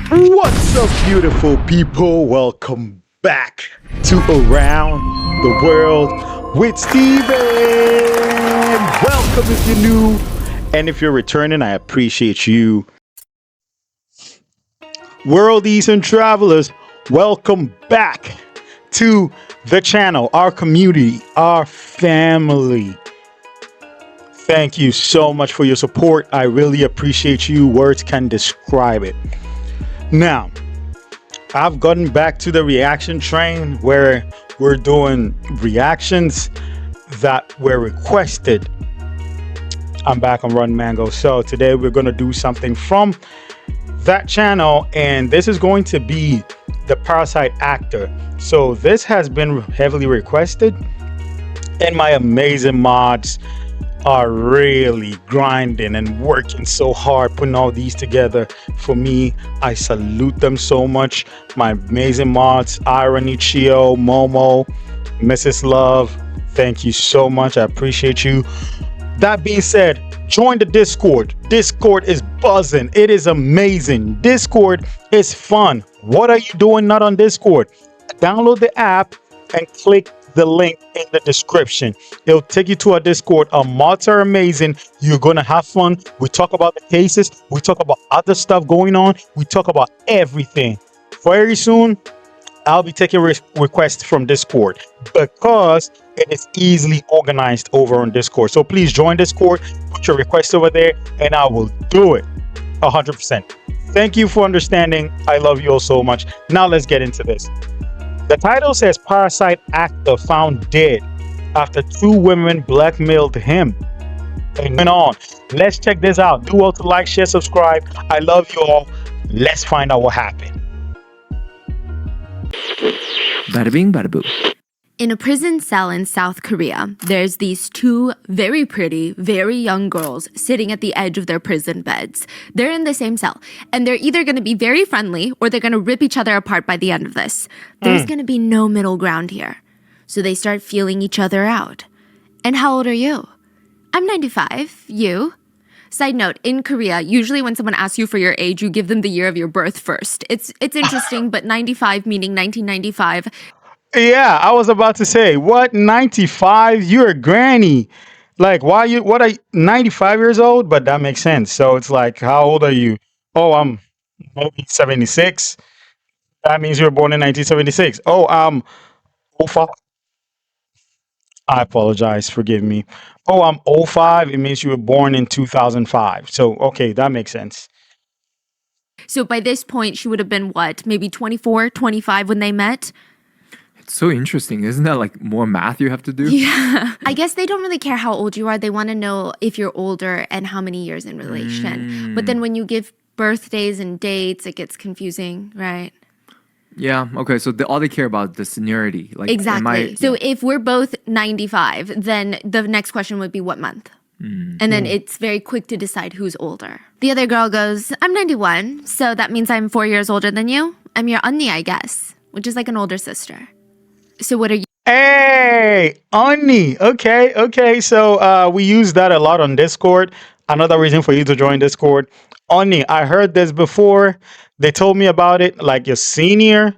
What's up, beautiful people? Welcome back to Around the World with Steven. Welcome if you're new, and if you're returning, I appreciate you. Worldies and travelers, welcome back to the channel, our community, our family. Thank you so much for your support. I really appreciate you. Words can describe it. Now, I've gotten back to the reaction train where we're doing reactions that were requested. I'm back on Run Mango. So today we're going to do something from that channel, and this is going to be the Parasite actor. So this has been heavily requested, and my amazing mods are really grinding and working so hard putting all these together for me. I salute them so much. My amazing mods, Irony, Chio, Momo, Mrs. Love, thank you so much. I appreciate you. That being said, join the Discord. Discord is buzzing. It is amazing. Discord is fun. What are you doing not on Discord? Download the app and click the link in the description. It'll take you to our Discord. Our mods are amazing. You're gonna have fun. We talk about the cases. We talk about other stuff going on. We talk about everything. Very soon, I'll be taking requests from Discord because it is easily organized over on Discord. So please join Discord, put your request over there, and I will do it 100%. Thank you for understanding. I love you all so much. Now let's get into this. The title says Parasite actor found dead after two women blackmailed him. And went on. Let's check this out. Do well to like, share, subscribe. I love you all. Let's find out what happened. Bada bing, bada boo. In a prison cell in South Korea, there's these two very pretty, very young girls sitting at the edge of their prison beds. They're in the same cell, and they're either going to be very friendly or they're going to rip each other apart by the end of this. There's going to be no middle ground here. So they start feeling each other out. And how old are you? I'm 95. You? Side note, in Korea, usually when someone asks you for your age, you give them the year of your birth first. It's interesting, but 95 meaning 1995. Yeah, I was about to say, what, 95? You're a granny. Like, what are you, 95 years old? But that makes sense. So it's like, how old are you? Oh, I'm maybe 76. That means you were born in 1976. Oh, I'm 05. I apologize. Forgive me. Oh, I'm 05. It means you were born in 2005. So, okay, that makes sense. So by this point, she would have been what? Maybe 24, 25 when they met? It's so interesting. Isn't that like more math you have to do? Yeah. I guess they don't really care how old you are. They want to know if you're older and how many years in relation. But then when you give birthdays and dates, it gets confusing, right? Yeah. Okay. So all they care about is the seniority. Like, Exactly. So if we're both 95, then the next question would be what month? And then it's very quick to decide who's older. The other girl goes, I'm 91, so that means I'm 4 years older than you. I'm your 언니, I guess, which is like an older sister. So what are you? Hey, Oni. Okay. So we use that a lot on Discord. Another reason for you to join Discord. Oni, I heard this before. They told me about it. Like your senior.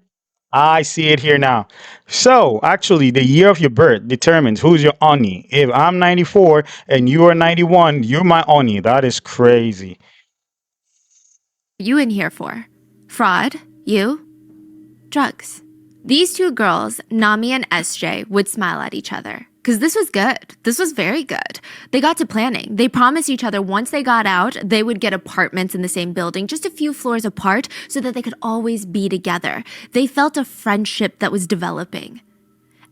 I see it here now. So actually, the year of your birth determines who's your Oni. If I'm 94 and you are 91, you're my Oni. That is crazy. You in here for? Fraud? You? Drugs. These two girls, Nami and SJ, would smile at each other. Because this was good. This was very good. They got to planning. They promised each other once they got out, they would get apartments in the same building, just a few floors apart, so that they could always be together. They felt a friendship that was developing.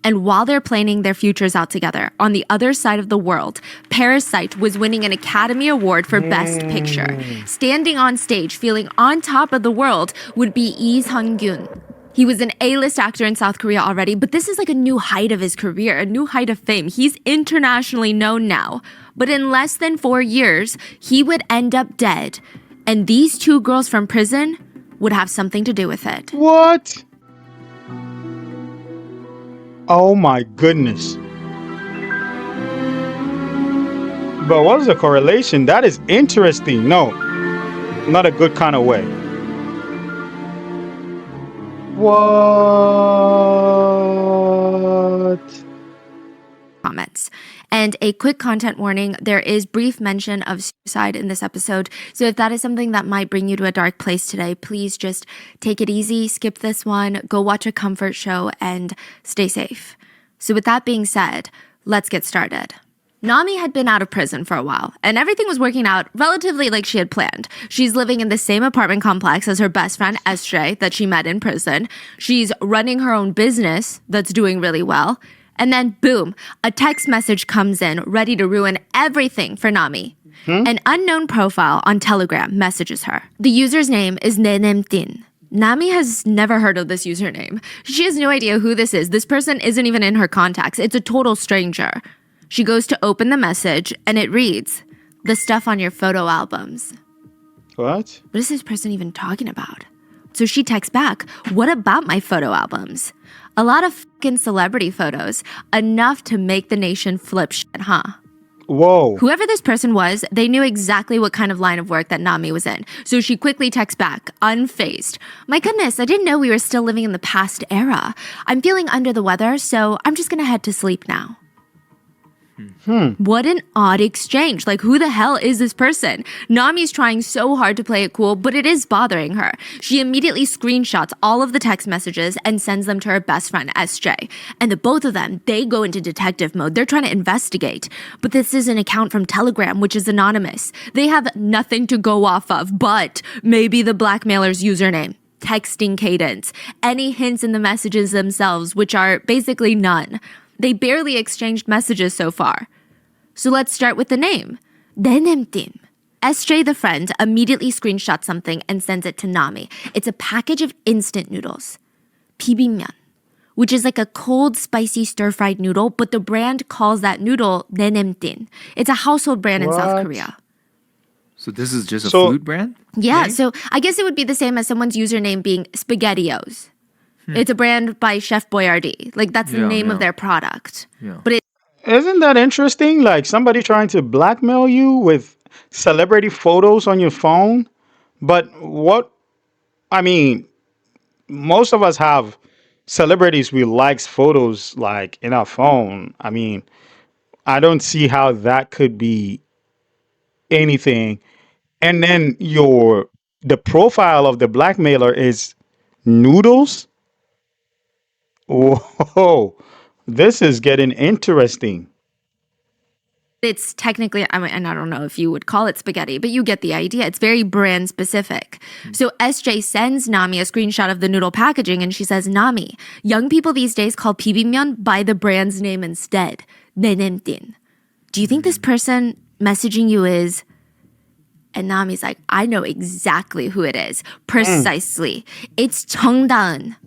And while they're planning their futures out together, on the other side of the world, Parasite was winning an Academy Award for Best Picture. Standing on stage, feeling on top of the world, would be Lee Sung-gyun. He was an A-list actor in South Korea already, but this is like a new height of his career, a new height of fame. He's internationally known now. But in less than 4 years, he would end up dead. And these two girls from prison would have something to do with it. What? Oh my goodness. But what's the correlation? That is interesting. No, not a good kind of way. What? comments. And a quick content warning, there is brief mention of suicide in this episode. So if that is something that might bring you to a dark place today, please just take it easy, skip this one, go watch a comfort show, and stay safe. So with that being said, let's get started. Nami had been out of prison for a while, and everything was working out relatively like she had planned. She's living in the same apartment complex as her best friend Estray that she met in prison. She's running her own business that's doing really well. And then, boom, a text message comes in ready to ruin everything for Nami. An unknown profile on Telegram messages her. The user's name is Nenemtin. Nami has never heard of this username. She has no idea who this is. This person isn't even in her contacts. It's a total stranger. She goes to open the message, and it reads, "The stuff on your photo albums." What? What is this person even talking about? So she texts back, "What about my photo albums?" A lot of fucking celebrity photos, enough to make the nation flip shit, huh? Whoa. Whoever this person was, they knew exactly what kind of line of work that Nami was in. So she quickly texts back, unfazed. "My goodness, I didn't know we were still living in the past era. I'm feeling under the weather, so I'm just gonna head to sleep now." What an odd exchange. Like, who the hell is this person? Nami's trying so hard to play it cool, but it is bothering her. She immediately screenshots all of the text messages and sends them to her best friend, SJ. And the both of them, they go into detective mode. They're trying to investigate. But this is an account from Telegram, which is anonymous. They have nothing to go off of, but maybe the blackmailer's username, texting cadence, any hints in the messages themselves, which are basically none. They barely exchanged messages so far. So let's start with the name. Nenemtin. SJ, the friend, immediately screenshots something and sends it to Nami. It's a package of instant noodles. 비빔면, which is like a cold, spicy, stir-fried noodle, but the brand calls that noodle Nenemtin. It's a household brand in South What? Korea. So this is just a So- food brand? Yeah, name? so I guess it would be the same as someone's username being SpaghettiOs. It's a brand by Chef Boyardee. Like, that's the Yeah, name yeah. of their product. Yeah. But Isn't that interesting? Like somebody trying to blackmail you with celebrity photos on your phone? But what, I mean, most of us have celebrities we likes photos like in our phone. I mean, I don't see how that could be anything. And then the profile of the blackmailer is noodles. Whoa, this is getting interesting. it's technically, I mean, and I don't know if you would call it spaghetti, but you get the idea. It's very brand specific. So SJ sends Nami a screenshot of the noodle packaging and she says, "Nami, young people these days call 비빔면 by the brand's name instead, 내냄tin. Do you think this person messaging you is..." And Nami's like, "I know exactly who it is. Precisely. It's 정다은."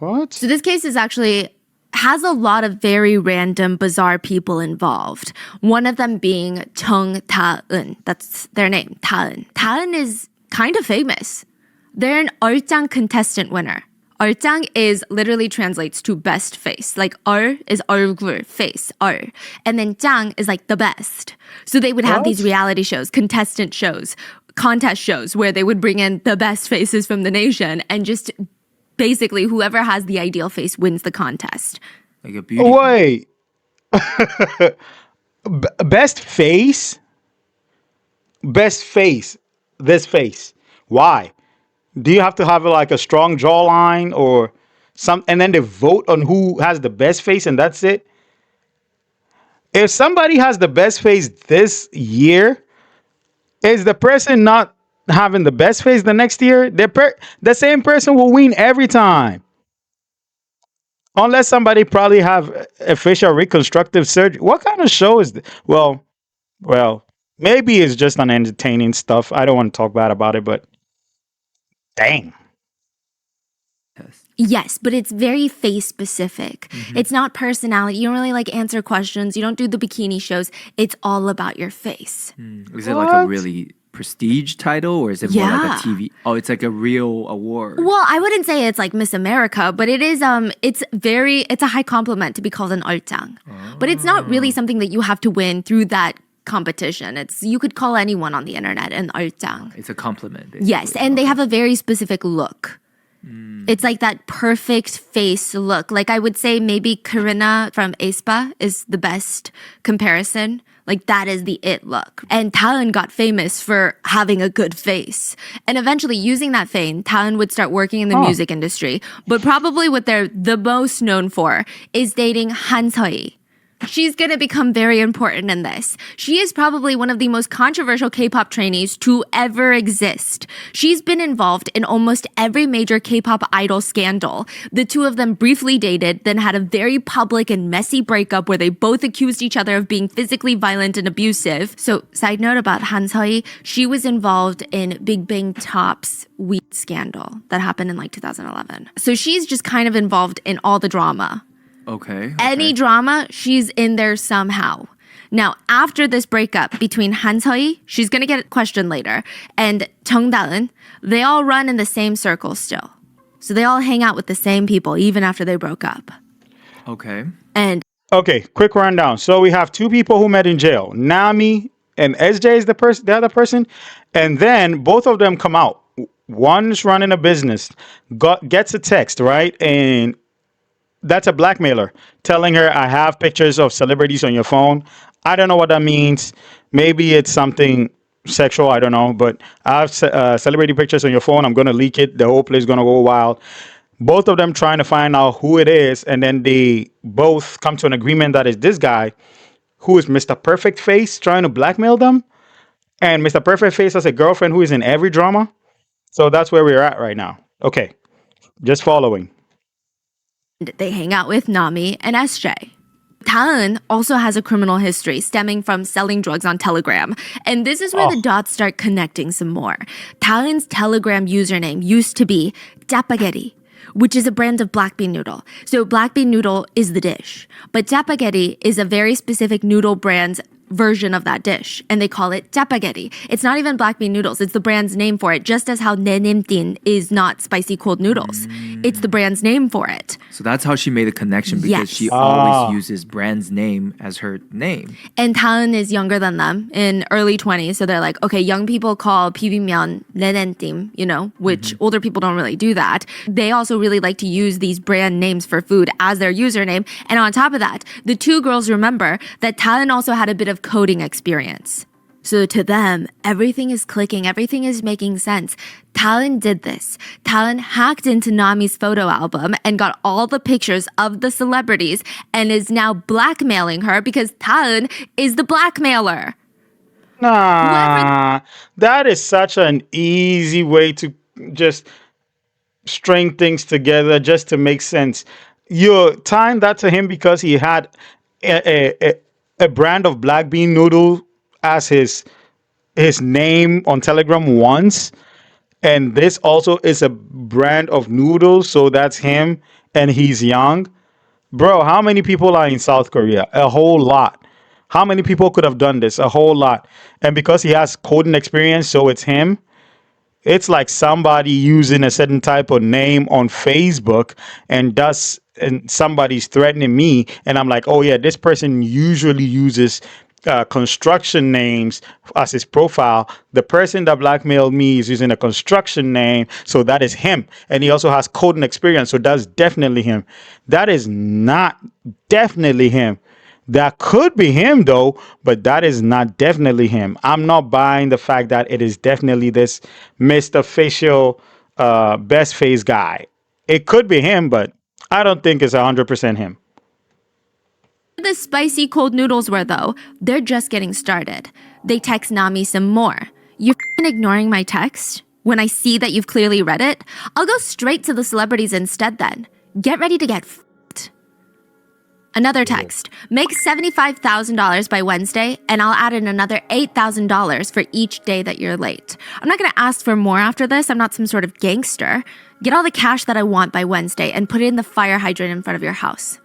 What? So this case is actually has a lot of very random, bizarre people involved. One of them being Chung Ta-eun. That's their name, Ta-eun. Ta-eun is kind of famous. They're an 얼짱 contestant winner. 얼짱 is literally translates to best face. Like 얼 is 얼굴, face, 얼. And then 짱 is like the best. So they would have these reality shows, contestant shows, contest shows where they would bring in the best faces from the nation and just basically whoever has the ideal face wins the contest. Like a beauty. Wait. Best face? Best face. This face. Why? Do you have to have like a strong jawline or some, and then they vote on who has the best face and that's it? If somebody has the best face this year, is the person not having the best face the next year? The same person will win every time. Unless somebody probably have a facial reconstructive surgery. What kind of show is this? Well, maybe it's just an entertaining stuff. I don't want to talk bad about it, but dang. Yes. Yes, but it's very face specific. It's not personality. You don't really like answer questions. You don't do the bikini shows. It's all about your face. Is it like a What? really prestige title or is it more like Yeah. a TV? Oh, it's like a real award. Well, I wouldn't say it's like Miss America, but it is it's a high compliment to be called an 얼짱. But it's not really something that you have to win through that competition. It's you could call anyone on the internet an 얼짱. It's a compliment. Basically. Yes, and they have a very specific look. It's like that perfect face look. Like I would say maybe Karina from aespa is the best comparison. Like that is the it look. And Taeun got famous for having a good face. And eventually using that fame, Taeun would start working in the music industry. But probably what they're the most known for is dating Han Seo-hee. She's going to become very important in this. She is probably one of the most controversial K-pop trainees to ever exist. She's been involved in almost every major K-pop idol scandal. The two of them briefly dated, then had a very public and messy breakup where they both accused each other of being physically violent and abusive. So, side note about Han Seo-hee, she was involved in Big Bang Top's weed scandal that happened in like 2011. So she's just kind of involved in all the drama. Okay. Any drama, she's in there somehow. Now, after this breakup between Han Seo-hee, she's going to get questioned later, and Chung Da-eun, they all run in the same circle still. So they all hang out with the same people even after they broke up. Okay. And Okay, quick rundown. So we have two people who met in jail. Nami and SJ is the other person, and then both of them come out. One's running a business, gets a text, right? And that's a blackmailer telling her, I have pictures of celebrities on your phone. I don't know what that means. Maybe it's something sexual. I don't know. But I have celebrity pictures on your phone. I'm going to leak it. The whole place is going to go wild. Both of them trying to find out who it is. And then they both come to an agreement that is this guy who is Mr. Perfect Face trying to blackmail them. And Mr. Perfect Face has a girlfriend who is in every drama. So that's where we're at right now. Okay. Just following. they hang out with Nami and SJ. Taeun also has a criminal history stemming from selling drugs on Telegram. And this is where the dots start connecting some more. Taeun's Telegram username used to be Japageti, which is a brand of black bean noodle. So black bean noodle is the dish. But Japageti is a very specific noodle brand's version of that dish, and they call it Japageti. It's not even black bean noodles, it's the brand's name for it, just as how Nenimtin is not spicy cold noodles. It's the brand's name for it. So that's how she made a connection, because Yes. she always uses brand's name as her name. And Taeun is younger than them, in early 20s, so they're like, okay, young people call 비빔면 nenentim, you know, which older people don't really do that. They also really like to use these brand names for food as their username. And on top of that, the two girls remember that Taeun also had a bit of coding experience. So to them, everything is clicking, everything is making sense. Taeun did this. Taeun hacked into Nami's photo album and got all the pictures of the celebrities and is now blackmailing her because Taeun is the blackmailer. Nah, that is such an easy way to just string things together just to make sense. You're tying that to him because he had a brand of black bean noodle as his name on Telegram once, and this also is a brand of noodles, so that's him, and he's young. Bro, how many people are in South Korea? A whole lot. How many people could have done this? A whole lot. And because he has coding experience, so it's him. It's like somebody using a certain type of name on Facebook and somebody's threatening me, and I'm like, oh yeah, this person usually uses construction names as his profile. The person that blackmailed me is using a construction name, so that is him. And he also has coding experience, so that's definitely him. That is not definitely him. That could be him though, but that is not definitely him. I'm not buying the fact that it is definitely this Mr. Facial best face guy. It could be him, but I don't think it's 100% him. The spicy cold noodles were, though, they're just getting started. They text Nami some more. You're ignoring my text? When I see that you've clearly read it, I'll go straight to the celebrities instead then. Get ready to get f***ed. Another text. Make $75,000 by Wednesday, and I'll add in another $8,000 for each day that you're late. I'm not going to ask for more after this. I'm not some sort of gangster. Get all the cash that I want by Wednesday and put it in the fire hydrant in front of your house.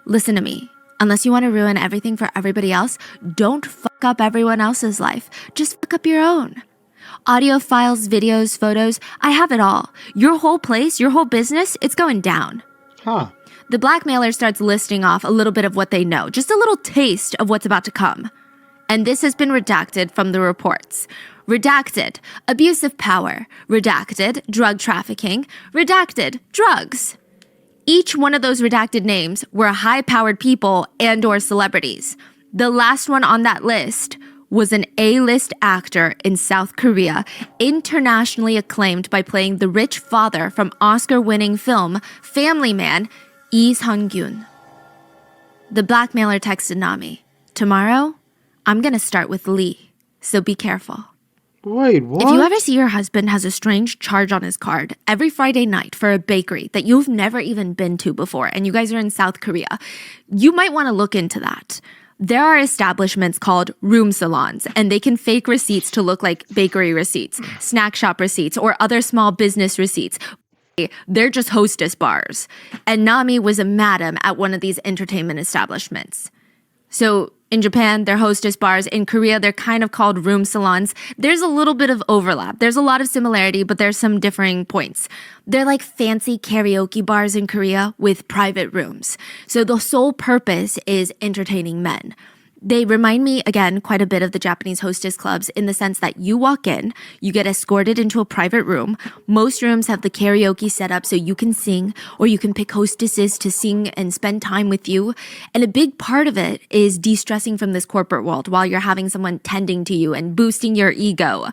Listen to me. Unless you want to ruin everything for everybody else, don't fuck up everyone else's life. Just fuck up your own. Audio files, videos, photos, I have it all. Your whole place, your whole business, it's going down. Huh. The blackmailer starts listing off a little bit of what they know, just a little taste of what's about to come. And this has been redacted from the reports. Redacted, abuse of power. Redacted, drug trafficking. Redacted, drugs. Each one of those redacted names were high-powered people and or celebrities. The last one on that list was an A-list actor in South Korea, internationally acclaimed by playing the rich father from Oscar-winning film Family Man, Lee Sun-gyun. The blackmailer texted Nami, "Tomorrow, I'm gonna start with Lee, so be careful." Wait, what? If you ever see your husband has a strange charge on his card every Friday night for a bakery that you've never even been to before, and you guys are in South Korea, you might want to look into that. There are establishments called room salons, and they can fake receipts to look like bakery receipts, snack shop receipts, or other small business receipts. They're just hostess bars. And Nami was a madam at one of these entertainment establishments. So in Japan, they're hostess bars. In Korea, they're kind of called room salons. There's a little bit of overlap. There's a lot of similarity, but there's some differing points. They're like fancy karaoke bars in Korea with private rooms. So the sole purpose is entertaining men. They remind me, again, quite a bit of the Japanese hostess clubs in the sense that you walk in, you get escorted into a private room. Most rooms have the karaoke set up so you can sing, or you can pick hostesses to sing and spend time with you. And a big part of it is de-stressing from this corporate world while you're having someone tending to you and boosting your ego.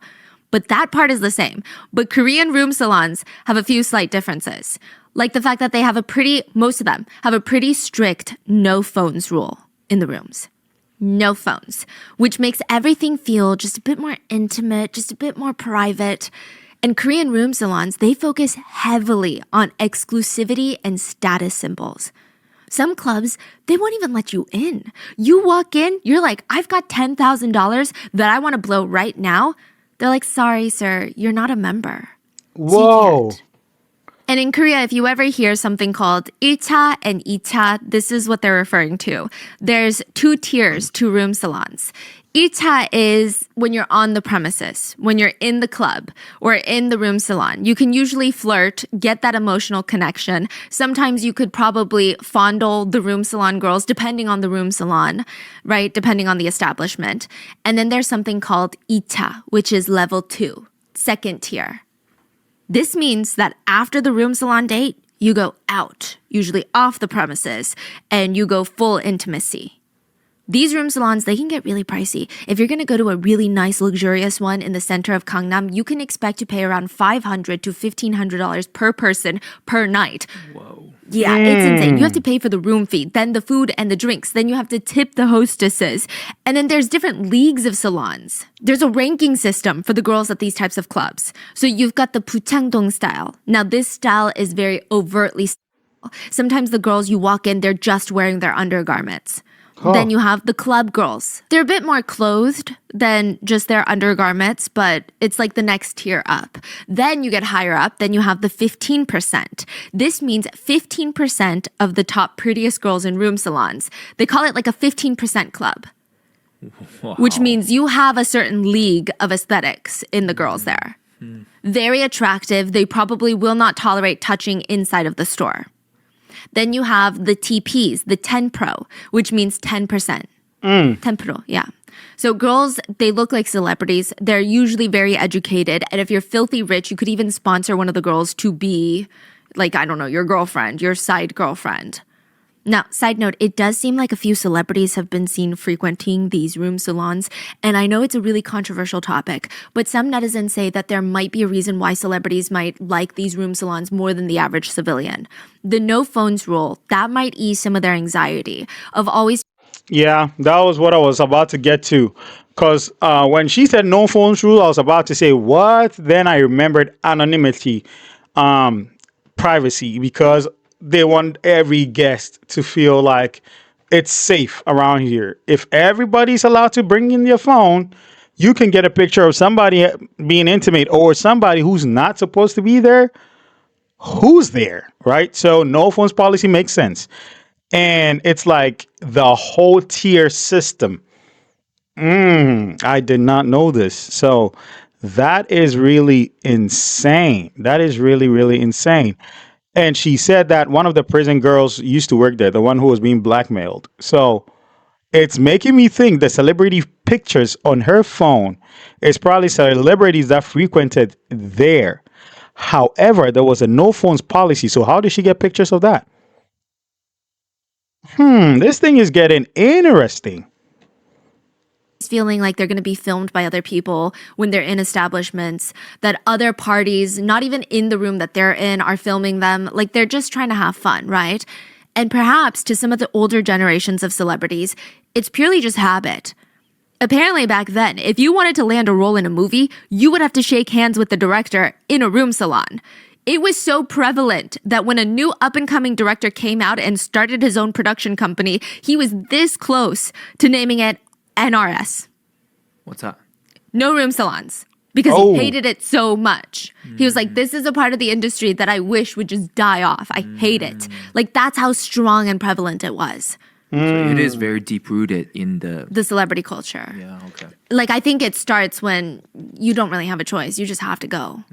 But that part is the same. But Korean room salons have a few slight differences. Like the fact that they have most of them have a pretty strict no phones rule in the rooms. No phones, which makes everything feel just a bit more intimate, just a bit more private. And Korean room salons, they focus heavily on exclusivity and status symbols. Some clubs, they won't even let you in. You walk in, you're like, "I've got $10,000 that I want to blow right now." They're like, "Sorry, sir, you're not a member." So Whoa. and in Korea, if you ever hear something called 1차 and 2차, this is what they're referring to. There's two tiers to room salons. 1차 is when you're on the premises, when you're in the club or in the room salon. You can usually flirt, get that emotional connection. Sometimes you could probably fondle the room salon girls, depending on the room salon, right? Depending on the establishment. And then there's something called 2차, which is level 2, second tier. This means that after the room salon date, you go out, usually off the premises, and you go full intimacy. These room salons, they can get really pricey. If you're going to go to a really nice, luxurious one in the center of Gangnam, you can expect to pay around $500 to $1,500 per person per night. Whoa. Yeah, it's insane. You have to pay for the room fee, then the food and the drinks, then you have to tip the hostesses. And then there's different leagues of salons. There's a ranking system for the girls at these types of clubs. So you've got the Puchangdong style. Now this style is very overtly style. Sometimes the girls you walk in, they're just wearing their undergarments. Then you have the club girls. They're a bit more clothed than just their undergarments, but it's like the next tier up. Then you get higher up, then you have the 15%. This means 15% of the top prettiest girls in room salons. They call it like a 15% club, Wow. which means you have a certain league of aesthetics in the girls there. Very attractive. They probably will not tolerate touching inside of the store. Then you have the TPs, the 10 Pro, which means 10%. 10 Pro, yeah. So girls, they look like celebrities. They're usually very educated. And if you're filthy rich, you could even sponsor one of the girls to be, like, I don't know, your girlfriend, your side girlfriend. Now, side note, it does seem like a few celebrities have been seen frequenting these room salons, and I know it's a really controversial topic, but some netizens say that there might be a reason why celebrities might like these room salons more than the average civilian. The no phones rule, that might ease some of their anxiety of always Yeah, that was what I was about to get to. Because when she said no phones rule, I was about to say, what? Then I remembered anonymity, privacy, because they want every guest to feel like it's safe around here. If everybody's allowed to bring in their phone, you can get a picture of somebody being intimate or somebody who's not supposed to be there, who's there, right? So no phones policy makes sense. And it's like the whole tier system. I did not know this. So that is really insane. That is really, really insane. And she said that one of the prison girls used to work there, the one who was being blackmailed. So it's making me think the celebrity pictures on her phone is probably celebrities that frequented there. However, there was a no phones policy. So how did she get pictures of that? This thing is getting interesting. Feeling like they're going to be filmed by other people when they're in establishments, that other parties, not even in the room that they're in, are filming them. Like they're just trying to have fun, right? And perhaps to some of the older generations of celebrities, it's purely just habit. Apparently back then, if you wanted to land a role in a movie, you would have to shake hands with the director in a room salon. It was so prevalent that when a new up-and-coming director came out and started his own production company, he was this close to naming it NRS. What's that? No room salons. Because he hated it so much. He was like, this is a part of the industry that I wish would just die off. I hate it. Like, that's how strong and prevalent it was. So it is very deep-rooted in the celebrity culture. Yeah, okay. Like, I think it starts when you don't really have a choice. You just have to go.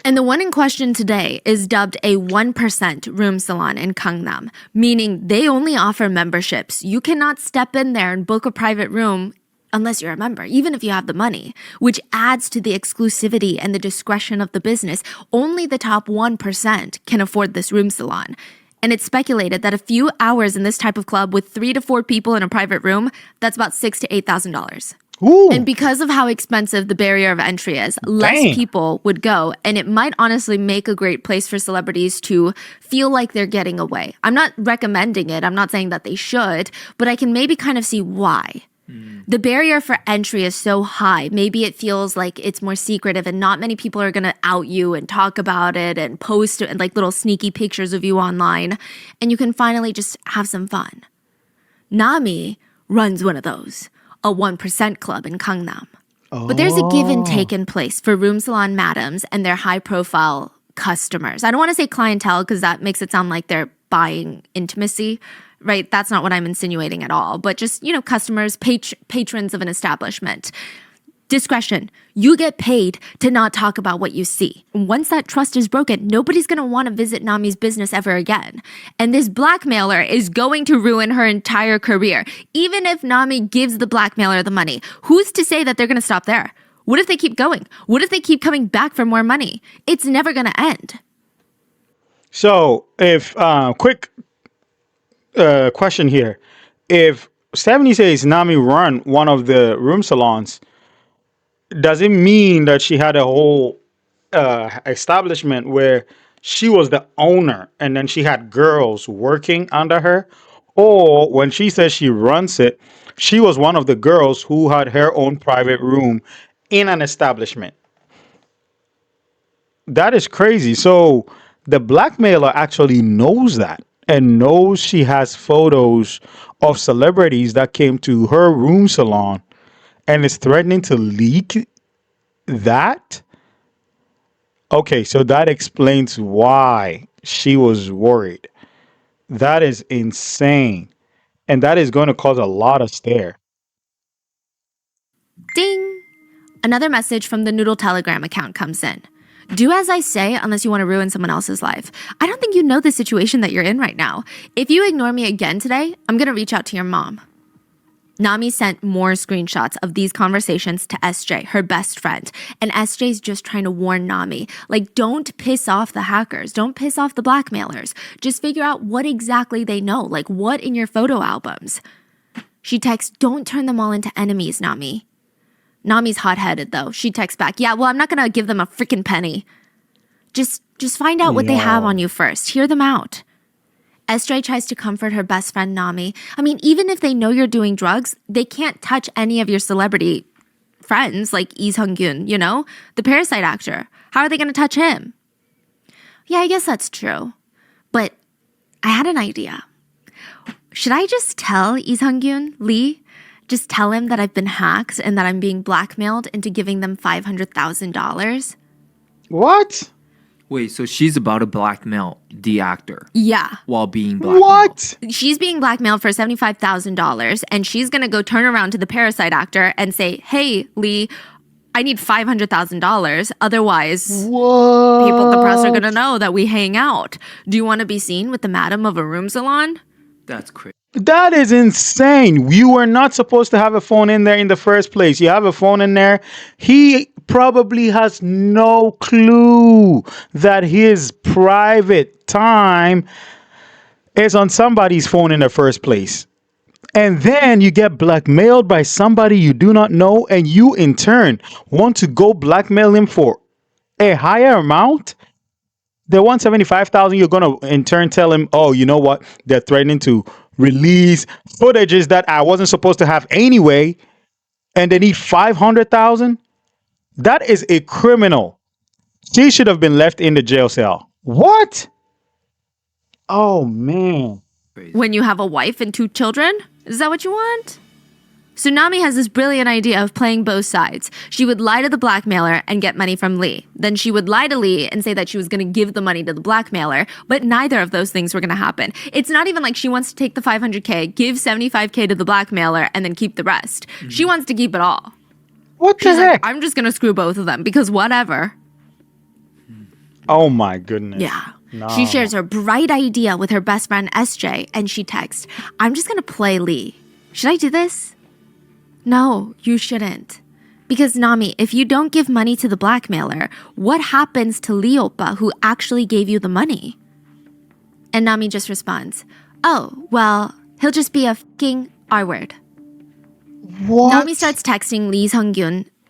And the one in question today is dubbed a 1% room salon in Gangnam, meaning they only offer memberships. You cannot step in there and book a private room unless you're a member, even if you have the money, which adds to the exclusivity and the discretion of the business. Only the top 1% can afford this room salon. And it's speculated that a few hours in this type of club with 3 to 4 people in a private room, that's about $6,000 to $8,000. Ooh. And because of how expensive the barrier of entry is, less people would go. And it might honestly make a great place for celebrities to feel like they're getting away. I'm not recommending it. I'm not saying that they should, but I can maybe kind of see why. The barrier for entry is so high. Maybe it feels like it's more secretive and not many people are going to out you and talk about it and post and like little sneaky pictures of you online. And you can finally just have some fun. Nami runs one of those, a 1% club in Gangnam. But there's a give and take in place for room salon madams and their high profile customers. I don't want to say clientele because that makes it sound like they're buying intimacy. Right? That's not what I'm insinuating at all. But just, customers, patrons of an establishment. Discretion. You get paid to not talk about what you see. Once that trust is broken, nobody's going to want to visit Nami's business ever again. And this blackmailer is going to ruin her entire career. Even if Nami gives the blackmailer the money, who's to say that they're going to stop there? What if they keep going? What if they keep coming back for more money? It's never going to end. So, if quick question here. If Stephanie says Nami run one of the room salons, does it mean that she had a whole establishment where she was the owner and then she had girls working under her? Or when she says she runs it, she was one of the girls who had her own private room in an establishment? That is crazy. So the blackmailer actually knows that and knows she has photos of celebrities that came to her room salon and is threatening to leak that. Okay, so that explains why she was worried. That is insane. And that is going to cause a lot of stare. Ding! Another message from the Noodle Telegram account comes in. Do as I say unless you want to ruin someone else's life. I don't think you know the situation that you're in right now. If you ignore me again today, I'm going to reach out to your mom. Nami sent more screenshots of these conversations to SJ, her best friend. And SJ's just trying to warn Nami. Like, don't piss off the hackers. Don't piss off the blackmailers. Just figure out what exactly they know. Like, what in your photo albums? She texts, don't turn them all into enemies, Nami. Nami's hot-headed, though. She texts back, yeah, well, I'm not going to give them a freaking penny. Just find out what they have on you first. Hear them out. SJ tries to comfort her best friend, Nami. I mean, even if they know you're doing drugs, they can't touch any of your celebrity friends, like Lee Sung-gyun, the Parasite actor. How are they going to touch him? Yeah, I guess that's true. But I had an idea. Should I just tell Lee Sung-gyun, Lee? Just tell him that I've been hacked and that I'm being blackmailed into giving them $500,000? What? Wait, so she's about to blackmail the actor? Yeah. While being blackmailed? What? She's being blackmailed for $75,000 and she's going to go turn around to the Parasite actor and say, hey, Lee, I need $500,000. Otherwise, people at the press are going to know that we hang out. Do you want to be seen with the madam of a room salon? That's crazy. That is insane. You were not supposed to have a phone in there in the first place. You have a phone in there. He probably has no clue that his private time is on somebody's phone in the first place. And then you get blackmailed by somebody you do not know, and you in turn want to go blackmail him for a higher amount. The 175,000, you're gonna in turn tell him, oh, you know what? They're threatening to release footages that I wasn't supposed to have anyway, and they need 500,000. That is a criminal. She should have been left in the jail cell. What? Oh man. Crazy. When you have a wife and 2 children? Is that what you want? Tsunami has this brilliant idea of playing both sides. She would lie to the blackmailer and get money from Lee. Then she would lie to Lee and say that she was going to give the money to the blackmailer, but neither of those things were going to happen. It's not even like she wants to take the 500K, give 75K to the blackmailer, and then keep the rest. She wants to keep it all. What the She's heck? like, I'm just going to screw both of them because whatever. Oh my goodness. Yeah. No. She shares her bright idea with her best friend SJ, and she texts, I'm just going to play Lee. Should I do this? No, you shouldn't. Because Nami, if you don't give money to the blackmailer, what happens to Lee Oppa who actually gave you the money? And Nami just responds, oh, well, he'll just be a fucking R-word. What? Nami starts texting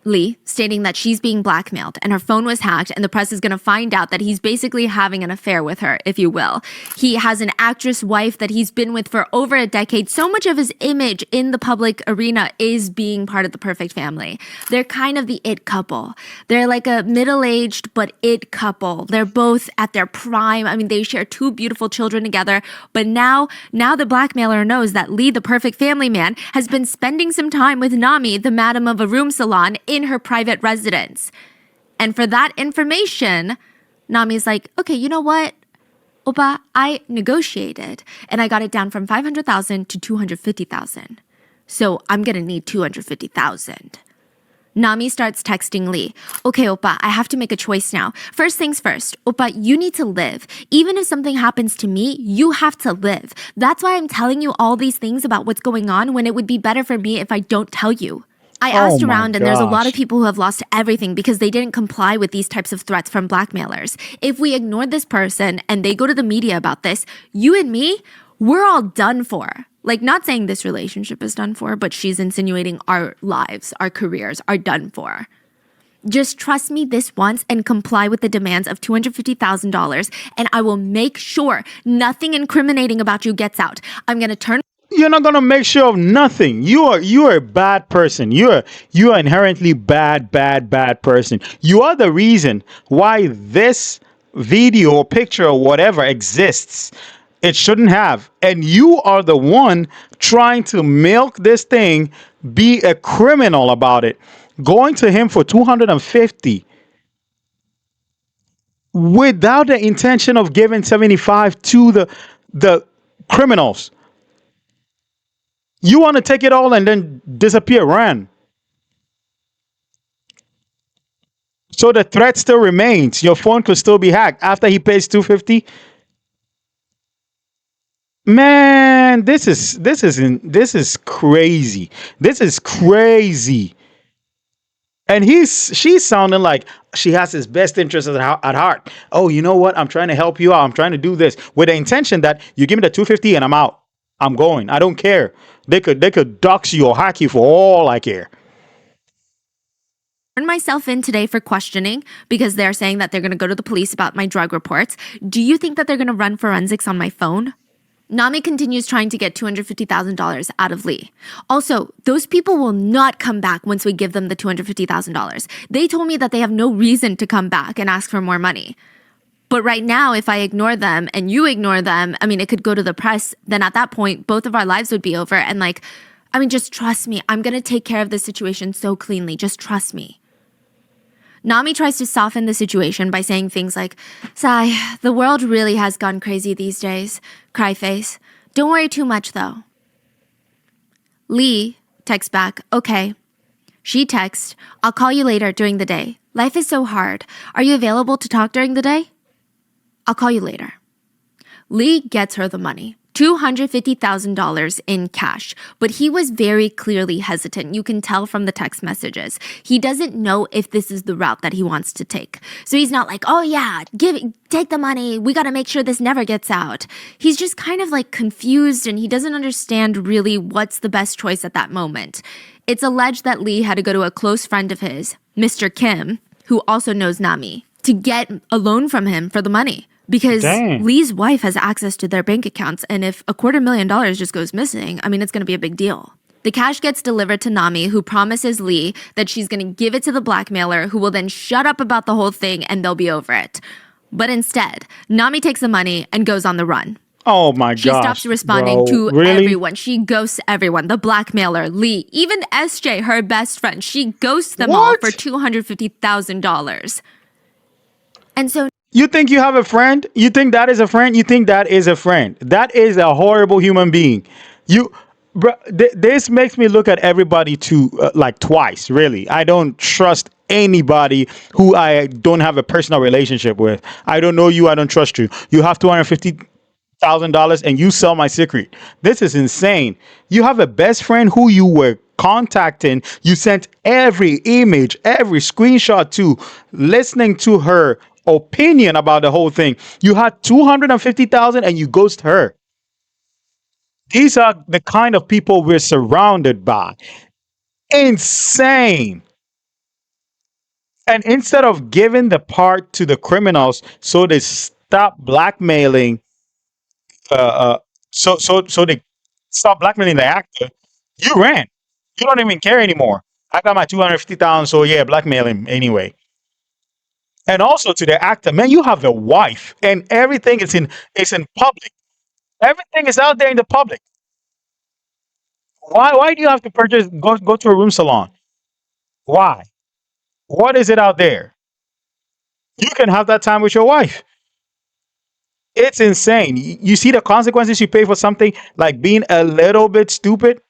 Lee, stating that she's being blackmailed and her phone was hacked and the press is going to find out that he's basically having an affair with her, if you will. He has an actress wife that he's been with for over a decade. So much of his image in the public arena is being part of the perfect family. They're kind of the it couple. They're like a middle-aged but it couple. They're both at their prime. I mean, they share 2 beautiful children together. But now the blackmailer knows that Lee, the perfect family man, has been spending some time with Nami, the madam of a room salon, in her private residence. And for that information, Nami's like, okay, you know what? Oppa, I negotiated and I got it down from 500,000 to 250,000. So I'm gonna need 250,000. Nami starts texting Lee. Okay, Oppa, I have to make a choice now. First things first, Oppa, you need to live. Even if something happens to me, you have to live. That's why I'm telling you all these things about what's going on when it would be better for me if I don't tell you. I asked my around and there's a lot of gosh. people who have lost everything because they didn't comply with these types of threats from blackmailers. If we ignored this person and they go to the media about this, you and me, we're all done for. Like, not saying this relationship is done for, but she's insinuating our lives, our careers are done for. Just trust me this once and comply with the demands of $250,000 and I will make sure nothing incriminating about you gets out. I'm going to turn You're not gonna make sure of nothing. You are a bad person. You are inherently bad person. You are the reason why this video or picture or whatever exists. It shouldn't have. And you are the one trying to milk this thing, be a criminal about it. Going to him for 250 without the intention of giving 75 to the criminals. You want to take it all and then disappear, run. So the threat still remains. Your phone could still be hacked after he pays 250. Man, this is crazy. This is crazy. And she's sounding like she has his best interest at heart. Oh, you know what? I'm trying to help you out. I'm trying to do this with the intention that you give me the 250 and I'm out. I'm going. I don't care. They could dox you or hack you for all I care. turn myself in today for questioning because they're saying that they're going to go to the police about my drug reports. Do you think that they're going to run forensics on my phone? Nami continues trying to get $250,000 out of Lee. Also, those people will not come back once we give them the $250,000. They told me that they have no reason to come back and ask for more money. But right now, if I ignore them and you ignore them, I mean, it could go to the press. Then at that point, both of our lives would be over. And like, I mean, just trust me. I'm going to take care of this situation so cleanly. Just trust me. Nami tries to soften the situation by saying things like, Sai, the world really has gone crazy these days. Cry face. Don't worry too much, though. Lee texts back, okay. She texts, I'll call you later during the day. Life is so hard. Are you available to talk during the day? I'll call you later. Lee gets her the money, $250,000 in cash. But he was very clearly hesitant. You can tell from the text messages. He doesn't know if this is the route that he wants to take. So he's not like, oh yeah, take the money. We got to make sure this never gets out. He's just kind of like confused and he doesn't understand really what's the best choice at that moment. It's alleged that Lee had to go to a close friend of his, Mr. Kim, who also knows Nami, to get a loan from him for the money. Because Lee's wife has access to their bank accounts, and if $250,000 just goes missing, I mean, it's going to be a big deal. The cash gets delivered to Nami, who promises Lee that she's going to give it to the blackmailer, who will then shut up about the whole thing and they'll be over it. But instead, Nami takes the money and goes on the run. Oh my gosh. She stops responding to Really? everyone. She ghosts everyone. The blackmailer, Lee, even SJ, her best friend. She ghosts them all for $250,000. And so You think you have a friend? You think that is a friend? You think that is a friend? That is a horrible human being. This makes me look at everybody like twice, really. I don't trust anybody who I don't have a personal relationship with. I don't know you. I don't trust you. You have $250,000 and you sell my secret. This is insane. You have a best friend who you were contacting. You sent every image, every screenshot to, listening to her opinion about the whole thing. You had 250,000 and you ghost her. These are the kind of people we're surrounded by. Insane. And instead of giving the part to the criminals so they stop blackmailing, so they stop blackmailing the actor, you ran. You don't even care anymore. I got my 250,000, so yeah, blackmail him anyway. And also to the actor, man, you have a wife, and everything is in public. Everything is out there in the public. Why do you have to go to a room salon? Why? What is it out there? You can have that time with your wife. It's insane. You see the consequences you pay for something like being a little bit stupid.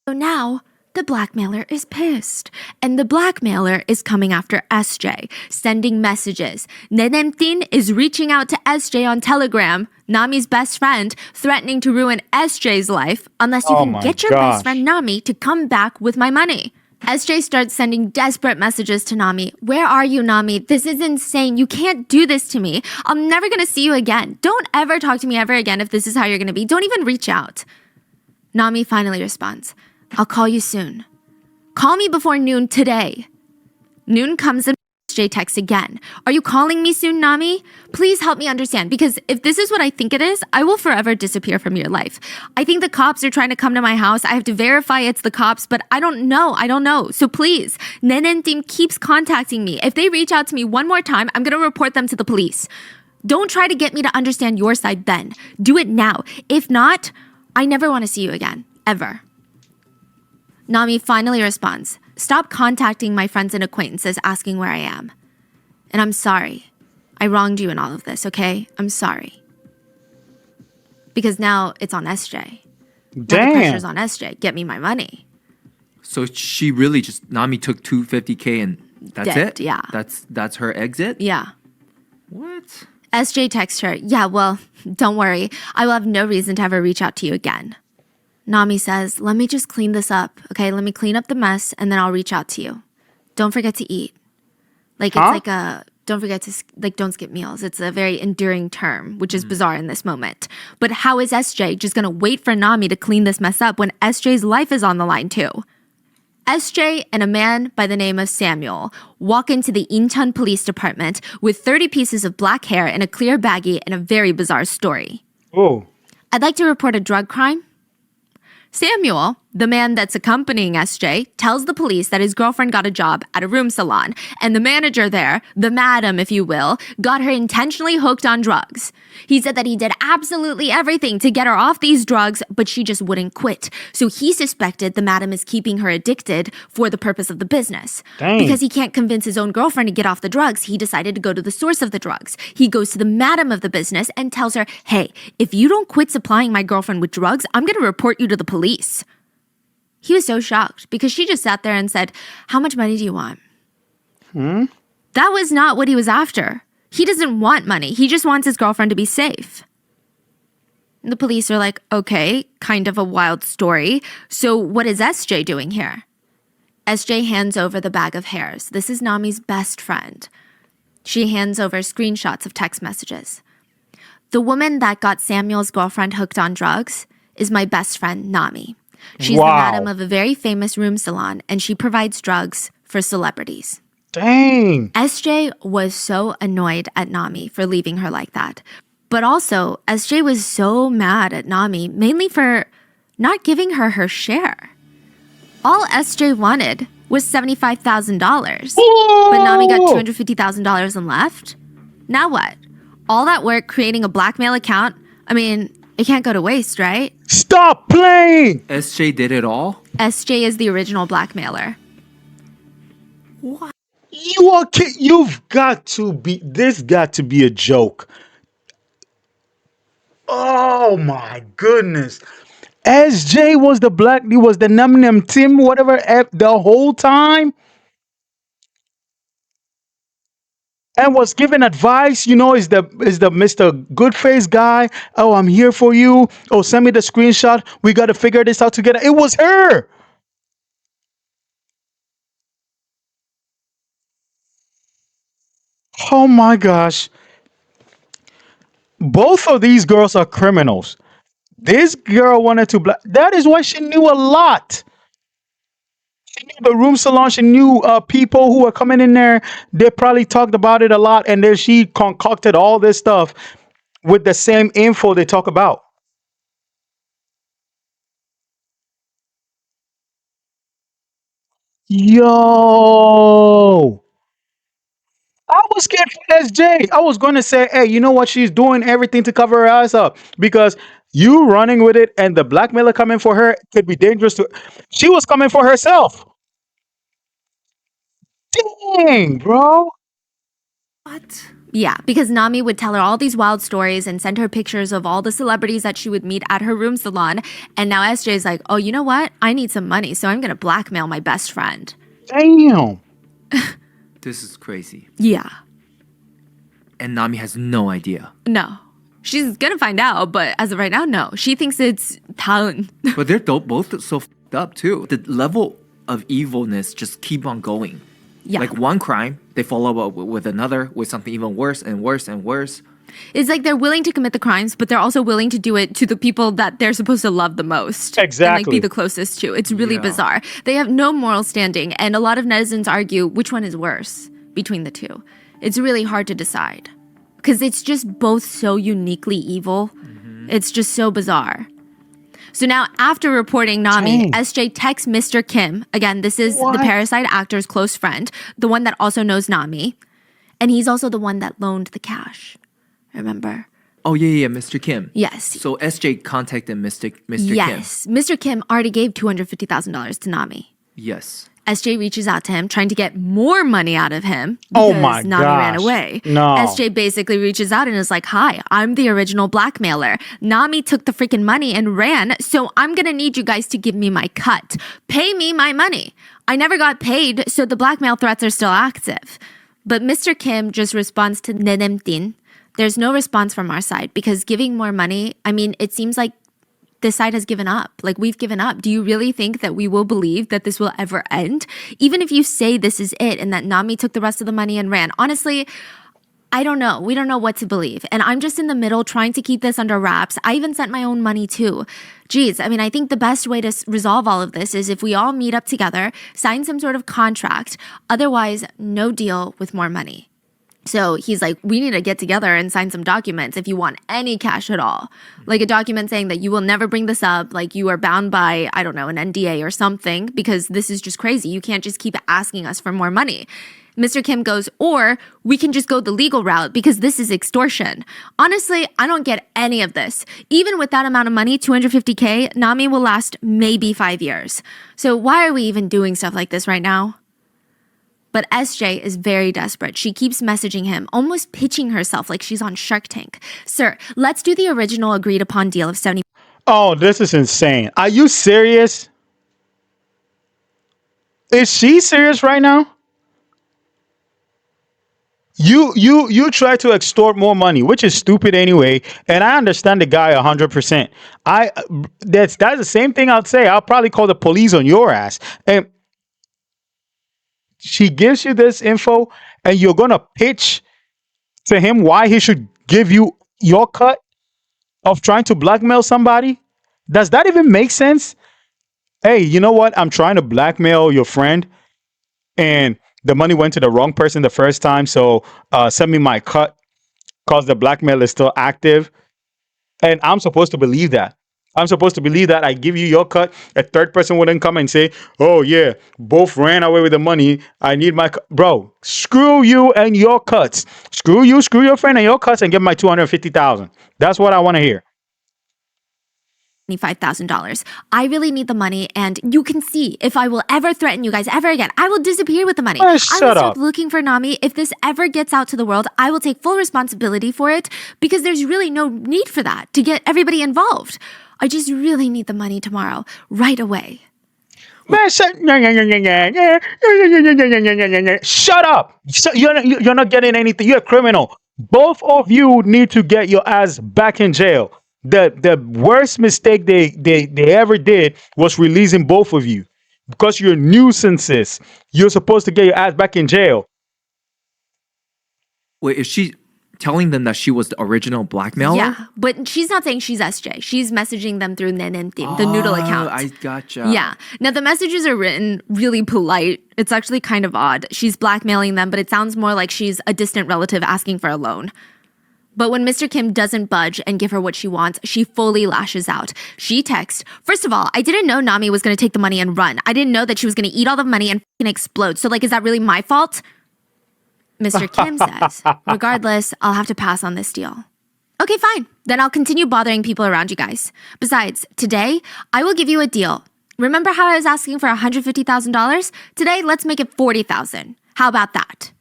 So now, the blackmailer is pissed. And the blackmailer is coming after SJ, sending messages. Nenemtin is reaching out to SJ on Telegram, Nami's best friend, threatening to ruin SJ's life unless you can get your best friend Nami to come back with my money. SJ starts sending desperate messages to Nami. Where are you, Nami? This is insane. You can't do this to me. I'm never going to see you again. Don't ever talk to me ever again if this is how you're going to be. Don't even reach out. Nami finally responds. I'll call you soon. Call me before noon today. Noon comes and SJ texts again. Are you calling me soon, Nami? Please help me understand, because if this is what I think it is, I will forever disappear from your life. I think the cops are trying to come to my house. I have to verify it's the cops, but I don't know. So please, Nenen team keeps contacting me. If they reach out to me one more time, I'm going to report them to the police. Don't try to get me to understand your side then. Do it now. If not, I never want to see you again. Ever. Nami finally responds. Stop contacting my friends and acquaintances asking where I am. And I'm sorry. I wronged you in all of this, okay? I'm sorry. Because now it's on SJ. Now the pressure's on SJ. Get me my money. So she really just, Nami took $250K and that's Dead, it? yeah. That's her exit? Yeah. What? SJ texts her, yeah, well, don't worry. I will have no reason to ever reach out to you again. Nami says, let me just clean this up, okay? Let me clean up the mess, and then I'll reach out to you. Don't forget to eat. Like, it's like don't forget to, like, don't skip meals. It's a very enduring term, which is bizarre in this moment. But how is SJ just gonna wait for Nami to clean this mess up when SJ's life is on the line too? SJ and a man by the name of Samuel walk into the Incheon Police Department with 30 pieces of black hair in a clear baggie and a very bizarre story. Oh. I'd like to report a drug crime. Samuel, the man that's accompanying SJ, tells the police that his girlfriend got a job at a room salon, and the manager there, the madam if you will, got her intentionally hooked on drugs. He said that he did absolutely everything to get her off these drugs, but she just wouldn't quit. So he suspected the madam is keeping her addicted for the purpose of the business. Dang. Because he can't convince his own girlfriend to get off the drugs, he decided to go to the source of the drugs. He goes to the madam of the business and tells her, hey, if you don't quit supplying my girlfriend with drugs, I'm going to report you to the police. He was so shocked because she just sat there and said, how much money do you want? That was not what he was after. He doesn't want money. He just wants his girlfriend to be safe. The police are like, okay, kind of a wild story. So what is SJ doing here? SJ hands over the bag of hairs. This is Nami's best friend. She hands over screenshots of text messages. The woman that got Samuel's girlfriend hooked on drugs is my best friend, Nami. She's the madam of a very famous room salon, and she provides drugs for celebrities. Dang. SJ was so annoyed at Nami for leaving her like that. But also, SJ was so mad at Nami, mainly for not giving her her share. All SJ wanted was $75,000. But Nami got $250,000 and left? Now what? All that work creating a blackmail account? I mean, it can't go to waste, right? Stop playing! SJ did it all? SJ is the original blackmailer. What? You've got to be, this got to be a joke. Oh my goodness. SJ was he was the Num Tim, whatever, the whole time. And was giving advice, is the Mr. Goodface guy. Oh, I'm here for you. Oh, send me the screenshot. We got to figure this out together. It was her. Oh my gosh. Both of these girls are criminals. This girl wanted to that is why she knew a lot. She knew the room salon. She knew people who were coming in there. They probably talked about it a lot, and then she concocted all this stuff with the same info they talk about. Yo, I was scared for SJ. I was going to say, hey, you know what? She's doing everything to cover her ass up because you running with it and the blackmailer coming for her could be dangerous to. She was coming for herself. Dang, bro. What? Yeah, because Nami would tell her all these wild stories and send her pictures of all the celebrities that she would meet at her room salon. And now SJ's like, oh, you know what? I need some money, so I'm going to blackmail my best friend. Damn. This is crazy. Yeah. And Nami has no idea. No. She's going to find out, but as of right now, no. She thinks it's Taun. But they're both so f***ed up too. The level of evilness just keep on going. Yeah. Like one crime, they follow up with another, with something even worse and worse and worse. It's like they're willing to commit the crimes, but they're also willing to do it to the people that they're supposed to love the most. Exactly. And like be the closest to. It's really bizarre. They have no moral standing, and a lot of netizens argue which one is worse between the two. It's really hard to decide because it's just both so uniquely evil. It's just so bizarre. So now, after reporting Nami, SJ texts Mr. Kim. Again, this is the Parasite actor's close friend, the one that also knows Nami. And he's also the one that loaned the cash. Remember? Oh, yeah, Mr. Kim. Yes. So SJ contacted Mr. Kim. Yes. Mr. Kim already gave $250,000 to Nami. Yes. SJ reaches out to him, trying to get more money out of him Oh because my Nami ran gosh. away. No. SJ basically reaches out and is like, hi, I'm the original blackmailer. Nami took the freaking money and ran, so I'm gonna need you guys to give me my cut. Pay me my money. I never got paid, so the blackmail threats are still active. But Mr. Kim just responds to Nenemtin. There's no response from our side because giving more money, I mean, it seems like this side has given up. Like, we've given up. Do you really think that we will believe that this will ever end? Even if you say this is it and that Nami took the rest of the money and ran. Honestly, I don't know. We don't know what to believe. And I'm just in the middle trying to keep this under wraps. I even sent my own money too. Geez, I mean, I think the best way to resolve all of this is if we all meet up together, sign some sort of contract. Otherwise, no deal with more money. So he's like, we need to get together and sign some documents if you want any cash at all. Like a document saying that you will never bring this up, like you are bound by, I don't know, an NDA or something, because this is just crazy. You can't just keep asking us for more money. Mr. Kim goes, or we can just go the legal route because this is extortion. Honestly, I don't get any of this. Even with that amount of money, $250K, Nami will last maybe 5 years. So why are we even doing stuff like this right now? But SJ is very desperate. She keeps messaging him, almost pitching herself like she's on Shark Tank. Sir, let's do the original agreed upon deal of 70. Oh, this is insane. Are you serious? Is she serious right now? You try to extort more money, which is stupid anyway. And I understand the guy 100%. I that's the same thing I'd say. I'll probably call the police on your ass. And she gives you this info, and you're gonna pitch to him why he should give you your cut of trying to blackmail somebody. Does that even make sense? Hey, you know what? I'm trying to blackmail your friend, and the money went to the wrong person the first time. So send me my cut because the blackmail is still active. And I'm supposed to believe that. I'm supposed to believe that I give you your cut. A third person wouldn't come and say, "Oh yeah, both ran away with the money. I need my cut." Bro, screw you and your cuts. Screw you, screw your friend and your cuts, and give my 250,000. That's what I want to hear. $25,000. I really need the money, and you can see if I will ever threaten you guys ever again, I will disappear with the money. I will Shut stop up. looking for Nami. If this ever gets out to the world, I will take full responsibility for it because there's really no need for that to get everybody involved. I just really need the money tomorrow, right away. Man, shut up. You're not getting anything. You're a criminal. Both of you need to get your ass back in jail. The worst mistake they ever did was releasing both of you because you're nuisances. You're supposed to get your ass back in jail. Wait, is she telling them that she was the original blackmailer? Yeah, but she's not saying she's SJ. She's messaging them through Nenentim, the noodle account. I gotcha. Yeah. Now, the messages are written really polite. It's actually kind of odd. She's blackmailing them, but it sounds more like she's a distant relative asking for a loan. But when Mr. Kim doesn't budge and give her what she wants, she fully lashes out. She texts, "First of all, I didn't know Nami was going to take the money and run. I didn't know that she was going to eat all the money and f***ing explode. So, like, is that really my fault?" Mr. Kim says, "Regardless, I'll have to pass on this deal." "Okay, fine. Then I'll continue bothering people around you guys. Besides, today, I will give you a deal. Remember how I was asking for $150,000? Today, let's make it $40,000. How about that?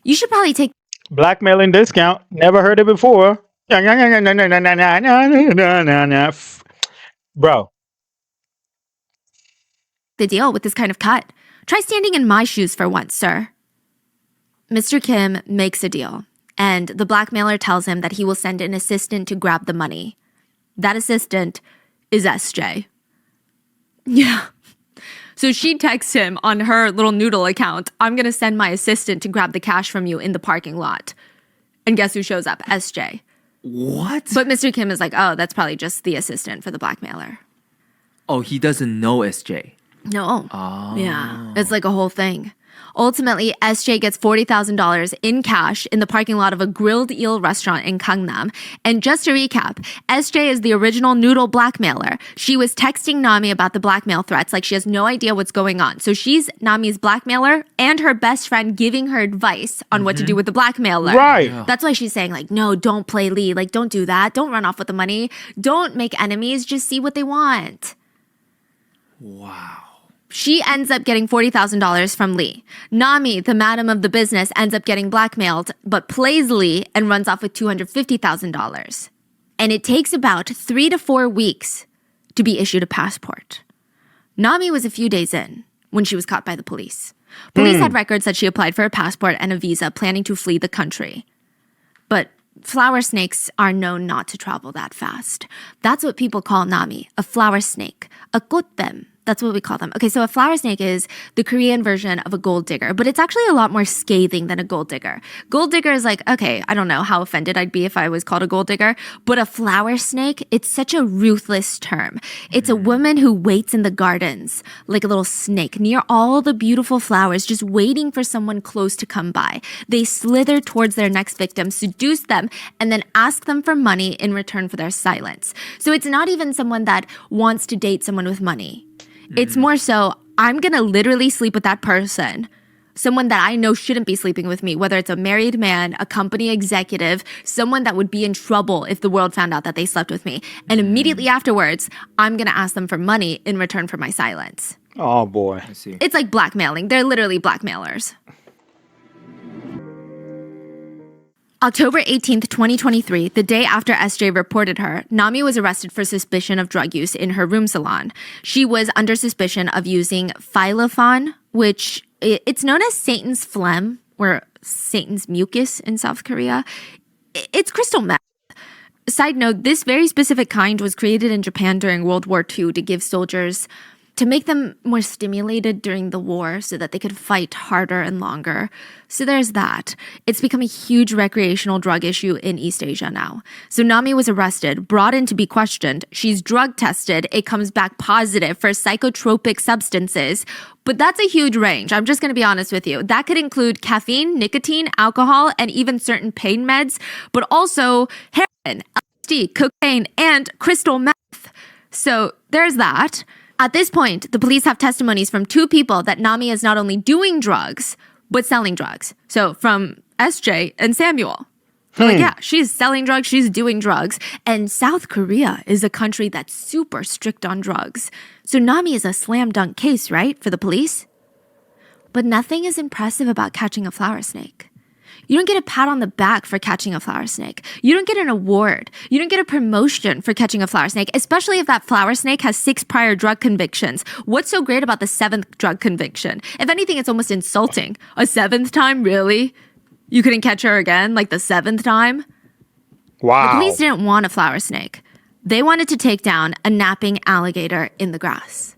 You should probably take Blackmailing discount. Never heard it before. Bro, the deal with this kind of cut. Try standing in my shoes for once, sir." Mr. Kim makes a deal, and the blackmailer tells him that he will send an assistant to grab the money. That assistant is SJ. Yeah. So she texts him on her little noodle account, "I'm going to send my assistant to grab the cash from you in the parking lot." And guess who shows up? SJ. What? But Mr. Kim is like, "Oh, that's probably just the assistant for the blackmailer." Oh, he doesn't know SJ. No. Oh. Yeah. It's like a whole thing. Ultimately, SJ gets $40,000 in cash in the parking lot of a grilled eel restaurant in Gangnam. And just to recap, SJ is the original noodle blackmailer. She was texting Nami about the blackmail threats like she has no idea what's going on. So she's Nami's blackmailer and her best friend giving her advice on what to do with the blackmailer. right. Yeah. That's why she's saying, like, "No, don't play Lee. Like, don't do that. Don't run off with the money. Don't make enemies. Just see what they want." Wow. She ends up getting $40,000 from Lee. Nami, the madam of the business, ends up getting blackmailed, but plays Lee and runs off with $250,000. And it takes about 3 to 4 weeks to be issued a passport. Nami was a few days in when she was caught by the police. Police had records that she applied for a passport and a visa, planning to flee the country. But flower snakes are known not to travel that fast. That's what people call Nami, a flower snake, a 꽃뱀. That's what we call them. Okay, so a flower snake is the Korean version of a gold digger, but it's actually a lot more scathing than a gold digger. Gold digger is like, okay, I don't know how offended I'd be if I was called a gold digger, but a flower snake, it's such a ruthless term. It's a woman who waits in the gardens like a little snake near all the beautiful flowers, just waiting for someone close to come by. They slither towards their next victim, seduce them, and then ask them for money in return for their silence. So it's not even someone that wants to date someone with money. It's more so, I'm going to literally sleep with that person, someone that I know shouldn't be sleeping with me, whether it's a married man, a company executive, someone that would be in trouble if the world found out that they slept with me. And immediately afterwards, I'm going to ask them for money in return for my silence. Oh boy. I see. It's like blackmailing. They're literally blackmailers. October 18th, 2023, the day after SJ reported her, Nami was arrested for suspicion of drug use in her room salon. She was under suspicion of using Phylofon, which it's known as Satan's phlegm, or Satan's mucus in South Korea. It's crystal meth. Side note, this very specific kind was created in Japan during World War II to give soldiers, to make them more stimulated during the war so that they could fight harder and longer. So there's that. It's become a huge recreational drug issue in East Asia now. So Nami was arrested, brought in to be questioned. She's drug tested. It comes back positive for psychotropic substances. But that's a huge range. I'm just going to be honest with you. That could include caffeine, nicotine, alcohol, and even certain pain meds, but also heroin, LSD, cocaine, and crystal meth. So there's that. At this point, the police have testimonies from 2 people that Nami is not only doing drugs, but selling drugs. So from SJ and Samuel. Like, yeah, she's selling drugs, she's doing drugs. And South Korea is a country that's super strict on drugs. So Nami is a slam dunk case, right, for the police? But nothing is impressive about catching a flower snake. You don't get a pat on the back for catching a flower snake. You don't get an award. You don't get a promotion for catching a flower snake, especially if that flower snake has 6 prior drug convictions. What's so great about the 7th drug conviction? If anything, it's almost insulting. A 7th time, really? You couldn't catch her again, like the 7th time? Wow. The police didn't want a flower snake. They wanted to take down a napping alligator in the grass.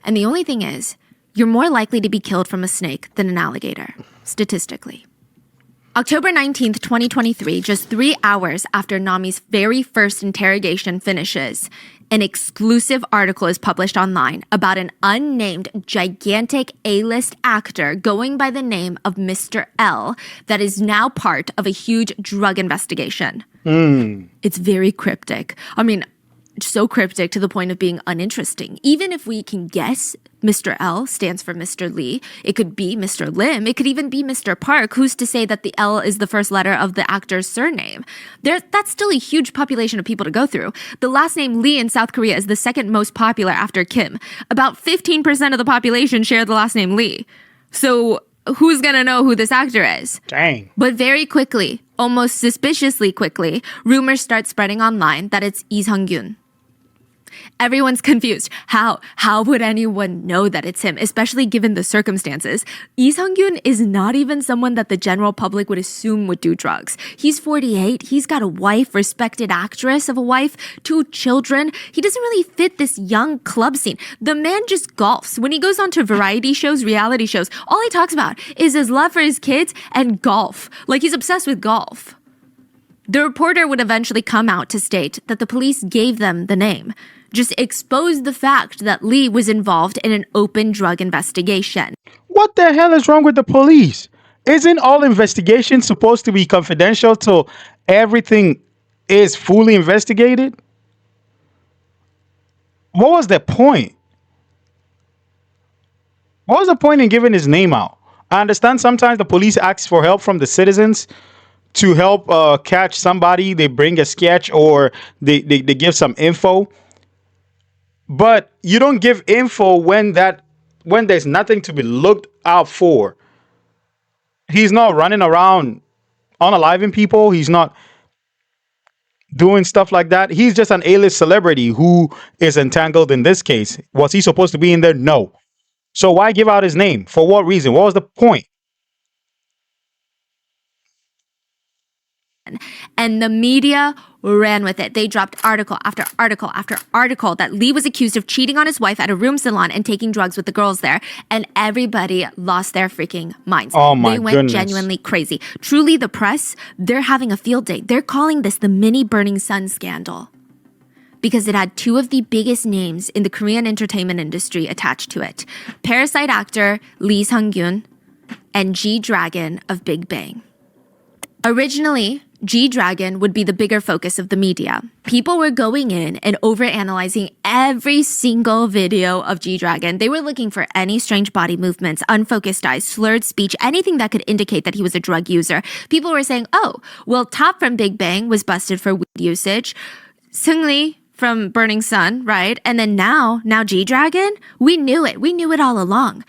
And the only thing is, you're more likely to be killed from a snake than an alligator, statistically. October 19th, 2023, just 3 hours after Nami's very first interrogation finishes, an exclusive article is published online about an unnamed gigantic A-list actor going by the name of Mr. L that is now part of a huge drug investigation. It's very cryptic. I mean, so cryptic to the point of being uninteresting. Even if we can guess Mr. L stands for Mr. Lee, it could be Mr. Lim, it could even be Mr. Park. Who's to say that the L is the first letter of the actor's surname? That's still a huge population of people to go through. The last name Lee in South Korea is the 2nd most popular after Kim. About 15% of the population share the last name Lee. So who's gonna know who this actor is? Dang. But very quickly, almost suspiciously quickly, rumors start spreading online that it's Lee Sung-gyun. Everyone's confused. How would anyone know that it's him, especially given the circumstances? Lee Sung-gyun is not even someone that the general public would assume would do drugs. He's 48. He's got a wife, respected actress of a wife, 2 children. He doesn't really fit this young club scene. The man just golfs. When he goes on to variety shows, reality shows, all he talks about is his love for his kids and golf. Like he's obsessed with golf. The reporter would eventually come out to state that the police gave them the name. Just expose the fact that Lee was involved in an open drug investigation. What the hell is wrong with the police? Isn't all investigations supposed to be confidential till everything is fully investigated? What was the point? What was the point in giving his name out? I understand sometimes the police ask for help from the citizens to help catch somebody. They bring a sketch or they give some info. But you don't give info when there's nothing to be looked out for. He's not running around unaliving people. He's not doing stuff like that. He's just an A-list celebrity who is entangled in this case. Was he supposed to be in there? No. So why give out his name? For what reason? What was the point? And the media ran with it. They dropped article after article after article that Lee was accused of cheating on his wife at a room salon and taking drugs with the girls there. And everybody lost their freaking minds. Oh my They went goodness. genuinely crazy. Truly, the press, they're having a field day. They're calling this the mini Burning Sun scandal because it had 2 of the biggest names in the Korean entertainment industry attached to it. Parasite actor Lee Sung-gyun and G-Dragon of Big Bang. Originally, G-Dragon would be the bigger focus of the media. People were going in and overanalyzing every single video of G-Dragon. They were looking for any strange body movements, unfocused eyes, slurred speech, anything that could indicate that he was a drug user. People were saying, oh, well, Top from Big Bang was busted for weed usage. Seungri from Burning Sun, right? And then now G-Dragon? We knew it. We knew it all along.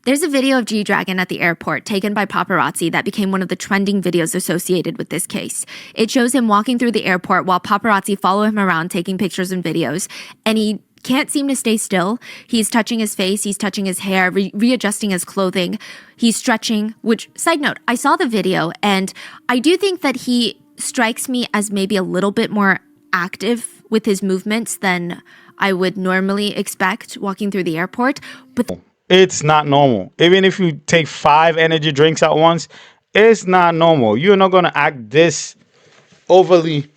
There's a video of G-Dragon at the airport taken by paparazzi that became one of the trending videos associated with this case. It shows him walking through the airport while paparazzi follow him around taking pictures and videos, and he can't seem to stay still. He's touching his face, he's touching his hair, readjusting his clothing. He's stretching, which, side note, I saw the video and I do think that he strikes me as maybe a little bit more active with his movements than I would normally expect walking through the airport. But It's not normal. Even if you take 5 energy drinks at once, it's not normal. You're not gonna act this overly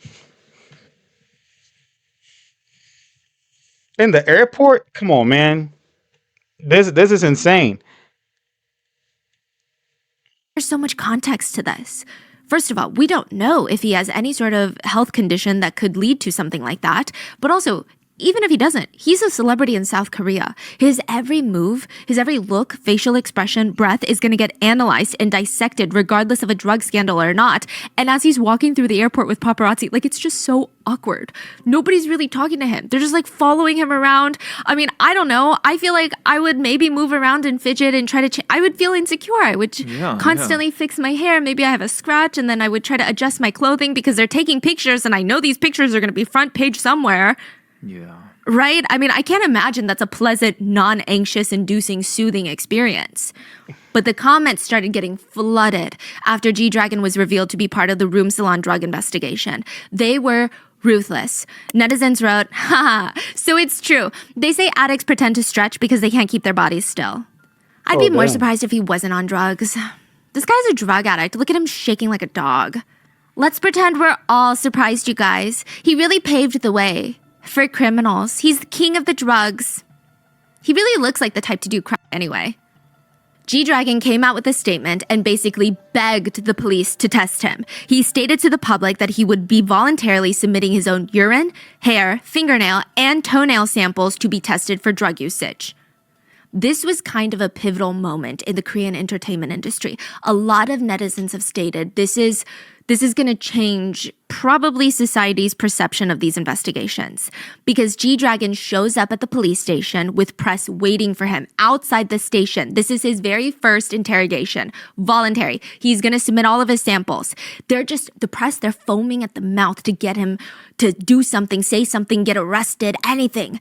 in the airport. Come on, man. This is insane. there's so much context to this. First of all, we don't know if he has any sort of health condition that could lead to something like that. But also, even if he doesn't, he's a celebrity in South Korea. His every move, his every look, facial expression, breath is going to get analyzed and dissected regardless of a drug scandal or not. And as he's walking through the airport with paparazzi, like, it's just so awkward. Nobody's really talking to him. They're just like following him around. I mean, I don't know. I feel like I would maybe move around and fidget and try to I would feel insecure. I would constantly fix my hair. Maybe I have a scratch and then I would try to adjust my clothing because they're taking pictures and I know these pictures are going to be front page somewhere. Yeah. Right? I mean, I can't imagine that's a pleasant, non-anxious, inducing, soothing experience. But the comments started getting flooded after G-Dragon was revealed to be part of the Room Salon drug investigation. They were ruthless. Netizens wrote, haha, so it's true. They say addicts pretend to stretch because they can't keep their bodies still. I'd be more damn. surprised if he wasn't on drugs. This guy's a drug addict. Look at him shaking like a dog. Let's pretend we're all surprised, you guys. He really paved the way for criminals. He's the king of the drugs. He really looks like the type to do crime anyway. G-Dragon came out with a statement and basically begged the police to test him. He stated to the public that he would be voluntarily submitting his own urine, hair, fingernail, and toenail samples to be tested for drug usage. This was kind of a pivotal moment in the Korean entertainment industry. A lot of netizens have stated this is going to change probably society's perception of these investigations because G-Dragon shows up at the police station with press waiting for him outside the station. This is his very first interrogation, voluntary. He's going to submit all of his samples. The press, they're foaming at the mouth to get him to do something, say something, get arrested, anything.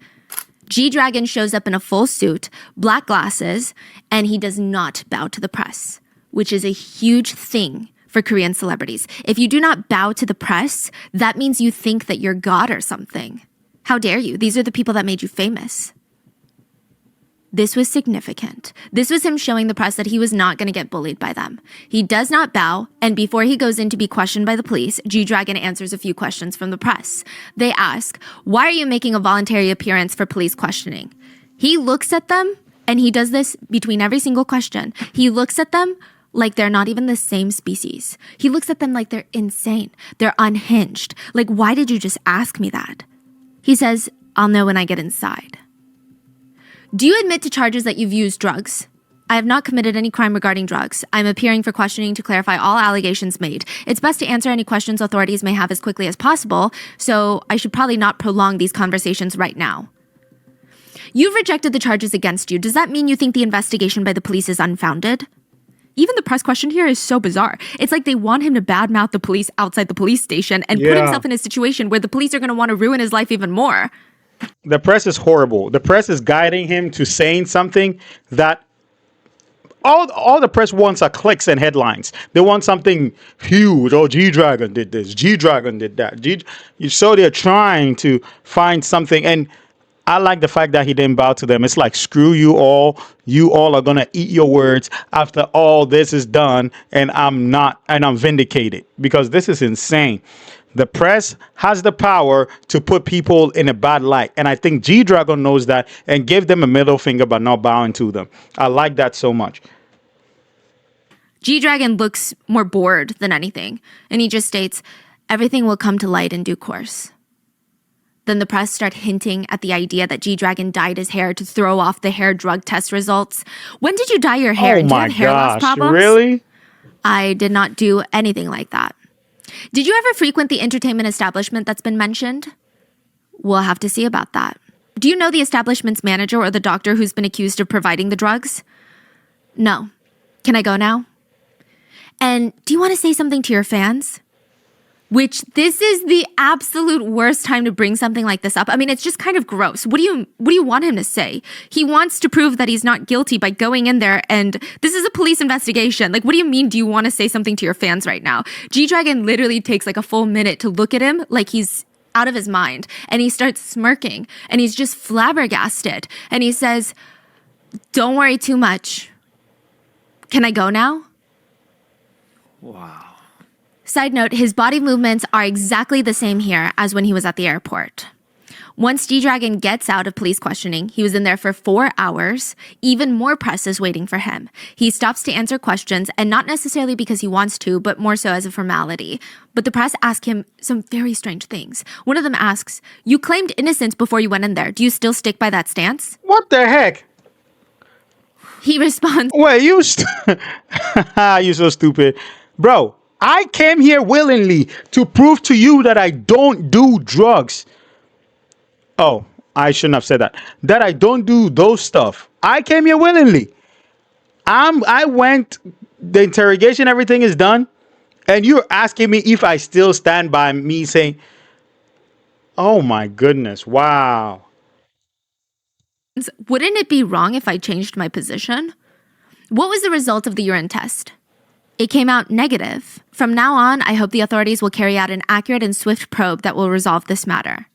G-Dragon shows up in a full suit, black glasses, and he does not bow to the press, which is a huge thing for Korean celebrities. If you do not bow to the press, that means you think that you're God or something. How dare you? These are the people that made you famous. This was significant. This was him showing the press that he was not going to get bullied by them. He does not bow, and before he goes in to be questioned by the police, G-Dragon answers a few questions from the press. They ask, why are you making a voluntary appearance for police questioning? He looks at them, and he does this between every single question. He looks at them like they're not even the same species. He looks at them like they're insane. They're unhinged. Like, why did you just ask me that? He says, I'll know when I get inside. Do you admit to charges that you've used drugs? I have not committed any crime regarding drugs. I'm appearing for questioning to clarify all allegations made. It's best to answer any questions authorities may have as quickly as possible, so I should probably not prolong these conversations right now. You've rejected the charges against you. Does that mean you think the investigation by the police is unfounded? Even the press question here is so bizarre. It's like they want him to badmouth the police outside the police station and put himself in a situation where the police are going to want to ruin his life even more. The press is horrible. The press is guiding him to saying something that all the press wants are clicks and headlines. They want something huge. Oh, G-Dragon did this. G-Dragon did that. So they're trying to find something. And I like the fact that he didn't bow to them. It's like, screw you all. You all are going to eat your words after all this is done. And I'm vindicated because this is insane. The press has the power to put people in a bad light. And I think G-Dragon knows that and gave them a middle finger by not bowing to them. I like that so much. G-Dragon looks more bored than anything. And he just states, everything will come to light in due course. Then the press start hinting at the idea that G-Dragon dyed his hair to throw off the hair drug test results. When did you dye your hair? Oh Do you have my hair loss gosh, problems? really? I did not do anything like that. Did you ever frequent the entertainment establishment that's been mentioned? We'll have to see about that. Do you know the establishment's manager or the doctor who's been accused of providing the drugs? No. Can I go now? And do you want to say something to your fans? Which this is the absolute worst time to bring something like this up. I mean, it's just kind of gross. What do you want him to say? He wants to prove that he's not guilty by going in there, and this is a police investigation. Like, what do you mean, do you want to say something to your fans right now? G-Dragon literally takes like a full minute to look at him like he's out of his mind, and he starts smirking, and he's just flabbergasted, and he says, "Don't worry too much. Can I go now?" Wow. Side note, his body movements are exactly the same here as when he was at the airport. Once G-Dragon gets out of police questioning, he was in there for 4 hours. Even more press is waiting for him. He stops to answer questions, and not necessarily because he wants to, but more so as a formality. But the press ask him some very strange things. One of them asks, "You claimed innocence before you went in there. Do you still stick by that stance?" What the heck? He responds, Wait, you so stupid. Bro, I came here willingly to prove to you that I don't do drugs. Oh, I shouldn't have said that. That I don't do those stuff. I came here willingly. I went, the interrogation, everything is done. And you're asking me if I still stand by me saying, oh my goodness, wow. "Wouldn't it be wrong if I changed my position?" What was the result of the urine test? It came out negative. From now on, I hope the authorities will carry out an accurate and swift probe that will resolve this matter.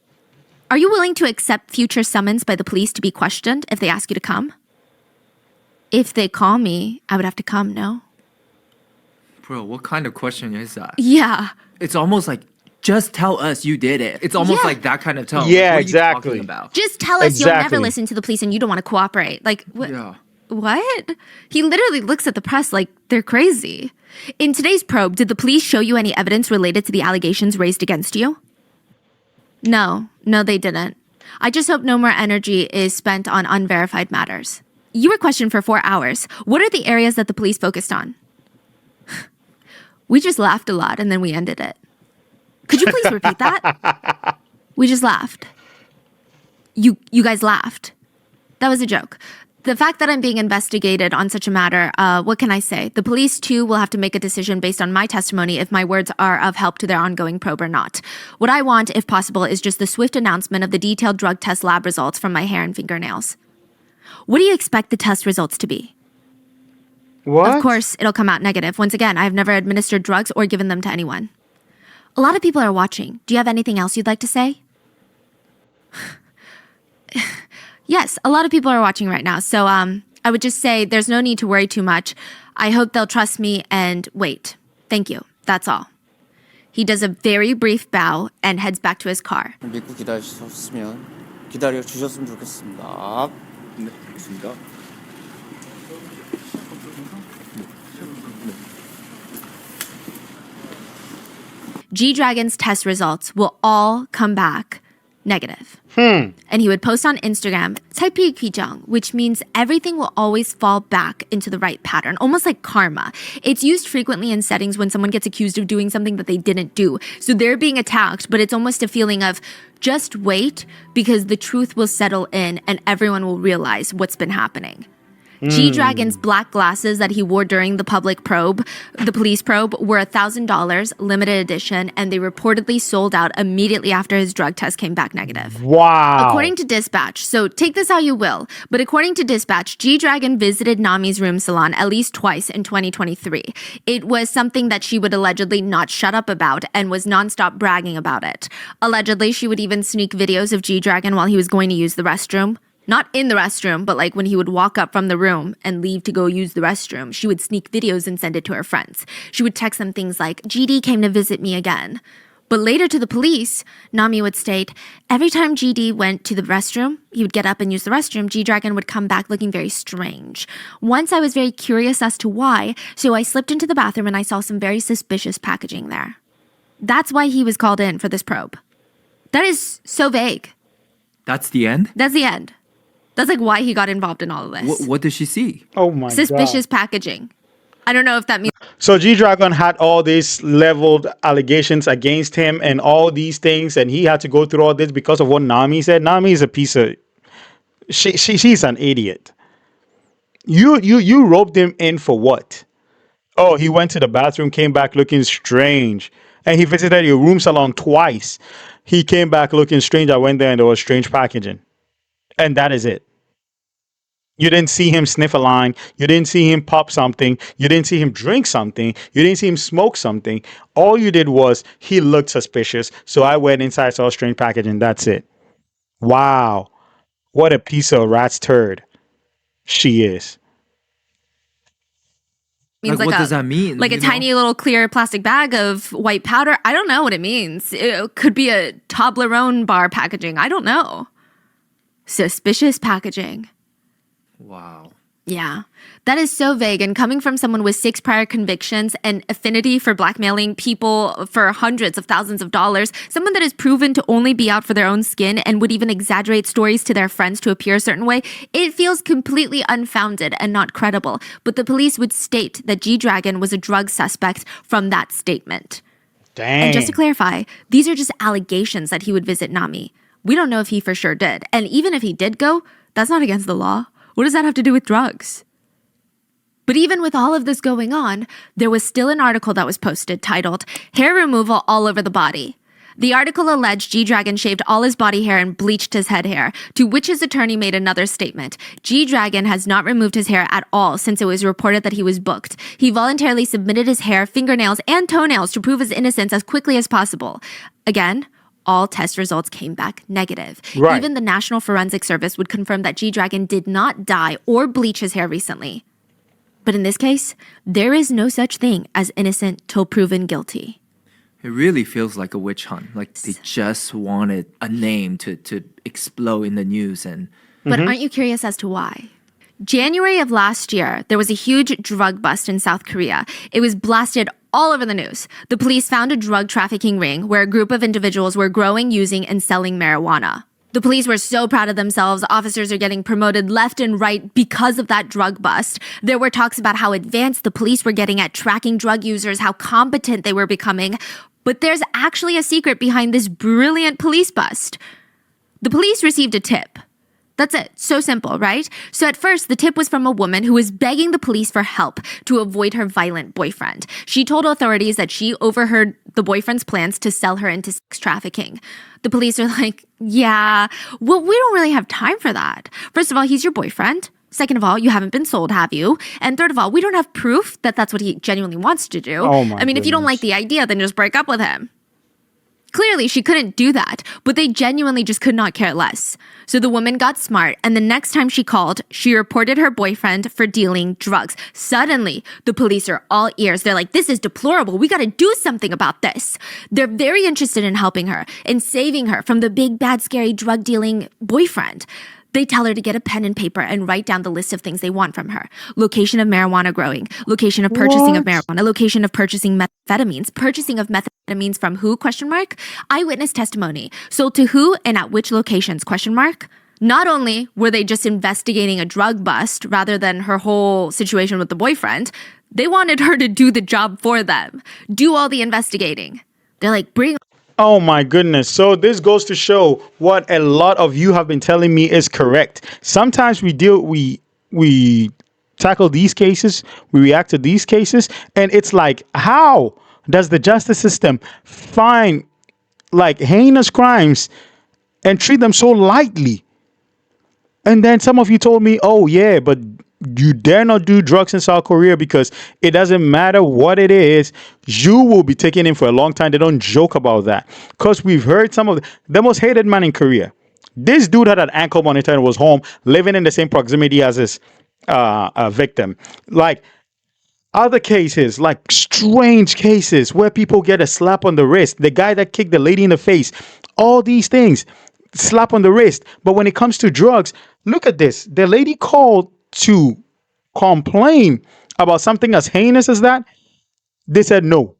Are you willing to accept future summons by the police to be questioned if they ask you to come? If they call me, I would have to come, no? Bro, what kind of question is that? Yeah. It's almost like, just tell us you did it. It's almost Yeah. like that kind of tone. Yeah, Like, what are you exactly. talking about? Just tell us you'll Exactly. never listen to the police and you don't want to cooperate. Like, what? Yeah. What? He literally looks at the press like they're crazy. In today's probe, did the police show you any evidence related to the allegations raised against you? No, they didn't. I just hope no more energy is spent on unverified matters. You were questioned for 4 hours. What are the areas that the police focused on? We just laughed a lot and then we ended it. Could you please repeat that? We just laughed. You guys laughed. That was a joke. The fact that I'm being investigated on such a matter, what can I say? The police, too, will have to make a decision based on my testimony if my words are of help to their ongoing probe or not. What I want, if possible, is just the swift announcement of the detailed drug test lab results from my hair and fingernails. What do you expect the test results to be? What? Of course, it'll come out negative. Once again, I have never administered drugs or given them to anyone. A lot of people are watching. Do you have anything else you'd like to say? Yes, a lot of people are watching right now. So I would just say there's no need to worry too much. I hope they'll trust me and wait. Thank you. That's all. He does a very brief bow and heads back to his car. 믿고 기다리셨으면 기다려 주셨으면 좋겠습니다. 네, 알겠습니다. G-Dragon's test results will all come back negative. And he would post on Instagram, 살필 규정, which means everything will always fall back into the right pattern, almost like karma. It's used frequently in settings when someone gets accused of doing something that they didn't do. So they're being attacked, but it's almost a feeling of just wait because the truth will settle in and everyone will realize what's been happening. G-Dragon's black glasses that he wore during the public probe, the police probe, were $1,000, limited edition, and they reportedly sold out immediately after his drug test came back negative. Wow. According to Dispatch, so take this how you will, but according to Dispatch, G-Dragon visited Nami's room salon at least twice in 2023. It was something that she would allegedly not shut up about and was nonstop bragging about it. Allegedly, she would even sneak videos of G-Dragon while he was going to use the restroom. Not in the restroom, but like when he would walk up from the room and leave to go use the restroom, she would sneak videos and send it to her friends. She would text them things like, GD came to visit me again. But later to the police, Nami would state, every time GD went to the restroom, he would get up and use the restroom, G-Dragon would come back looking very strange. Once I was very curious as to why, so I slipped into the bathroom and I saw some very suspicious packaging there. That's why he was called in for this probe. That is so vague. That's the end? That's the end. That's like why he got involved in all of this. What did she see? Oh my Suspicious God. packaging. I don't know if that means So G-Dragon had all these leveled allegations against him and all these things, and he had to go through all this because of what Nami said. Nami is a piece of she's an idiot. You roped him in for what? Oh, he went to the bathroom, came back looking strange. and he visited your room salon twice. He came back looking strange. I went there and there was strange packaging. And that is it. You didn't see him sniff a line. You didn't see him pop something. You didn't see him drink something. You didn't see him smoke something. All you did was he looked suspicious. So I went inside, saw strange packaging. That's it. Wow. What a piece of rat's turd she is. Means Like, what does that mean? Like a you know? tiny little clear plastic bag of white powder. I don't know what it means. It could be a Toblerone bar packaging. I don't know. Suspicious packaging. Wow. Yeah, that is so vague. And coming from someone with 6 prior convictions and affinity for blackmailing people for hundreds of thousands of dollars, someone that is proven to only be out for their own skin and would even exaggerate stories to their friends to appear a certain way, it feels completely unfounded and not credible. But the police would state that G-Dragon was a drug suspect from that statement. Dang. And just to clarify, these are just allegations that he would visit Nami. We don't know if he for sure did. And even if he did go, that's not against the law. What does that have to do with drugs? But even with all of this going on, there was still an article that was posted titled, "Hair Removal All Over the Body." The article alleged G-Dragon shaved all his body hair and bleached his head hair, to which his attorney made another statement. G-Dragon has not removed his hair at all since it was reported that he was booked. He voluntarily submitted his hair, fingernails, and toenails to prove his innocence as quickly as possible. Again, all test results came back negative. Right. Even the National Forensic Service would confirm that G-Dragon did not dye or bleach his hair recently. But in this case, there is no such thing as innocent till proven guilty. It really feels like a witch hunt. Like they just wanted a name to explode in the news. And But aren't you curious as to why? January of last year, there was a huge drug bust in South Korea. It was blasted all over the news. The police found a drug trafficking ring where a group of individuals were growing, using, and selling marijuana. The police were so proud of themselves. Officers are getting promoted left and right because of that drug bust. There were talks about how advanced the police were getting at tracking drug users, how competent they were becoming. But there's actually a secret behind this brilliant police bust. The police received a tip. That's it. So simple, right? So at first, the tip was from a woman who was begging the police for help to avoid her violent boyfriend. She told authorities that she overheard the boyfriend's plans to sell her into sex trafficking. The police are like, yeah, well, we don't really have time for that. First of all, he's your boyfriend. Second of all, you haven't been sold, have you? And third of all, we don't have proof that that's what he genuinely wants to do. Oh my if you don't goodness. like the idea, then just break up with him. Clearly, she couldn't do that, but they genuinely just could not care less. So the woman got smart, and the next time she called, she reported her boyfriend for dealing drugs. Suddenly, the police are all ears. They're like, this is deplorable. We gotta do something about this. They're very interested in helping her and saving her from the big, bad, scary drug dealing boyfriend. They tell her to get a pen and paper and write down the list of things they want from her. Location of marijuana growing, location of purchasing of marijuana, location of purchasing methamphetamines, purchasing of methamphetamines from who, ? Eyewitness testimony, sold to who and at which locations, ? Not only were they just investigating a drug bust rather than her whole situation with the boyfriend, they wanted her to do the job for them, do all the investigating. They're like, bring Oh my goodness. So this goes to show what a lot of you have been telling me is correct. Sometimes we tackle these cases, we react to these cases, and it's like, how does the justice system find like heinous crimes and treat them so lightly? And then some of you told me, oh yeah, but you dare not do drugs in South Korea because it doesn't matter what it is. You will be taken in for a long time. They don't joke about that. Because we've heard some of the most hated man in Korea. This dude had an ankle monitor and was home, living in the same proximity as his victim. Like other cases, like strange cases where people get a slap on the wrist. The guy that kicked the lady in the face. All these things. Slap on the wrist. But when it comes to drugs, look at this. The lady called to complain about something as heinous as that. They said no.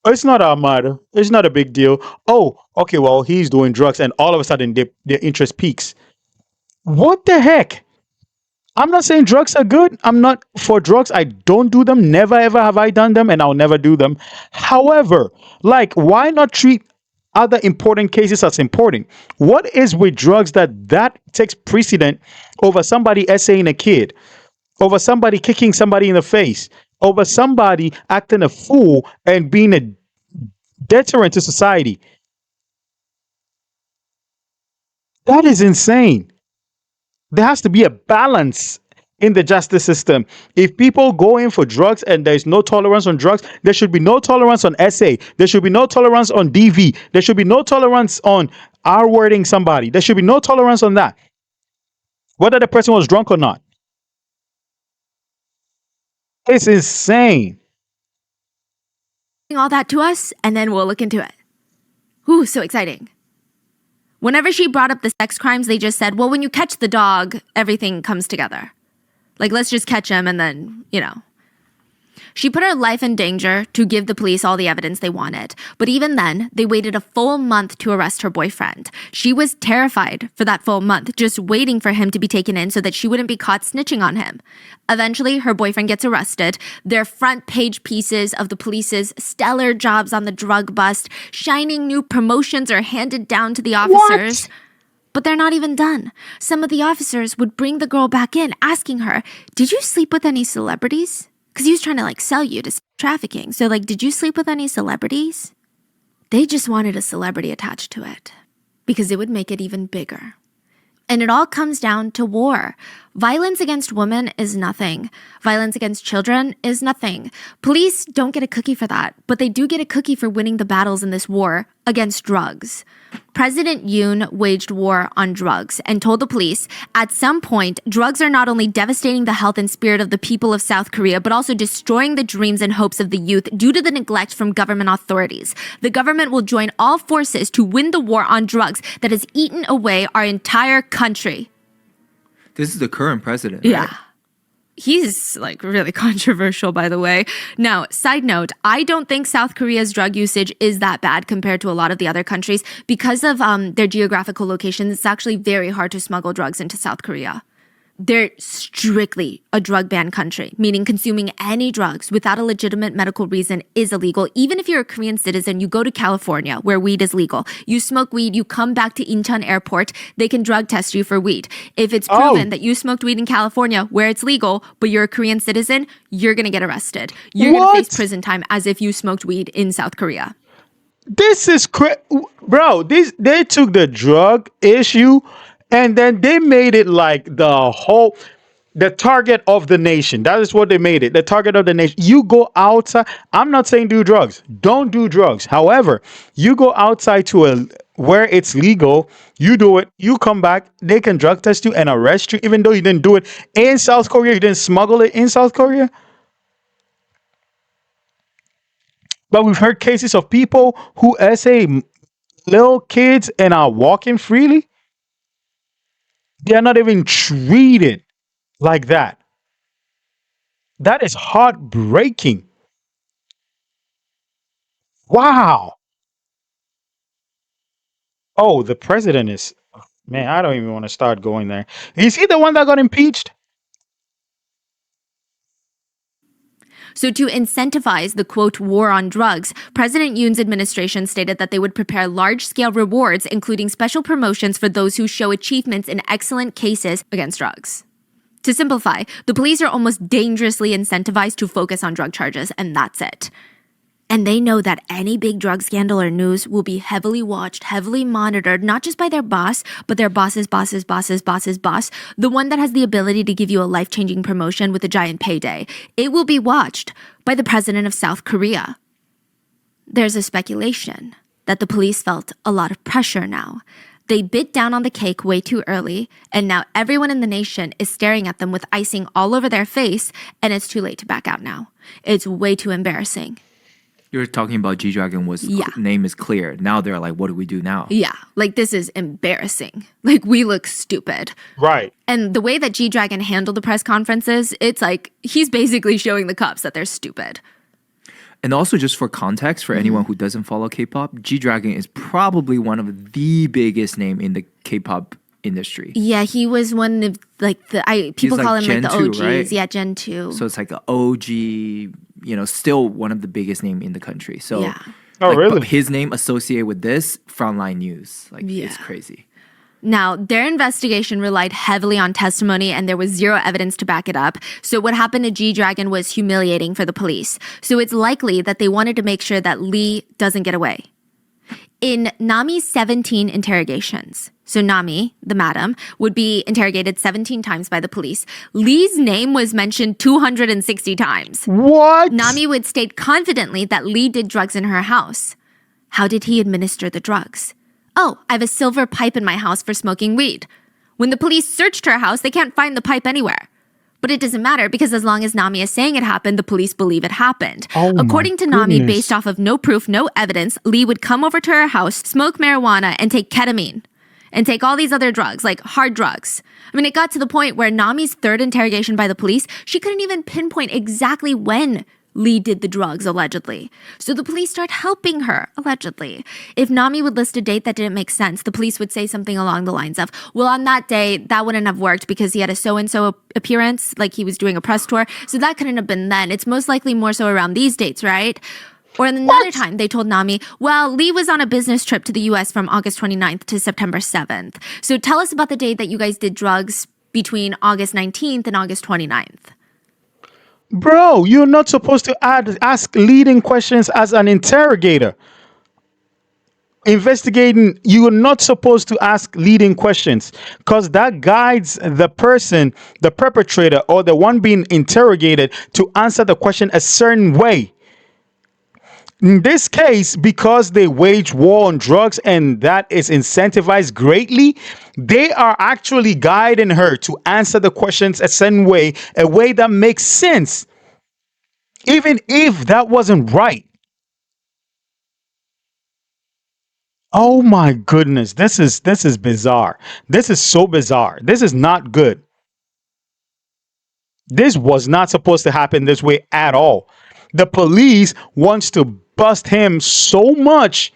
It's not our matter. It's not a big deal. Oh, okay, well, he's doing drugs, and all of a sudden their interest peaks. What the heck? I'm not saying drugs are good. I'm not for drugs. I don't do them. Never ever have I done them, and I'll never do them. However, like, why not treat other important cases as important? What is with drugs that takes precedent over somebody essaying a kid, over somebody kicking somebody in the face, over somebody acting a fool and being a deterrent to society. That is insane. There has to be a balance in the justice system. If people go in for drugs and there's no tolerance on drugs, there should be no tolerance on SA. There should be no tolerance on DV. There should be no tolerance on R wording somebody. There should be no tolerance on that, whether the person was drunk or not. It's insane. All that to us, and then we'll look into it. Ooh, so exciting. Whenever she brought up the sex crimes, they just said, well, when you catch the dog, everything comes together. Like, let's just catch him and then, She put her life in danger to give the police all the evidence they wanted. But even then, they waited a full month to arrest her boyfriend. She was terrified for that full month, just waiting for him to be taken in so that she wouldn't be caught snitching on him. Eventually, her boyfriend gets arrested. Their front page pieces of the police's stellar jobs on the drug bust, shining new promotions are handed down to the officers. What? But they're not even done. Some of the officers would bring the girl back in, asking her, did you sleep with any celebrities? Because he was trying to sell you to trafficking. So did you sleep with any celebrities? They just wanted a celebrity attached to it because it would make it even bigger. And it all comes down to war. Violence against women is nothing. Violence against children is nothing. Police don't get a cookie for that, but they do get a cookie for winning the battles in this war against drugs. President Yoon waged war on drugs and told the police, at some point, drugs are not only devastating the health and spirit of the people of South Korea, but also destroying the dreams and hopes of the youth due to the neglect from government authorities. The government will join all forces to win the war on drugs that has eaten away our entire country. This is the current president. Yeah. Right? He's really controversial, by the way. Now, side note, I don't think South Korea's drug usage is that bad compared to a lot of the other countries. Because of their geographical location, it's actually very hard to smuggle drugs into South Korea. They're strictly a drug ban country, meaning consuming any drugs without a legitimate medical reason is illegal. Even if you're a Korean citizen, you go to California where weed is legal. You smoke weed, you come back to Incheon Airport, they can drug test you for weed. If it's proven that you smoked weed in California where it's legal, but you're a Korean citizen, you're going to get arrested. You're going to face prison time as if you smoked weed in South Korea. This is bro. They took the drug issue and then they made it the target of the nation. That is what they made it. The target of the nation. You go outside. I'm not saying do drugs. Don't do drugs. However, you go outside to where it's legal. You do it. You come back. They can drug test you and arrest you, even though you didn't do it in South Korea. You didn't smuggle it in South Korea. But we've heard cases of people who say little kids and are walking freely. They are not even treated like that. That is heartbreaking. Wow. Oh, the president is, man, I don't even want to start going there. Is he the one that got impeached? So to incentivize the, quote, war on drugs, President Yoon's administration stated that they would prepare large-scale rewards, including special promotions for those who show achievements in excellent cases against drugs. To simplify, the police are almost dangerously incentivized to focus on drug charges, and that's it. And they know that any big drug scandal or news will be heavily watched, heavily monitored, not just by their boss, but their boss's boss's boss's boss's boss, the one that has the ability to give you a life-changing promotion with a giant payday. It will be watched by the president of South Korea. There's a speculation that the police felt a lot of pressure now. They bit down on the cake way too early, and now everyone in the nation is staring at them with icing all over their face, and it's too late to back out now. It's way too embarrassing. You're talking about G-Dragon name is clear. Now they're like, what do we do now? Yeah, this is embarrassing. We look stupid. Right. And the way that G-Dragon handled the press conferences, it's he's basically showing the cops that they're stupid. And also just for context, for anyone who doesn't follow K-pop, G-Dragon is probably one of the biggest name in the K-pop industry. Yeah, he was one of people call him Gen the 2, OGs. right? Yeah, Gen 2. So it's an OG, still one of the biggest name in the country. So yeah. Oh, really? His name associated with this frontline news, it's crazy. Now, their investigation relied heavily on testimony and there was zero evidence to back it up. So what happened to G-Dragon was humiliating for the police. So it's likely that they wanted to make sure that Lee doesn't get away. In Nami's 17 interrogations, so Nami, the madam, would be interrogated 17 times by the police. Lee's name was mentioned 260 times. What? Nami would state confidently that Lee did drugs in her house. How did he administer the drugs? Oh, I have a silver pipe in my house for smoking weed. When the police searched her house, they can't find the pipe anywhere. But it doesn't matter because as long as Nami is saying it happened, the police believe it happened. Oh According to my Nami, goodness. based off of no proof, no evidence, Lee would come over to her house, smoke marijuana, and take ketamine. And take all these other drugs, like hard drugs. I mean, it got to the point where Nami's third interrogation by the police, she couldn't even pinpoint exactly when Lee did the drugs, allegedly. So the police start helping her, allegedly. If Nami would list a date that didn't make sense, the police would say something along the lines of, well, on that day, that wouldn't have worked because he had a so-and-so appearance, like he was doing a press tour. So that couldn't have been then. It's most likely more so around these dates, right? Or another time, they told Nami, well, Lee was on a business trip to the U.S. from August 29th to September 7th. So tell us about the date that you guys did drugs between August 19th and August 29th. Bro, you're not supposed to ask leading questions as an interrogator. Investigating, you are not supposed to ask leading questions because that guides the person, the perpetrator, or the one being interrogated to answer the question a certain way. In this case, because they wage war on drugs and that is incentivized greatly, they are actually guiding her to answer the questions a certain way, a way that makes sense, even if that wasn't right. Oh my goodness, this is bizarre. This is so bizarre. This is not good. This was not supposed to happen this way at all. The police wants to bust him so much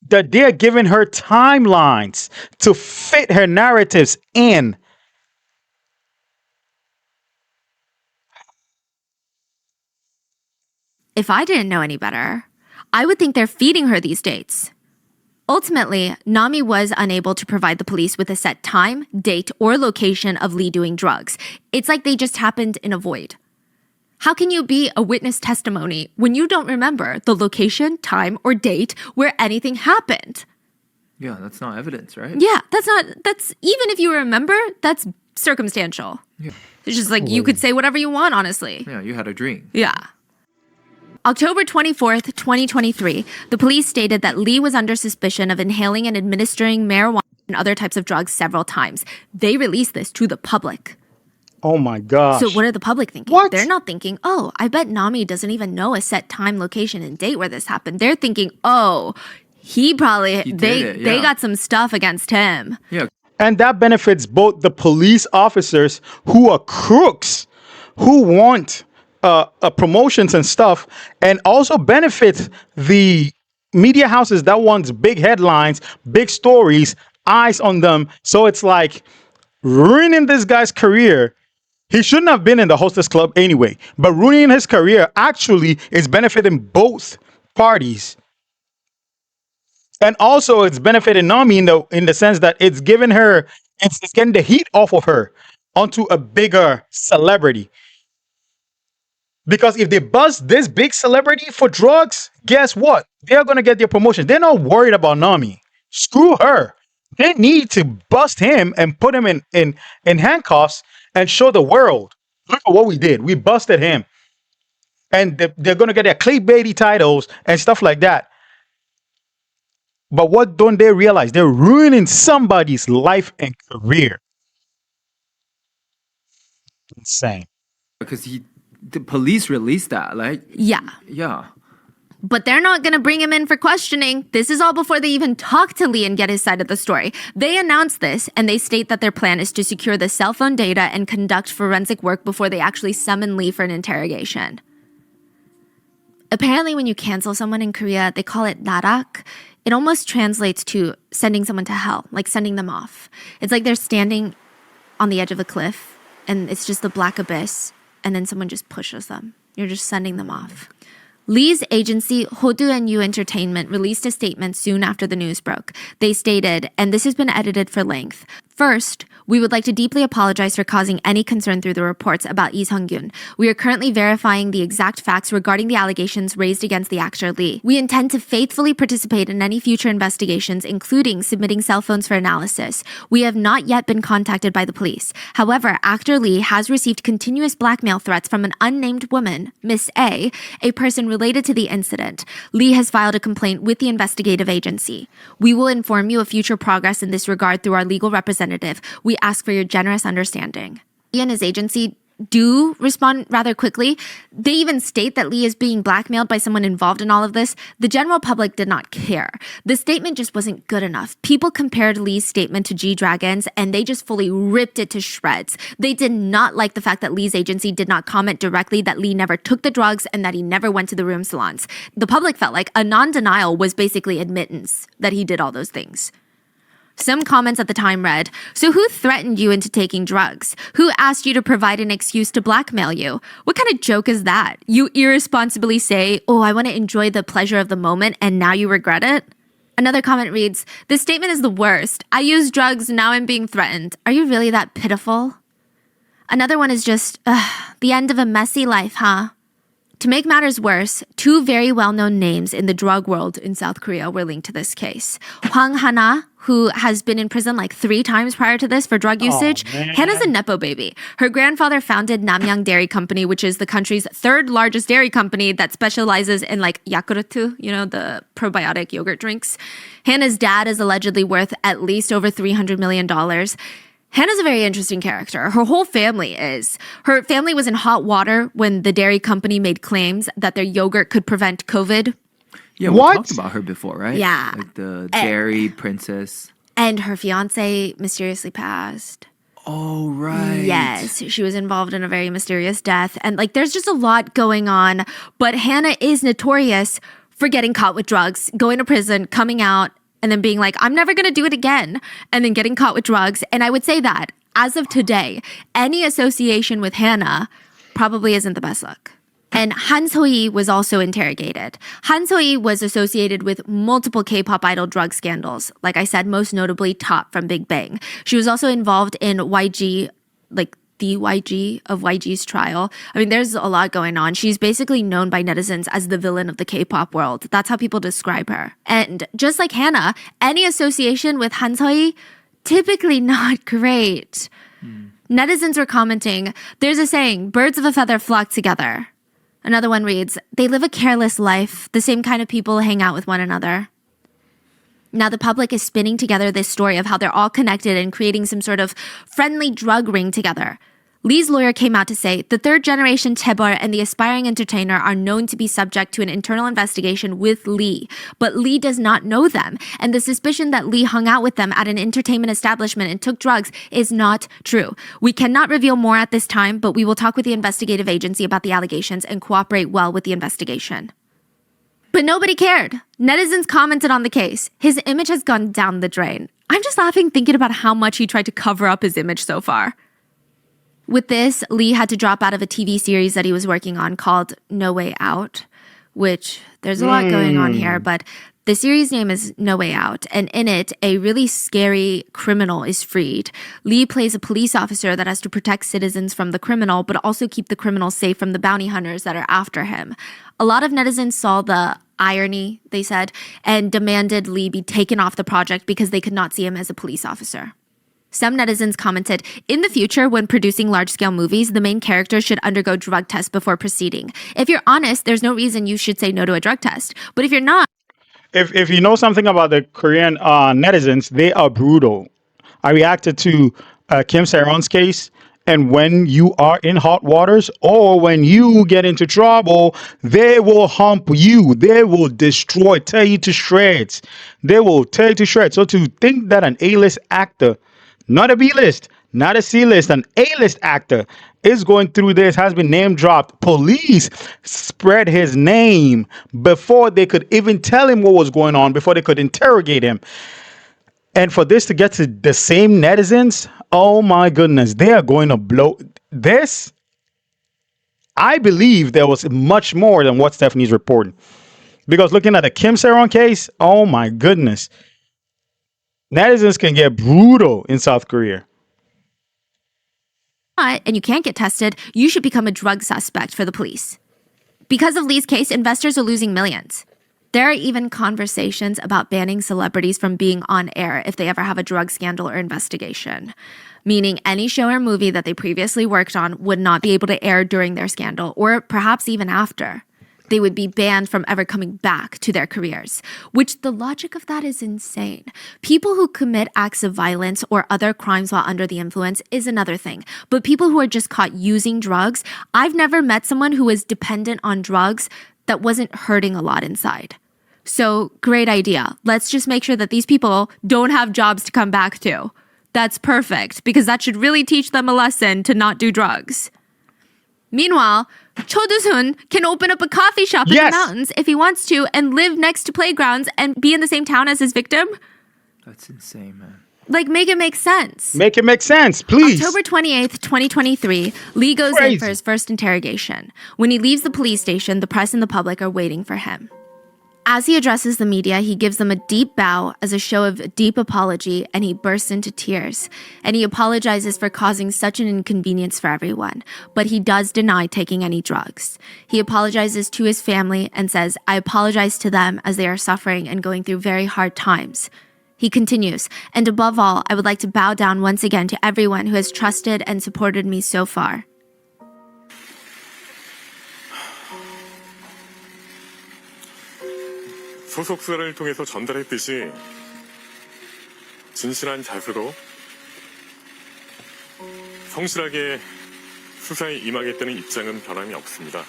that they're giving her timelines to fit her narratives in. If I didn't know any better, I would think they're feeding her these dates. Ultimately, Nami was unable to provide the police with a set time, date, or location of Lee doing drugs. It's like they just happened in a void. How can you be a witness testimony when you don't remember the location, time, or date where anything happened? Yeah, that's not evidence, right? Yeah, that's even if you remember, that's circumstantial. Yeah. It's just like you could say whatever you want, honestly. Yeah, you had a dream. Yeah. October 24th, 2023, the police stated that Lee was under suspicion of inhaling and administering marijuana and other types of drugs several times. They released this to the public. Oh my gosh. So what are the public thinking? What? They're not thinking, oh, I bet Nami doesn't even know a set time, location, and date where this happened. They're thinking, oh, he probably, He did they it, they yeah. got some stuff against him. Yeah. And that benefits both the police officers who are crooks, who want promotions and stuff, and also benefits the media houses that wants big headlines, big stories, eyes on them. So it's like ruining this guy's career. He shouldn't have been in the hostess club anyway, but ruining his career actually is benefiting both parties. And also it's benefiting Nami in the sense that it's giving her, it's getting the heat off of her onto a bigger celebrity. Because if they bust this big celebrity for drugs, guess what? They're gonna get their promotion. They're not worried about Nami. Screw her. They need to bust him and put him in handcuffs and show the world. Look at what we did. We busted him. And they're gonna get their clickbaity titles and stuff like that. But what don't they realize? They're ruining somebody's life and career. Insane. Because the police released that, like, Yeah. yeah. But they're not going to bring him in for questioning. This is all before they even talk to Lee and get his side of the story. They announce this, and they state that their plan is to secure the cell phone data and conduct forensic work before they actually summon Lee for an interrogation. Apparently, when you cancel someone in Korea, they call it narak. It almost translates to sending someone to hell, like sending them off. It's like they're standing on the edge of a cliff, and it's just the black abyss, and then someone just pushes them. You're just sending them off. Lee's agency, Hodu and You Entertainment, released a statement soon after the news broke. They stated, and this has been edited for length, "First, we would like to deeply apologize for causing any concern through the reports about Lee Sung-gyun. We are currently verifying the exact facts regarding the allegations raised against the actor Lee. We intend to faithfully participate in any future investigations, including submitting cell phones for analysis. We have not yet been contacted by the police. However, actor Lee has received continuous blackmail threats from an unnamed woman, Miss A person related to the incident. Lee has filed a complaint with the investigative agency. We will inform you of future progress in this regard through our legal representative. We ask for your generous understanding." Lee and his agency do respond rather quickly. They even state that Lee is being blackmailed by someone involved in all of this. The general public did not care. The statement just wasn't good enough. People compared Lee's statement to G-Dragon's and they just fully ripped it to shreds. They did not like the fact that Lee's agency did not comment directly that Lee never took the drugs and that he never went to the room salons. The public felt like a non-denial was basically admittance that he did all those things. Some comments at the time read, "So who threatened you into taking drugs? Who asked you to provide an excuse to blackmail you? What kind of joke is that? You irresponsibly say, 'Oh, I want to enjoy the pleasure of the moment,' and now you regret it?" Another comment reads, "This statement is the worst. I used drugs, now I'm being threatened. Are you really that pitiful?" Another one is just, the end of a messy life, huh? To make matters worse, two very well-known names in the drug world in South Korea were linked to this case. Hwang Hana, who has been in prison like 3 times prior to this for drug usage. Hannah's a Nepo baby. Her grandfather founded Namyang Dairy Company, which is the country's 3rd largest dairy company that specializes in like Yakult, the probiotic yogurt drinks. Hannah's dad is allegedly worth at least over $300 million. Hannah's a very interesting character. Her whole family is. Her family was in hot water when the dairy company made claims that their yogurt could prevent COVID. Yeah, we What? talked about her before, right? Yeah. Like the dairy princess. And her fiance mysteriously passed. Oh, right. Yes, she was involved in a very mysterious death. And like, there's just a lot going on. But Hannah is notorious for getting caught with drugs, going to prison, coming out, and then being like, I'm never going to do it again. And then getting caught with drugs. And I would say that, as of today, any association with Hannah probably isn't the best look. And Han So-hee was also interrogated. Han So-hee was associated with multiple K-pop idol drug scandals. Like I said, most notably Top from Big Bang. She was also involved in YG, like the YG of YG's trial. I mean, there's a lot going on. She's basically known by netizens as the villain of the K-pop world. That's how people describe her. And just like Hannah, any association with Han So-hee, typically not great. Netizens were commenting, there's a saying, birds of a feather flock together. Another one reads, they live a careless life. The same kind of people hang out with one another. Now the public is spinning together this story of how they're all connected and creating some sort of friendly drug ring together. Lee's lawyer came out to say the 3rd generation Chaebol and the aspiring entertainer are known to be subject to an internal investigation with Lee, but Lee does not know them, and the suspicion that Lee hung out with them at an entertainment establishment and took drugs is not true. We cannot reveal more at this time, but we will talk with the investigative agency about the allegations and cooperate well with the investigation. But nobody cared. Netizens commented on the case. His image has gone down the drain. I'm just laughing thinking about how much he tried to cover up his image so far. With this, Lee had to drop out of a TV series that he was working on called No Way Out, which there's a lot going on here, but the series name is No Way Out, and in it, a really scary criminal is freed. Lee plays a police officer that has to protect citizens from the criminal, but also keep the criminal safe from the bounty hunters that are after him. A lot of netizens saw the irony, they said, and demanded Lee be taken off the project because they could not see him as a police officer. Some netizens commented, in the future, when producing large-scale movies, the main character should undergo drug tests before proceeding. If you're honest, there's no reason you should say no to a drug test. But if you're not... If you know something about the Korean netizens, they are brutal. I reacted to Kim Se-ron's case, and when you are in hot waters or when you get into trouble, they will hump you. They will destroy, tear you to shreds. They will tear you to shreds. So to think that an A-list actor, not a B-list, not a C-list, an A-list actor is going through this, has been name dropped. Police spread his name before they could even tell him what was going on, before they could interrogate him. And for this to get to the same netizens, oh my goodness, they are going to blow this. I believe there was much more than what Stephanie's reporting. Because looking at the Kim Sae-ron case, oh my goodness. Netizens can get brutal in South Korea. And you can't get tested, you should become a drug suspect for the police. Because of Lee's case, investors are losing millions. There are even conversations about banning celebrities from being on air if they ever have a drug scandal or investigation. Meaning any show or movie that they previously worked on would not be able to air during their scandal, or perhaps even after. They would be banned from ever coming back to their careers, which the logic of that is insane. People who commit acts of violence or other crimes while under the influence is another thing. But people who are just caught using drugs, I've never met someone who was dependent on drugs that wasn't hurting a lot inside. So, great idea. Let's just make sure that these people don't have jobs to come back to. That's perfect, because that should really teach them a lesson to not do drugs. Meanwhile, Cho Do-sun can open up a coffee shop in the mountains if he wants to and live next to playgrounds and be in the same town as his victim. That's insane, man. Like, make it make sense. Make it make sense, please. October 28th, 2023, Lee goes in for his first interrogation. When he leaves the police station, the press and the public are waiting for him. As he addresses the media, he gives them a deep bow as a show of deep apology, and he bursts into tears. And he apologizes for causing such an inconvenience for everyone, but he does deny taking any drugs. He apologizes to his family and says, "I apologize to them as they are suffering and going through very hard times." He continues, "And above all, I would like to bow down once again to everyone who has trusted and supported me so far." 소속사를 통해서 전달했듯이 진실한 자세로 성실하게 수사에 임하겠다는 입장은 변함이 없습니다.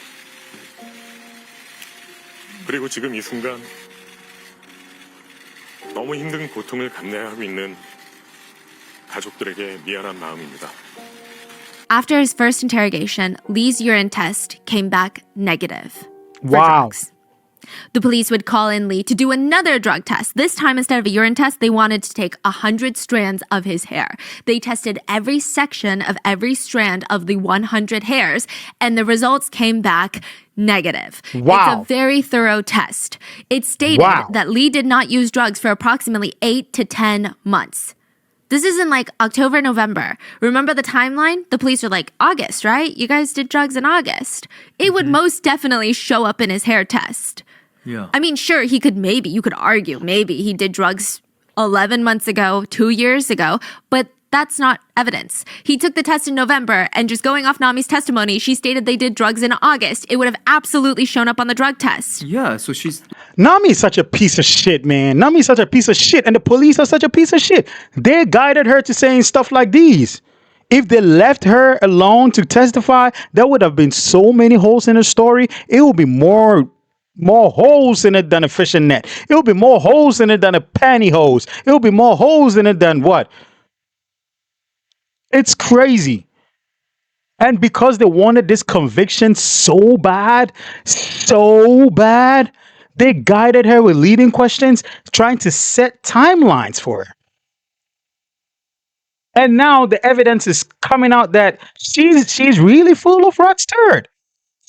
그리고 지금 이 순간 너무 힘든 고통을 감내하고 있는 가족들에게 미안한 마음입니다. After his first interrogation, Lee's urine test came back negative for Wow. drugs. The police would call in Lee to do another drug test. This time, instead of a urine test, they wanted to take 100 strands of his hair. They tested every section of every strand of the 100 hairs, and the results came back negative. Wow. It's a very thorough test. It stated that Lee did not use drugs for approximately 8 to 10 months. This is in like October, November. Remember the timeline? The police are like, August, right? You guys did drugs in August. It would most definitely show up in his hair test. Yeah. I mean, sure, you could argue, maybe he did drugs 11 months ago, 2 years ago, but that's not evidence. He took the test in November, and just going off Nami's testimony, she stated they did drugs in August. It would have absolutely shown up on the drug test. Yeah, so she's... Nami is such a piece of shit, man. Nami is such a piece of shit, and the police are such a piece of shit. They guided her to saying stuff like these. If they left her alone to testify, there would have been so many holes in her story. It would be more holes in it than a fishing net. It would be more holes in it than a pantyhose. It would be more holes in it than what? It's crazy. And because they wanted this conviction so bad, they guided her with leading questions, trying to set timelines for her. And now the evidence is coming out that she's really full of rock's turd.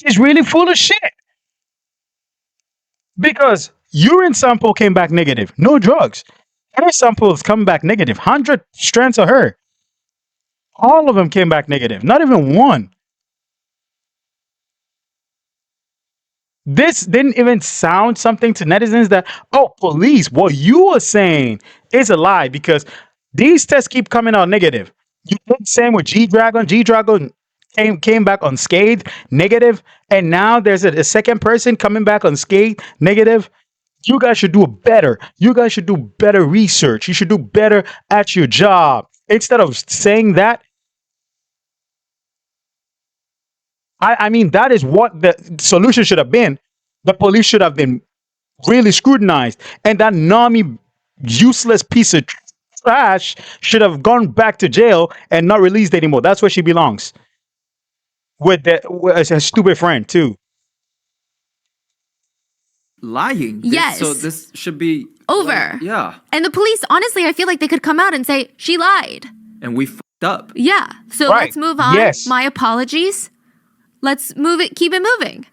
She's really full of shit. Because urine sample came back negative. No drugs. Hair samples come back negative. 100 strands of hair. All of them came back negative. Not even one. This didn't even sound something to netizens that, oh, police, what you are saying is a lie because these tests keep coming out negative. You did the same with G-Dragon. G-Dragon came back unscathed, negative, and now there's a second person coming back unscathed, negative. You guys should do better. You guys should do better research. You should do better at your job. Instead of saying that, I mean, that is what the solution should have been. The police should have been really scrutinized, and that Nami useless piece of trash should have gone back to jail and not released anymore. That's where she belongs. With a stupid friend too. Lying. Yes. So this should be... Over. Yeah. And the police, honestly, I feel like they could come out and say, she lied. And we fucked up. Yeah. So Right. let's move on. Yes. My apologies. Let's move it, keep it moving.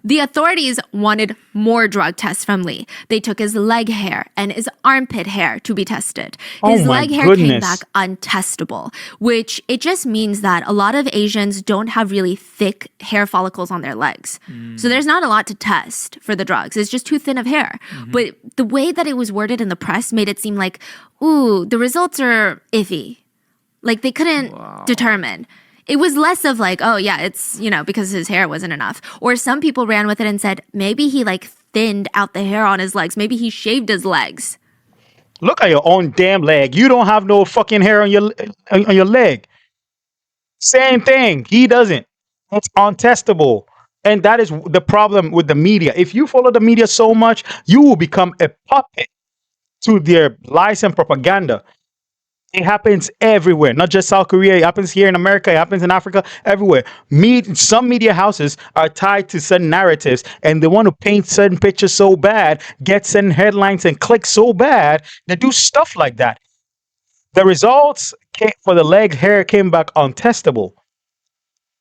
The authorities wanted more drug tests from Lee. They took his leg hair and his armpit hair to be tested. His Oh my leg hair came goodness. back untestable, which it just means that a lot of Asians don't have really thick hair follicles on their legs. So there's not a lot to test for the drugs. It's just too thin of hair. But the way that it was worded in the press made it seem like, ooh, the results are iffy. Like they couldn't determine. It was less of like, oh yeah, it's, because his hair wasn't enough. Or some people ran with it and said, maybe he like thinned out the hair on his legs. Maybe he shaved his legs. Look at your own damn leg. You don't have no fucking hair on your leg. Same thing. He doesn't. It's untestable. And that is the problem with the media. If you follow the media so much, you will become a puppet to their lies and propaganda. It happens everywhere, not just South Korea. It happens here in America. It happens in Africa, everywhere. Some media houses are tied to certain narratives and they want to paint certain pictures so bad, get certain headlines and clicks so bad, they do stuff like that. The results for the leg hair came back untestable.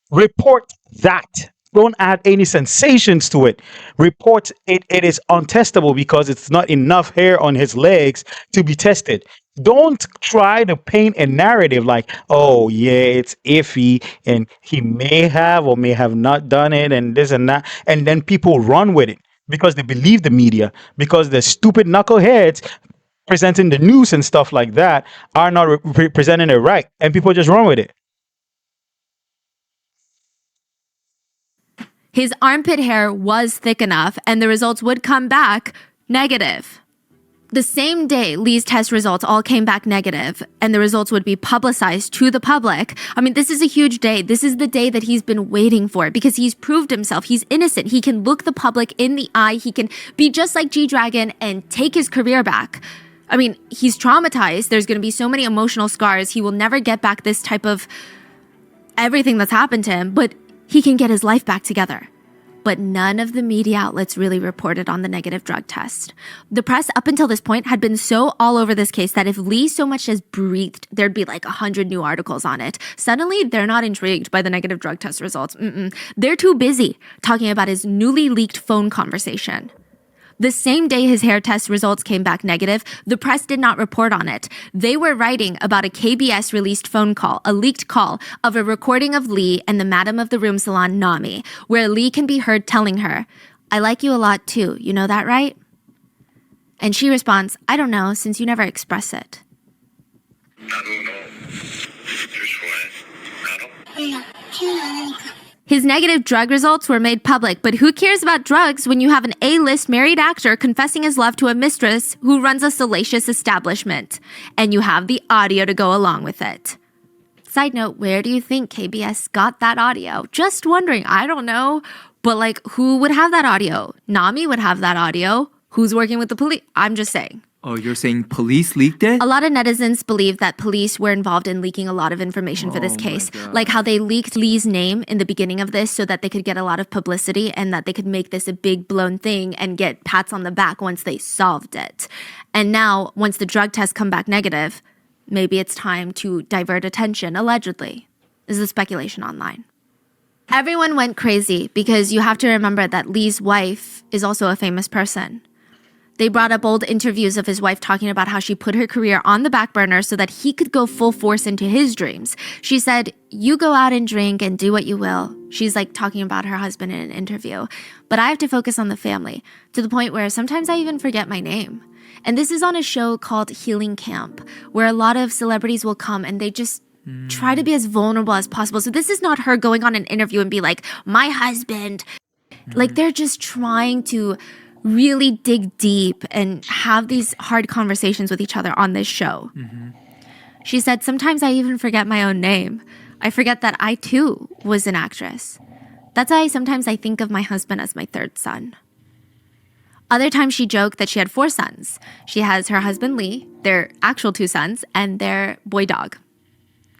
Report that. Don't add any sensations to it. Report it is untestable because it's not enough hair on his legs to be tested. Don't try to paint a narrative like, oh yeah, it's iffy and he may have or may have not done it and this and that. And then people run with it because they believe the media, because the stupid knuckleheads presenting the news and stuff like that are not presenting it right. And people just run with it. His armpit hair was thick enough and the results would come back negative. The same day Lee's test results all came back negative and the results would be publicized to the public. I mean, this is a huge day. This is the day that he's been waiting for because he's proved himself. He's innocent. He can look the public in the eye. He can be just like G-Dragon and take his career back. I mean, he's traumatized. There's going to be so many emotional scars. He will never get back this type of everything that's happened to him, but he can get his life back together. But none of the media outlets really reported on the negative drug test. The press up until this point had been so all over this case that if Lee so much as breathed, there'd be like 100 new articles on it. Suddenly, they're not intrigued by the negative drug test results. They're too busy talking about his newly leaked phone conversation. The same day his hair test results came back negative, the press did not report on it. They were writing about a KBS released phone call, a leaked call of a recording of Lee and the madam of the room salon, Nami, where Lee can be heard telling her, "I like you a lot too, you know that, right?" And she responds, "I don't know, since you never express it." His negative drug results were made public, but who cares about drugs when you have an A-list married actor confessing his love to a mistress who runs a salacious establishment, and you have the audio to go along with it? Side note, where do you think KBS got that audio? Just wondering, I don't know, but like, who would have that audio? Nami would have that audio. Who's working with the police? I'm just saying. Oh, you're saying police leaked it? A lot of netizens believe that police were involved in leaking a lot of information for this case. Like how they leaked Lee's name in the beginning of this so that they could get a lot of publicity and that they could make this a big blown thing and get pats on the back once they solved it. And now, once the drug tests come back negative, maybe it's time to divert attention, allegedly. This is speculation online. Everyone went crazy because you have to remember that Lee's wife is also a famous person. They brought up old interviews of his wife talking about how she put her career on the back burner so that he could go full force into his dreams. She said, "You go out and drink and do what you will." She's like talking about her husband in an interview. "But I have to focus on the family," to the point where sometimes I even forget my name. And this is on a show called Healing Camp, where a lot of celebrities will come and they just try to be as vulnerable as possible. So this is not her going on an interview and be like, "My husband." Like they're just trying to really dig deep and have these hard conversations with each other on this show. She said, "Sometimes I even forget my own name. I forget that I too was an actress. That's why sometimes I think of my husband as my third son." Other times she joked that she had 4 sons. She has her husband Lee, their actual 2 sons, and their boy dog.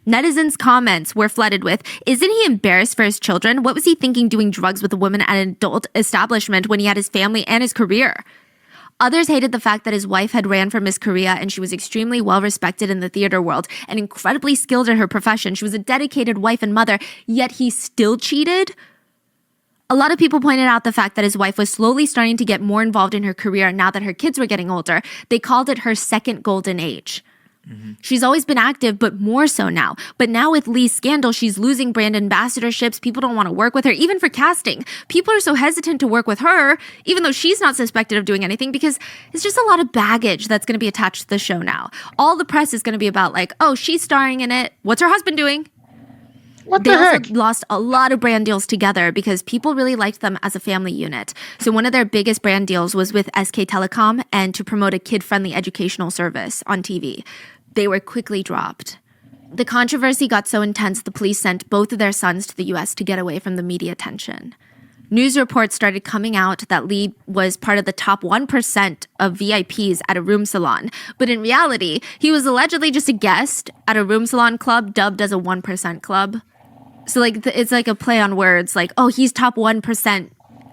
Netizens' comments were flooded with, "Isn't he embarrassed for his children? What was he thinking doing drugs with a woman at an adult establishment when he had his family and his career?" Others hated the fact that his wife had ran for Miss Korea and she was extremely well respected in the theater world and incredibly skilled in her profession. She was a dedicated wife and mother, yet he still cheated? A lot of people pointed out the fact that his wife was slowly starting to get more involved in her career now that her kids were getting older. They called it her second golden age. She's always been active, but more so now. But now with Lee's scandal, she's losing brand ambassadorships. People don't want to work with her, even for casting. People are so hesitant to work with her, even though she's not suspected of doing anything, because it's just a lot of baggage that's going to be attached to the show now. All the press is going to be about like, oh, she's starring in it. What's her husband doing? What They the also heck? lost a lot of brand deals together because people really liked them as a family unit. So one of their biggest brand deals was with SK Telecom and to promote a kid-friendly educational service on TV. They were quickly dropped. The controversy got so intense, the police sent both of their sons to the US to get away from the media attention. News reports started coming out that Lee was part of the top 1% of VIPs at a room salon. But in reality, he was allegedly just a guest at a room salon club dubbed as a 1% club. So like it's like a play on words, like, oh, he's top 1%,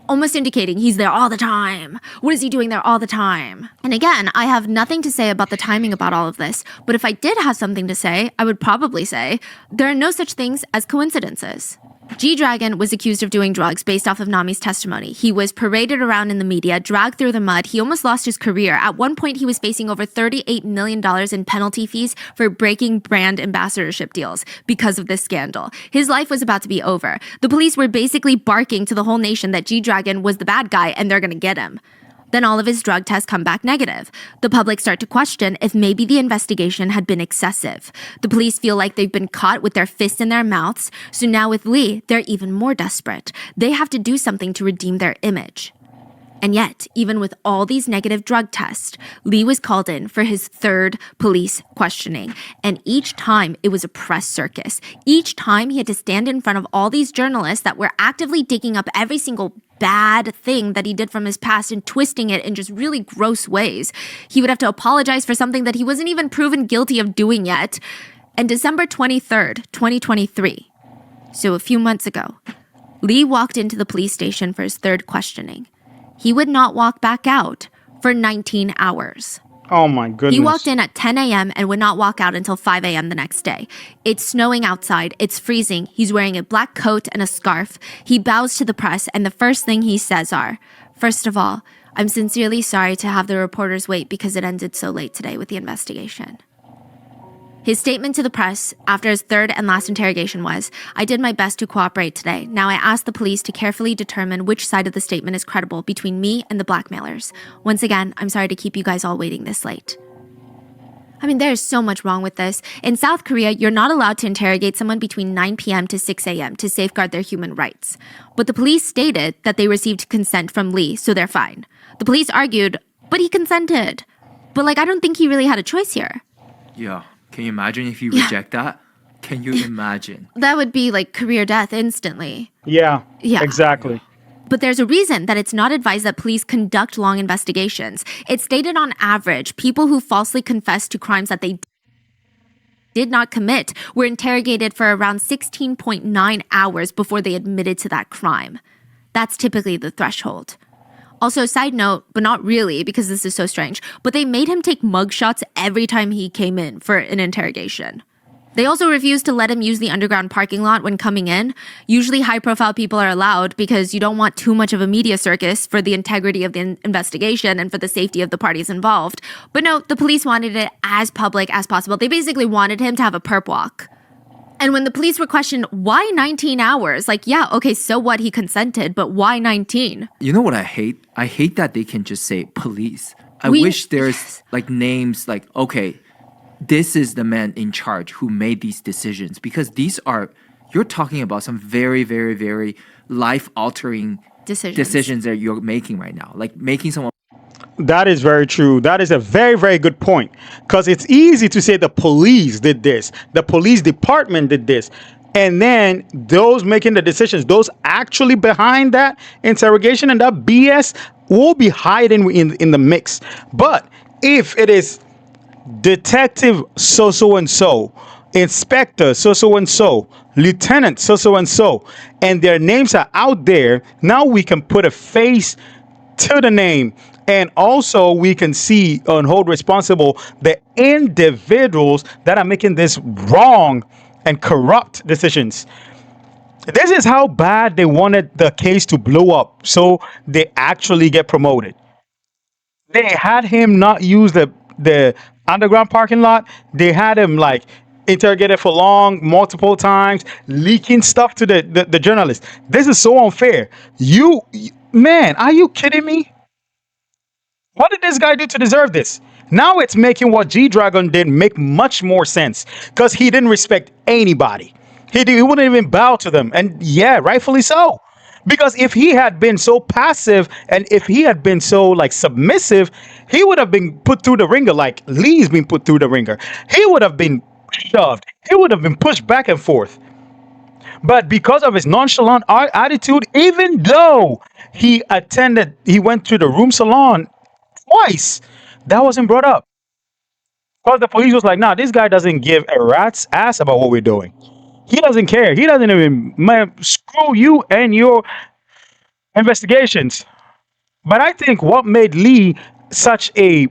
almost indicating he's there all the time. What is he doing there all the time? And again, I have nothing to say about the timing about all of this, but if I did have something to say, I would probably say there are no such things as coincidences. G-Dragon was accused of doing drugs based off of Nami's testimony. He was paraded around in the media, dragged through the mud. He almost lost his career. At one point, he was facing over $38 million in penalty fees for breaking brand ambassadorship deals because of this scandal. His life was about to be over. The police were basically barking to the whole nation that G-Dragon was the bad guy and they're gonna get him. Then all of his drug tests come back negative. The public start to question if maybe the investigation had been excessive. The police feel like they've been caught with their fists in their mouths, so now with Lee, they're even more desperate. They have to do something to redeem their image. And yet, even with all these negative drug tests, Lee was called in for his third police questioning. And each time, it was a press circus. Each time, he had to stand in front of all these journalists that were actively digging up every single bad thing that he did from his past and twisting it in just really gross ways. He would have to apologize for something that he wasn't even proven guilty of doing yet. And December 23rd, 2023, so a few months ago, Lee walked into the police station for his third questioning. He would not walk back out for 19 hours. Oh my goodness. He walked in at 10 a.m. and would not walk out until 5 a.m. the next day. It's snowing outside. It's freezing. He's wearing a black coat and a scarf. He bows to the press, and the first thing he says are, "First of all, I'm sincerely sorry to have the reporters wait because it ended so late today with the investigation." His statement to the press after his third and last interrogation was, "I did my best to cooperate today. Now I ask the police to carefully determine which side of the statement is credible between me and the blackmailers. Once again, I'm sorry to keep you guys all waiting this late." I mean, there's so much wrong with this. In South Korea, you're not allowed to interrogate someone between 9 p.m. to 6 a.m. to safeguard their human rights. But the police stated that they received consent from Lee, so they're fine. The police argued, but he consented. But I don't think he really had a choice here. Yeah. Can you imagine if you reject that? Can you imagine? That would be career death instantly. Yeah, Yeah. exactly. But there's a reason that it's not advised that police conduct long investigations. It's stated on average, people who falsely confess to crimes that they did not commit were interrogated for around 16.9 hours before they admitted to that crime. That's typically the threshold. Also, side note, but not really because this is so strange, but they made him take mugshots every time he came in for an interrogation. They also refused to let him use the underground parking lot when coming in. Usually high-profile people are allowed because you don't want too much of a media circus for the integrity of the investigation and for the safety of the parties involved. But no, the police wanted it as public as possible. They basically wanted him to have a perp walk. And when the police were questioned, why 19 hours? Yeah, okay, so what? He consented, but why 19? You know what I hate? I hate that they can just say police. I We- wish there's yes. names okay, this is the man in charge who made these decisions, because you're talking about some very, very, very life-altering decisions that you're making right now. Making someone. That is very true. That is a very, very good point. Because it's easy to say the police did this, the police department did this. And then those making the decisions, those actually behind that interrogation and that BS will be hiding in the mix. But if it is Detective so-and-so, Inspector so-and-so, Lieutenant so-and-so, and their names are out there, now we can put a face to the name. And also we can see and hold responsible the individuals that are making this wrong and corrupt decisions. This is how bad they wanted the case to blow up so they actually get promoted. They had him not use the underground parking lot. They had him like interrogated for long, multiple times, leaking stuff to the journalist. This is so unfair. Man, are you kidding me? What did this guy do to deserve this? Now it's making what G Dragon did make much more sense because he didn't respect anybody. He wouldn't even bow to them, and yeah, rightfully so. Because if he had been so passive and if he had been so like submissive, he would have been put through the ringer like Lee's been put through the ringer. He would have been shoved. He would have been pushed back and forth. But because of his nonchalant attitude, even though he went to the room salon twice, that wasn't brought up. Because the police was like, nah, this guy doesn't give a rat's ass about what we're doing. He doesn't care. He doesn't even, man, screw you and your investigations. But I think what made Lee such a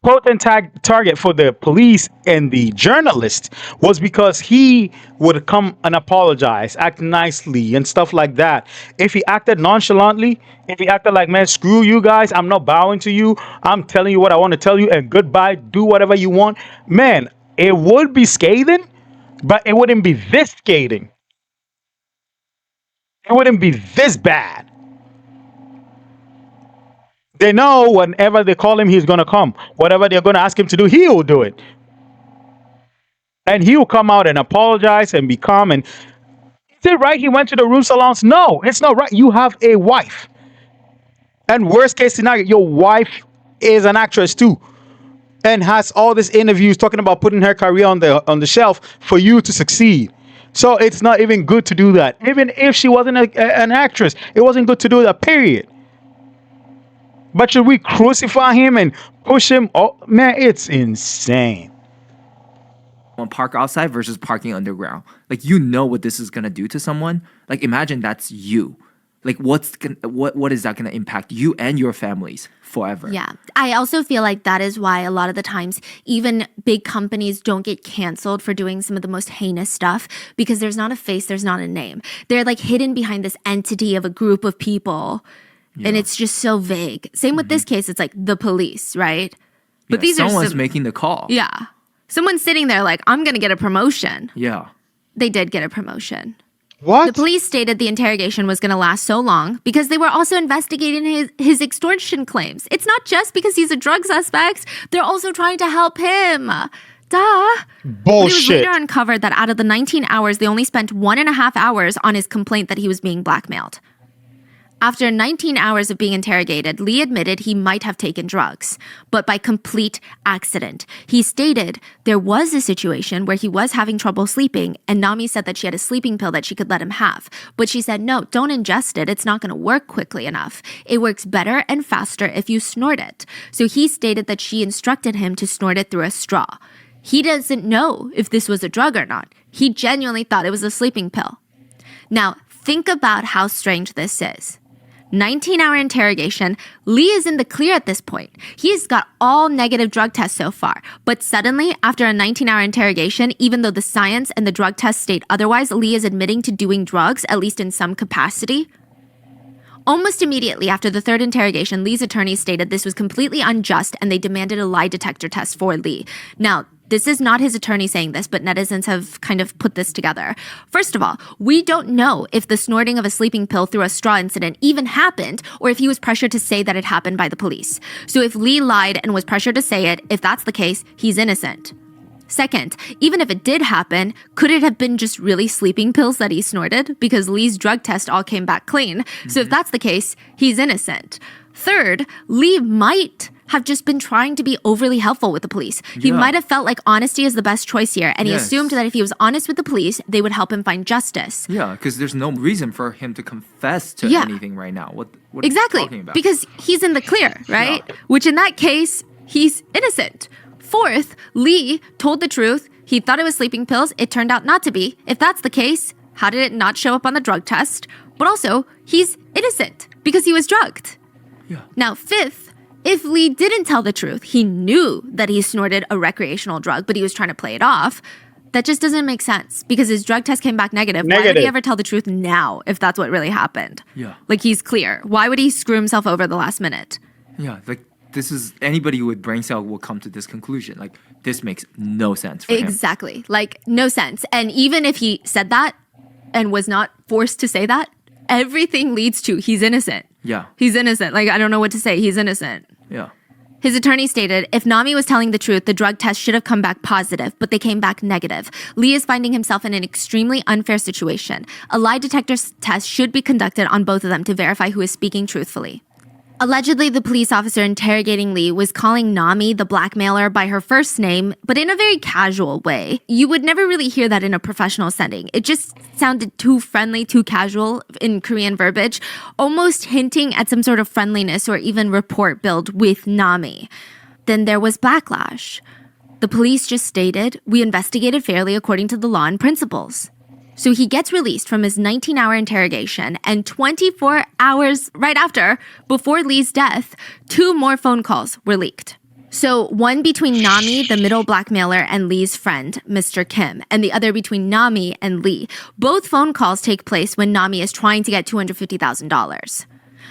potent target for the police and the journalist was because he would come and apologize, act nicely, and stuff like that. If he acted nonchalantly, if he acted like, man, screw you guys, I'm not bowing to you, I'm telling you what I want to tell you, and goodbye, do whatever you want, man, it would be scathing, but it wouldn't be this scathing. It wouldn't be this bad. They know whenever they call him, he's going to come. Whatever they're going to ask him to do, he will do it. And he will come out and apologize and be calm. And is it right he went to the room salons? No, it's not right. You have a wife. And worst case scenario, your wife is an actress too. And has all these interviews talking about putting her career on the shelf for you to succeed. So it's not even good to do that. Even if she wasn't an actress, it wasn't good to do that, period. But should we crucify him and push him? Oh, man, it's insane. On park outside versus parking underground. Like, you know what this is gonna do to someone. Like, imagine that's you. Like, what is that gonna impact you and your families forever? Yeah. I also feel like that is why a lot of the times even big companies don't get canceled for doing some of the most heinous stuff because there's not a face, there's not a name. They're like hidden behind this entity of a group of people. Yeah. And it's just so vague. Same with this case, it's like the police, right? But these someone's making the call. Yeah. Someone's sitting there like, I'm going to get a promotion. Yeah. They did get a promotion. What? The police stated the interrogation was going to last so long because they were also investigating his extortion claims. It's not just because he's a drug suspect. They're also trying to help him. Duh. Bullshit. But it was later uncovered that out of the 19 hours, they only spent 1.5 hours on his complaint that he was being blackmailed. After 19 hours of being interrogated, Lee admitted he might have taken drugs, but by complete accident. He stated there was a situation where he was having trouble sleeping, and Nami said that she had a sleeping pill that she could let him have. But she said, no, don't ingest it. It's not going to work quickly enough. It works better and faster if you snort it. So he stated that she instructed him to snort it through a straw. He doesn't know if this was a drug or not. He genuinely thought it was a sleeping pill. Now, think about how strange this is. 19-hour interrogation. Lee is in the clear at this point. He's got all negative drug tests so far. But suddenly, after a 19-hour interrogation, even though the science and the drug tests state otherwise, Lee is admitting to doing drugs, at least in some capacity. Almost immediately after the third interrogation, Lee's attorneys stated this was completely unjust and they demanded a lie detector test for Lee. Now, this is not his attorney saying this, but netizens have kind of put this together. First of all, we don't know if the snorting of a sleeping pill through a straw incident even happened or if he was pressured to say that it happened by the police. So if Lee lied and was pressured to say it, if that's the case, he's innocent. Second, even if it did happen, could it have been just really sleeping pills that he snorted? Because Lee's drug test all came back clean. So if that's the case, he's innocent. Third, Lee might have just been trying to be overly helpful with the police. He might have felt like honesty is the best choice here, and he assumed that if he was honest with the police, they would help him find justice. Yeah, because there's no reason for him to confess to anything right now. What exactly, are you talking about? Because he's in the clear, right? Yeah. Which in that case, he's innocent. Fourth, Lee told the truth. He thought it was sleeping pills. It turned out not to be. If that's the case, how did it not show up on the drug test? But also, he's innocent because he was drugged. Yeah. Now, fifth, if Lee didn't tell the truth, he knew that he snorted a recreational drug, but he was trying to play it off, That just doesn't make sense because his drug test came back negative. Why would Negative. he ever tell the truth now if that's what really happened? Yeah. Like he's clear. Why would he screw himself over the last minute? Yeah, like this is anybody with brain cell will come to this conclusion. Like this makes no sense for him. Exactly. Like no sense. And even if he said that and was not forced to say that, everything leads to he's innocent. Yeah. He's innocent. Like I don't know what to say. He's innocent. Yeah. His attorney stated, if Nami was telling the truth, the drug test should have come back positive, but they came back negative. Lee is finding himself in an extremely unfair situation. A lie detector test should be conducted on both of them to verify who is speaking truthfully. Allegedly, the police officer interrogating Lee was calling Nami, the blackmailer, by her first name, but in a very casual way. You would never really hear that in a professional setting. It just sounded too friendly, too casual in Korean verbiage, almost hinting at some sort of friendliness or even rapport built with Nami. Then there was backlash. The police just stated, we investigated fairly according to the law and principles. So he gets released from his 19-hour interrogation, and 24 hours right after, before Lee's death, 2 more phone calls were leaked. So one between Nami, the middle blackmailer, and Lee's friend, Mr. Kim, and the other between Nami and Lee. Both phone calls take place when Nami is trying to get $250,000.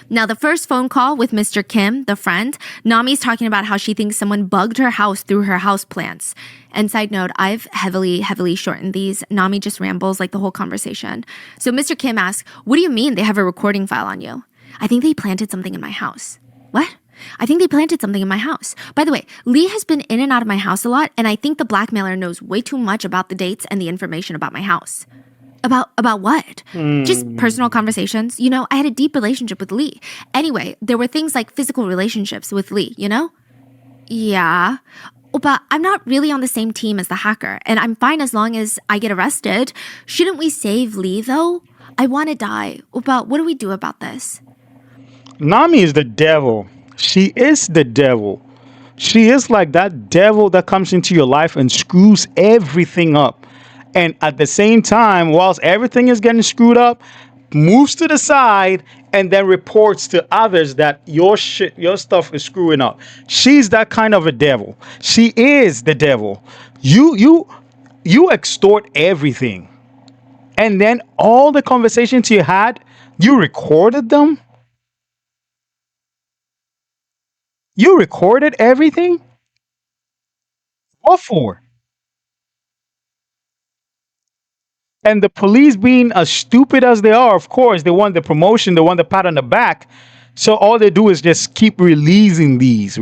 Now, the first phone call with Mr. Kim, the friend, Nami's talking about how she thinks someone bugged her house through her houseplants. And side note, I've heavily shortened these. Nami just rambles like the whole conversation. So Mr. Kim asks, what do you mean they have a recording file on you? I think they planted something in my house. What? I think they planted something in my house. By the way, Lee has been in and out of my house a lot, and I think the blackmailer knows way too much about the dates and the information about my house. About what? Just personal conversations. You know, I had a deep relationship with Lee. Anyway, there were things like physical relationships with Lee, you know? Yeah. But I'm not really on the same team as the hacker, and I'm fine as long as I get arrested. Shouldn't we save Lee, though? I want to die. But what do we do about this? Nami is the devil. She is the devil. She is like that devil that comes into your life and screws everything up. And at the same time, whilst everything is getting screwed up, moves to the side and then reports to others that your stuff is screwing up. She's that kind of a devil. She is the devil. You extort everything. And then all the conversations you had, you recorded them? You recorded everything? What for? And the police, being as stupid as they are, of course, they want the promotion, they want the pat on the back. So all they do is just keep releasing these.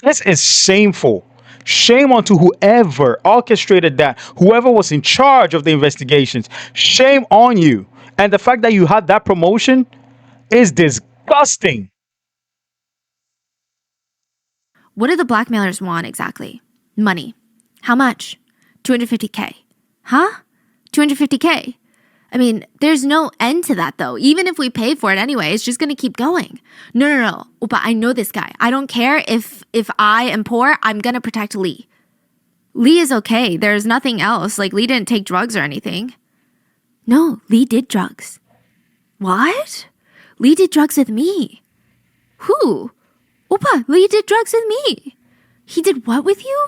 This is shameful. Shame onto whoever orchestrated that, whoever was in charge of the investigations. Shame on you. And the fact that you had that promotion is disgusting. What do the blackmailers want exactly? Money. How much? 250K. Huh? 250K. I mean, there's no end to that though. Even if we pay for it anyway, it's just gonna keep going. No. But I know this guy. I don't care if I am poor, I'm gonna protect Lee. Lee is okay. There's nothing else. Like Lee didn't take drugs or anything. No, Lee did drugs. What? Lee did drugs with me. Who? Oppa, Lee did drugs with me. He did what with you?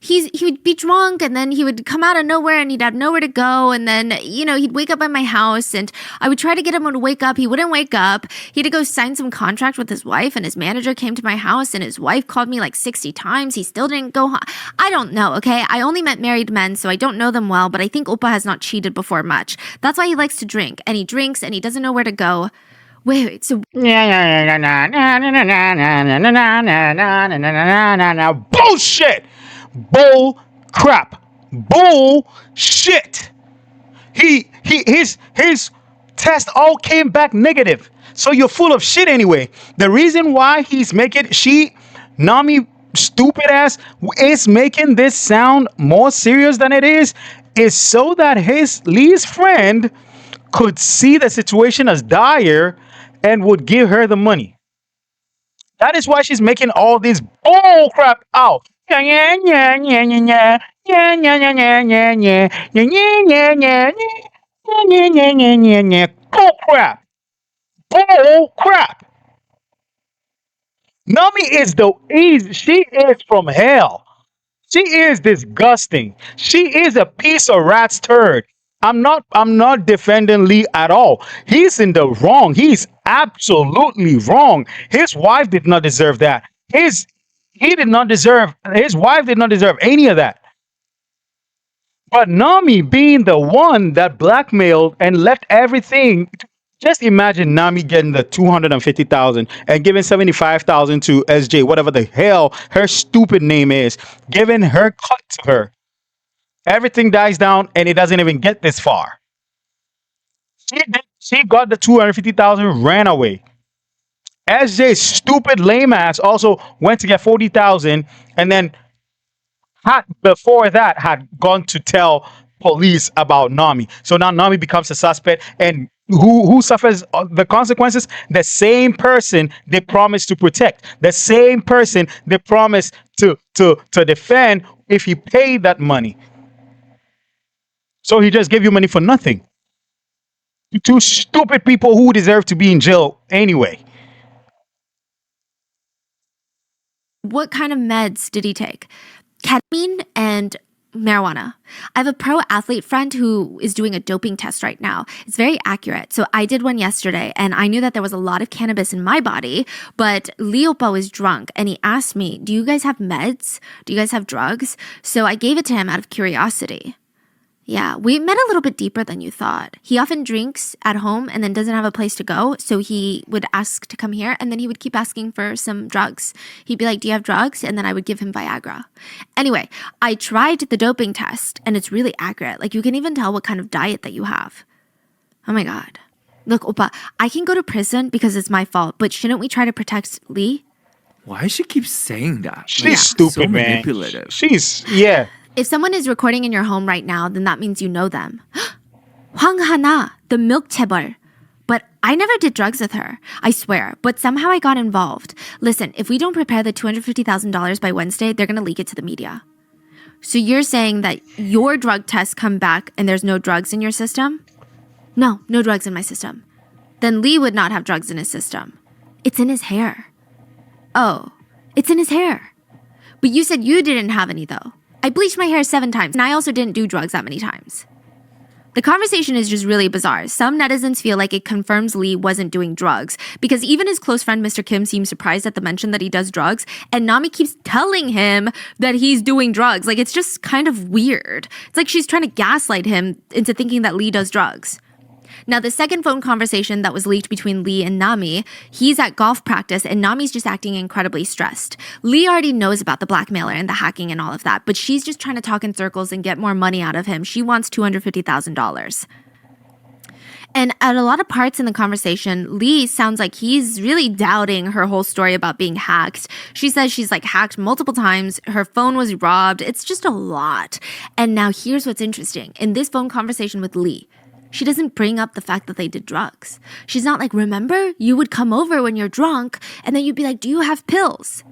He would be drunk and then he would come out of nowhere and he'd have nowhere to go. And then, you know, he'd wake up at my house and I would try to get him to wake up. He wouldn't wake up. He had to go sign some contract with his wife and his manager came to my house and his wife called me like 60 times. He still didn't go home. I don't know, okay? I only met married men, so I don't know them well, but I think Oppa has not cheated before much. That's why he likes to drink and he drinks and he doesn't know where to go. Wait, so Bullshit! Bull crap! Bullshit! His test all came back negative. So you're full of shit anyway. The reason why he's making Nami stupid ass is making this sound more serious than it is so that Lee's friend could see the situation as dire and would give her the money. That is why she's making all this bull crap out. Bull crap. Bull crap. Nami is she is from hell. She is disgusting. She is a piece of rat's turd. I'm not defending Lee at all. He's in the wrong. He's absolutely wrong. His wife did not deserve that. His wife did not deserve any of that. But Nami being the one that blackmailed and left everything. Just imagine Nami getting the 250,000 and giving 75,000 to SJ, whatever the hell her stupid name is, giving her cut to her. Everything dies down and it doesn't even get this far. She got the 250,000, ran away. SJ's stupid lame ass also went to get 40,000 and then had before that had gone to tell police about Nami. So now Nami becomes a suspect, and who suffers the consequences? The same person they promised to protect, the same person they promised to defend if he paid that money. So he just gave you money for nothing. Two stupid people who deserve to be in jail anyway. What kind of meds did he take? Ketamine and marijuana. I have a pro athlete friend who is doing a doping test right now. It's very accurate. So I did one yesterday and I knew that there was a lot of cannabis in my body, but Lee Oppa was drunk and he asked me, do you guys have meds? Do you guys have drugs? So I gave it to him out of curiosity. Yeah, we met a little bit deeper than you thought. He often drinks at home and then doesn't have a place to go. So he would ask to come here and then he would keep asking for some drugs. He'd be like, do you have drugs? And then I would give him Viagra. Anyway, I tried the doping test and it's really accurate. Like you can even tell what kind of diet that you have. Oh my God. Look, Oppa, I can go to prison because it's my fault, but shouldn't we try to protect Lee? Why does she keep saying that? She's stupid, so man. manipulative. Yeah. If someone is recording in your home right now, then that means you know them. Hwang Hana, the milk chaebol. But I never did drugs with her, I swear. But somehow I got involved. Listen, if we don't prepare the $250,000 by Wednesday, they're going to leak it to the media. So you're saying that your drug tests come back and there's no drugs in your system? No, no drugs in my system. Then Lee would not have drugs in his system. It's in his hair. Oh, it's in his hair. But you said you didn't have any though. I bleached my hair 7 times, and I also didn't do drugs that many times. The conversation is just really bizarre. Some netizens feel like it confirms Lee wasn't doing drugs, because even his close friend Mr. Kim seems surprised at the mention that he does drugs, and Nami keeps telling him that he's doing drugs. Like, it's just kind of weird. It's like she's trying to gaslight him into thinking that Lee does drugs. Now, the second phone conversation that was leaked between Lee and Nami, he's at golf practice and Nami's just acting incredibly stressed. Lee already knows about the blackmailer and the hacking and all of that, but she's just trying to talk in circles and get more money out of him. She wants $250,000. And at a lot of parts in the conversation, Lee sounds like he's really doubting her whole story about being hacked. She says she's like hacked multiple times. Her phone was robbed. It's just a lot. And now here's what's interesting. In this phone conversation with Lee, she doesn't bring up the fact that they did drugs. She's not like, remember, you would come over when you're drunk and then you'd be like, do you have pills?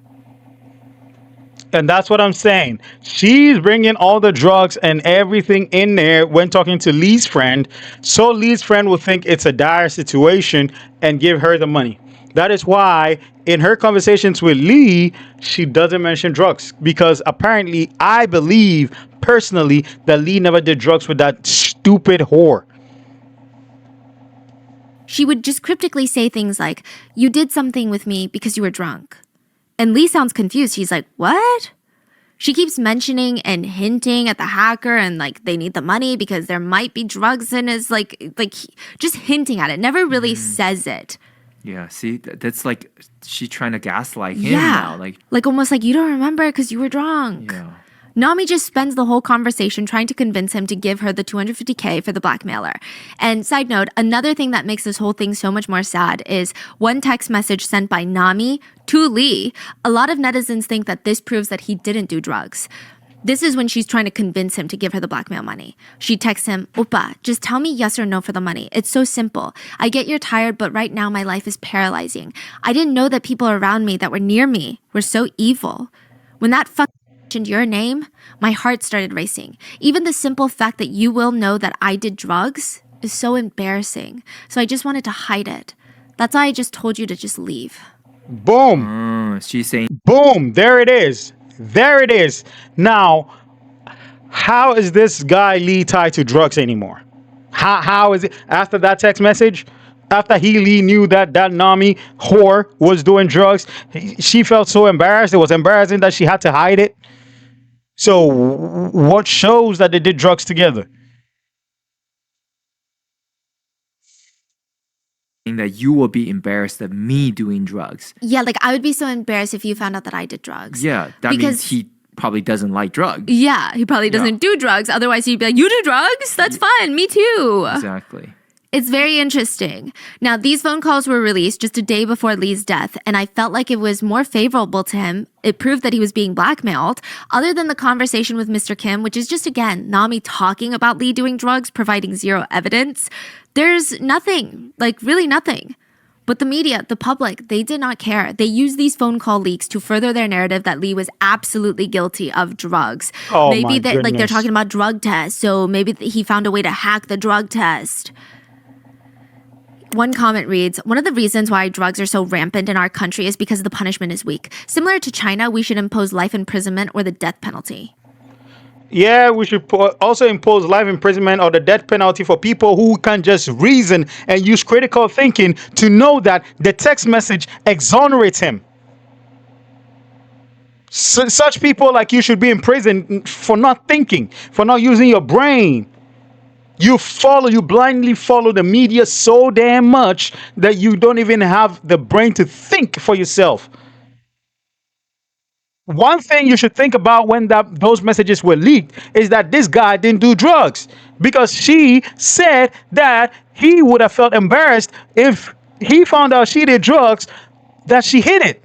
And that's what I'm saying. She's bringing all the drugs and everything in there when talking to Lee's friend. So Lee's friend will think it's a dire situation and give her the money. That is why in her conversations with Lee, she doesn't mention drugs. Because apparently, I believe personally that Lee never did drugs with that stupid whore. She would just cryptically say things like, you did something with me because you were drunk. And Lee sounds confused. He's like, what? She keeps mentioning and hinting at the hacker and like they need the money because there might be drugs in his just hinting at it. Never really says it. Yeah, see, that's like she trying to gaslight him now. Like almost like you don't remember because you were drunk. Yeah. Nami just spends the whole conversation trying to convince him to give her the $250K for the blackmailer. And side note, another thing that makes this whole thing so much more sad is one text message sent by Nami to Lee. A lot of netizens think that this proves that he didn't do drugs. This is when she's trying to convince him to give her the blackmail money. She texts him, Oppa, just tell me yes or no for the money. It's so simple. I get you're tired, but right now my life is paralyzing. I didn't know that people around me that were near me were so evil. When that mentioned your name, my heart started racing. Even the simple fact that you will know that I did drugs is so embarrassing. So I just wanted to hide it. That's why I just told you to just leave. Boom. She's saying Boom. There it is. There it is. Now, how is this guy Lee tied to drugs anymore? How is it after that text message? After Lee knew that Nami whore was doing drugs, she felt so embarrassed. It was embarrassing that she had to hide it. So, what shows that they did drugs together? that you will be embarrassed of me doing drugs. Yeah, like I would be so embarrassed if you found out that I did drugs. Yeah, that means he probably doesn't like drugs. Yeah, he probably doesn't do drugs. Otherwise, he'd be like, "You do drugs? That's fun. Me too." Exactly. It's very interesting. Now, these phone calls were released just a day before Lee's death, and I felt like it was more favorable to him. It proved that he was being blackmailed. Other than the conversation with Mr. Kim, which is just, again, Nami talking about Lee doing drugs, providing zero evidence, there's nothing, like really nothing. But the media, the public, they did not care. They used these phone call leaks to further their narrative that Lee was absolutely guilty of drugs. Oh, maybe my that, like they're goodness. talking about drug tests, so maybe he found a way to hack the drug test. One comment reads, one of the reasons why drugs are so rampant in our country is because the punishment is weak. Similar to China, we should impose life imprisonment or the death penalty. Yeah, we should also impose life imprisonment or the death penalty for people who can just reason and use critical thinking to know that the text message exonerates him. Such people like you should be in prison for not thinking, for not using your brain. You blindly follow the media so damn much that you don't even have the brain to think for yourself. One thing you should think about when those messages were leaked is that this guy didn't do drugs, because she said that he would have felt embarrassed if he found out she did drugs, that she hid it.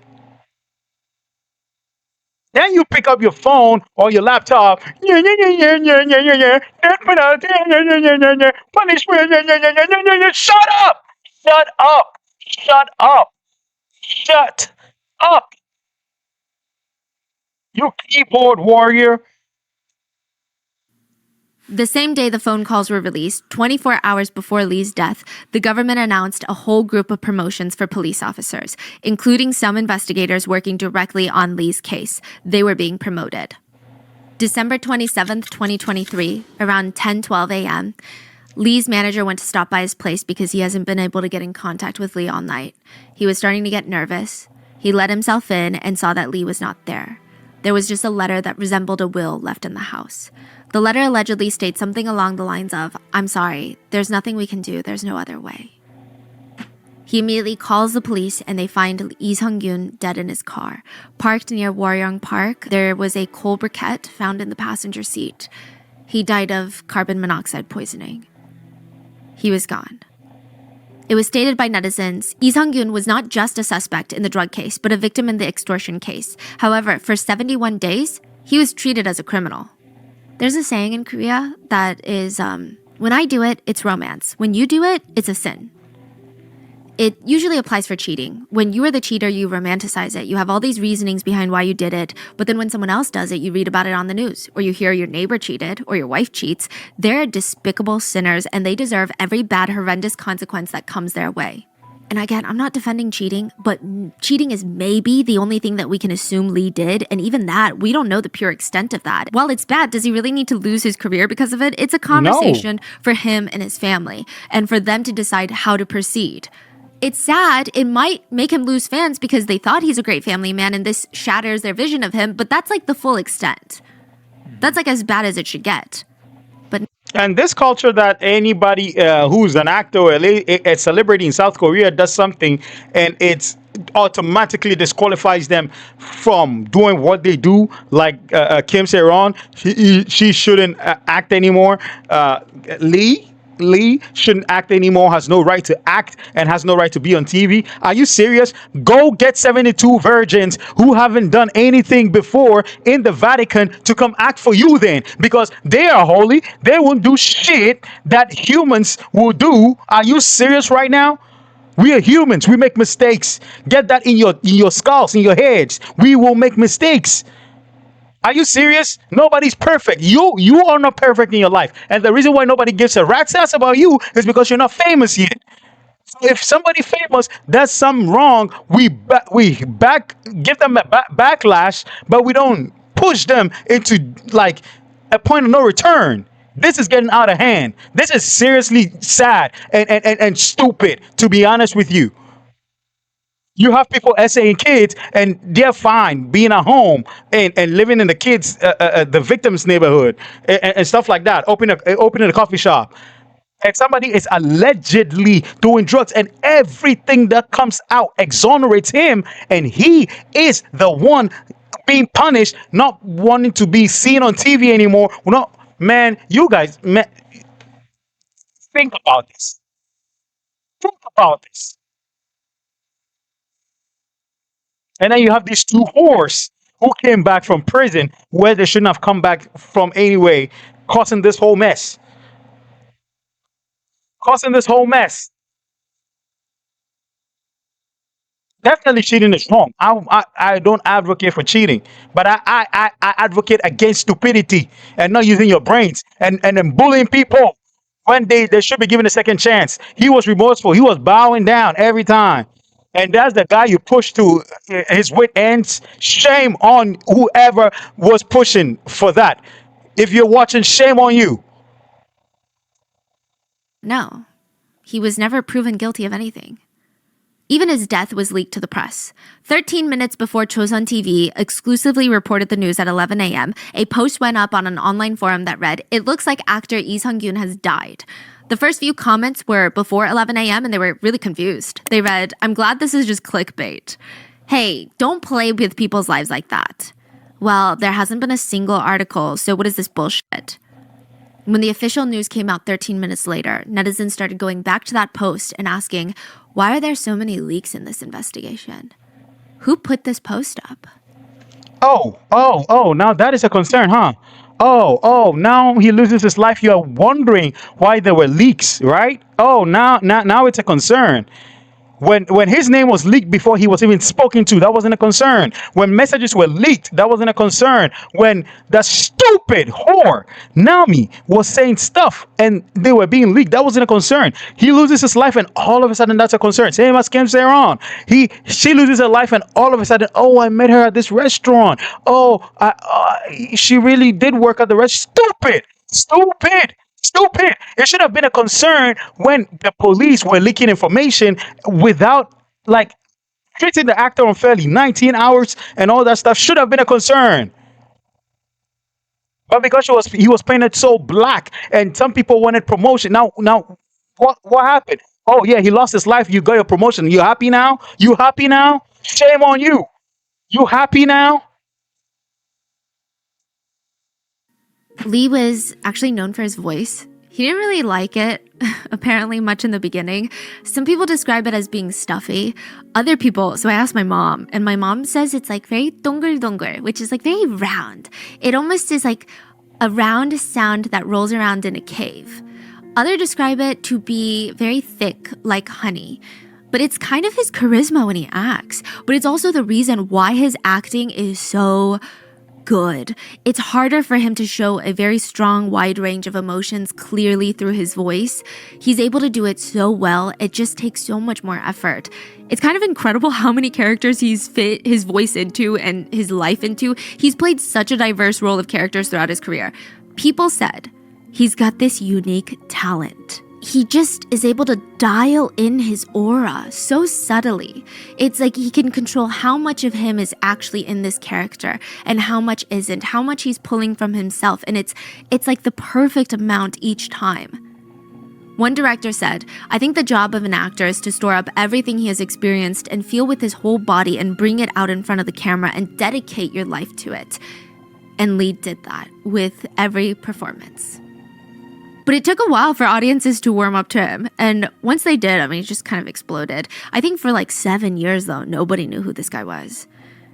Then you pick up your phone or your laptop. Yeah, yeah, yeah, yeah, yeah, yeah, yeah, yeah. Death penalty, yeah, yeah, yeah, yeah, yeah. Punishment, yeah, yeah, yeah, yeah, yeah, yeah, yeah. Shut up! Shut up! Shut up! Shut up! You keyboard warrior. The same day the phone calls were released, 24 hours before Lee's death, the government announced a whole group of promotions for police officers, including some investigators working directly on Lee's case. They were being promoted. December 27th, 2023, around 10:12 a.m., Lee's manager went to stop by his place because he hasn't been able to get in contact with Lee all night. He was starting to get nervous. He let himself in and saw that Lee was not there. There was just a letter that resembled a will left in the house. The letter allegedly states something along the lines of, "I'm sorry, there's nothing we can do, there's no other way." He immediately calls the police and they find Lee Sung-gyun dead in his car. Parked near Waryeong Park, there was a coal briquette found in the passenger seat. He died of carbon monoxide poisoning. He was gone. It was stated by netizens, Lee Sung-gyun was not just a suspect in the drug case, but a victim in the extortion case. However, for 71 days, he was treated as a criminal. There's a saying in Korea that is, when I do it, it's romance. When you do it, it's a sin. It usually applies for cheating. When you are the cheater, you romanticize it. You have all these reasonings behind why you did it, but then when someone else does it, you read about it on the news, or you hear your neighbor cheated, or your wife cheats. They're despicable sinners, and they deserve every bad, horrendous consequence that comes their way. And again, I'm not defending cheating, but cheating is maybe the only thing that we can assume Lee did. And even that, we don't know the pure extent of that. While it's bad, does he really need to lose his career because of it? It's a conversation for him and his family, and for them to decide how to proceed. It's sad. It might make him lose fans because they thought he's a great family man and this shatters their vision of him, but that's like the full extent. That's like as bad as it should get. And this culture that anybody who's an actor or a celebrity in South Korea does something and it's automatically disqualifies them from doing what they do, like Kim Se-ron, she shouldn't act anymore. Lee shouldn't act anymore, has no right to act and has no right to be on TV. Are you serious? Go get 72 virgins who haven't done anything before in the Vatican to come act for you then, because they are holy. They won't do shit that humans will do. Are you serious right now? We are humans. We make mistakes. Get that in your skulls, in your heads. We will make mistakes. Are you serious? Nobody's perfect. You are not perfect in your life. And the reason why nobody gives a rat's ass about you is because you're not famous yet. If somebody famous does something wrong, we back give them a backlash, but we don't push them into like a point of no return. This is getting out of hand. This is seriously sad and stupid, to be honest with you. You have people essaying kids, and they're fine being at home and living in the kids, the victims' neighborhood, and stuff like that. Opening a coffee shop, and somebody is allegedly doing drugs, and everything that comes out exonerates him, and he is the one being punished, not wanting to be seen on TV anymore. No, man, you guys, man, think about this. Think about this. And then you have these two whores who came back from prison where they shouldn't have come back from anyway, causing this whole mess. Causing this whole mess. Definitely cheating is wrong. I don't advocate for cheating, but I advocate against stupidity and not using your brains and then bullying people when they should be given a second chance. He was remorseful. He was bowing down every time. And that's the guy you push to his wit ends. Shame on whoever was pushing for that. If you're watching, shame on you. No, he was never proven guilty of anything. Even his death was leaked to the press. 13 minutes before Chosun TV exclusively reported the news at 11 a.m., a post went up on an online forum that read, "It looks like actor Lee Sung-gyun has died." The first few comments were before 11 a.m. and they were really confused. They read, "I'm glad this is just clickbait. Hey, don't play with people's lives like that." Well, there hasn't been a single article, so what is this bullshit? When the official news came out 13 minutes later, netizens started going back to that post and asking, why are there so many leaks in this investigation? Who put this post up? Oh, now that is a concern, huh? Now he loses his life. You're wondering why there were leaks, right? Now it's a concern. When his name was leaked before he was even spoken to, that wasn't a concern. When messages were leaked, that wasn't a concern. When the stupid whore Nami was saying stuff and they were being leaked, that wasn't a concern. He loses his life and all of a sudden that's a concern. Same as Kim Seon. She loses her life and all of a sudden, oh, I met her at this restaurant. She really did work at the restaurant. Stupid. It should have been a concern when the police were leaking information without like treating the actor unfairly. 19 hours and all that stuff should have been a concern. But because he was painted so black and some people wanted promotion. Now what happened? Oh yeah, he lost his life. You got your promotion. You happy now? Shame on you. You happy now? Lee was actually known for his voice. He didn't really like it, apparently, much in the beginning. Some people describe it as being stuffy. Other people, so I asked my mom, and my mom says it's like very dongle, which is like very round. It almost is like a round sound that rolls around in a cave. Others describe it to be very thick, like honey. But it's kind of his charisma when he acts. But it's also the reason why his acting is so good. It's harder for him to show a very strong, wide range of emotions clearly through his voice. He's able to do it so well. It just takes so much more effort. It's kind of incredible how many characters he's fit his voice into and his life into. He's played such a diverse role of characters throughout his career. People said he's got this unique talent. He just is able to dial in his aura so subtly. It's like he can control how much of him is actually in this character and how much isn't, how much he's pulling from himself. And it's like the perfect amount each time. One director said, "I think the job of an actor is to store up everything he has experienced and feel with his whole body and bring it out in front of the camera and dedicate your life to it." And Lee did that with every performance. But it took a while for audiences to warm up to him. And once they did, it just kind of exploded. I think for like 7 years, though, nobody knew who this guy was.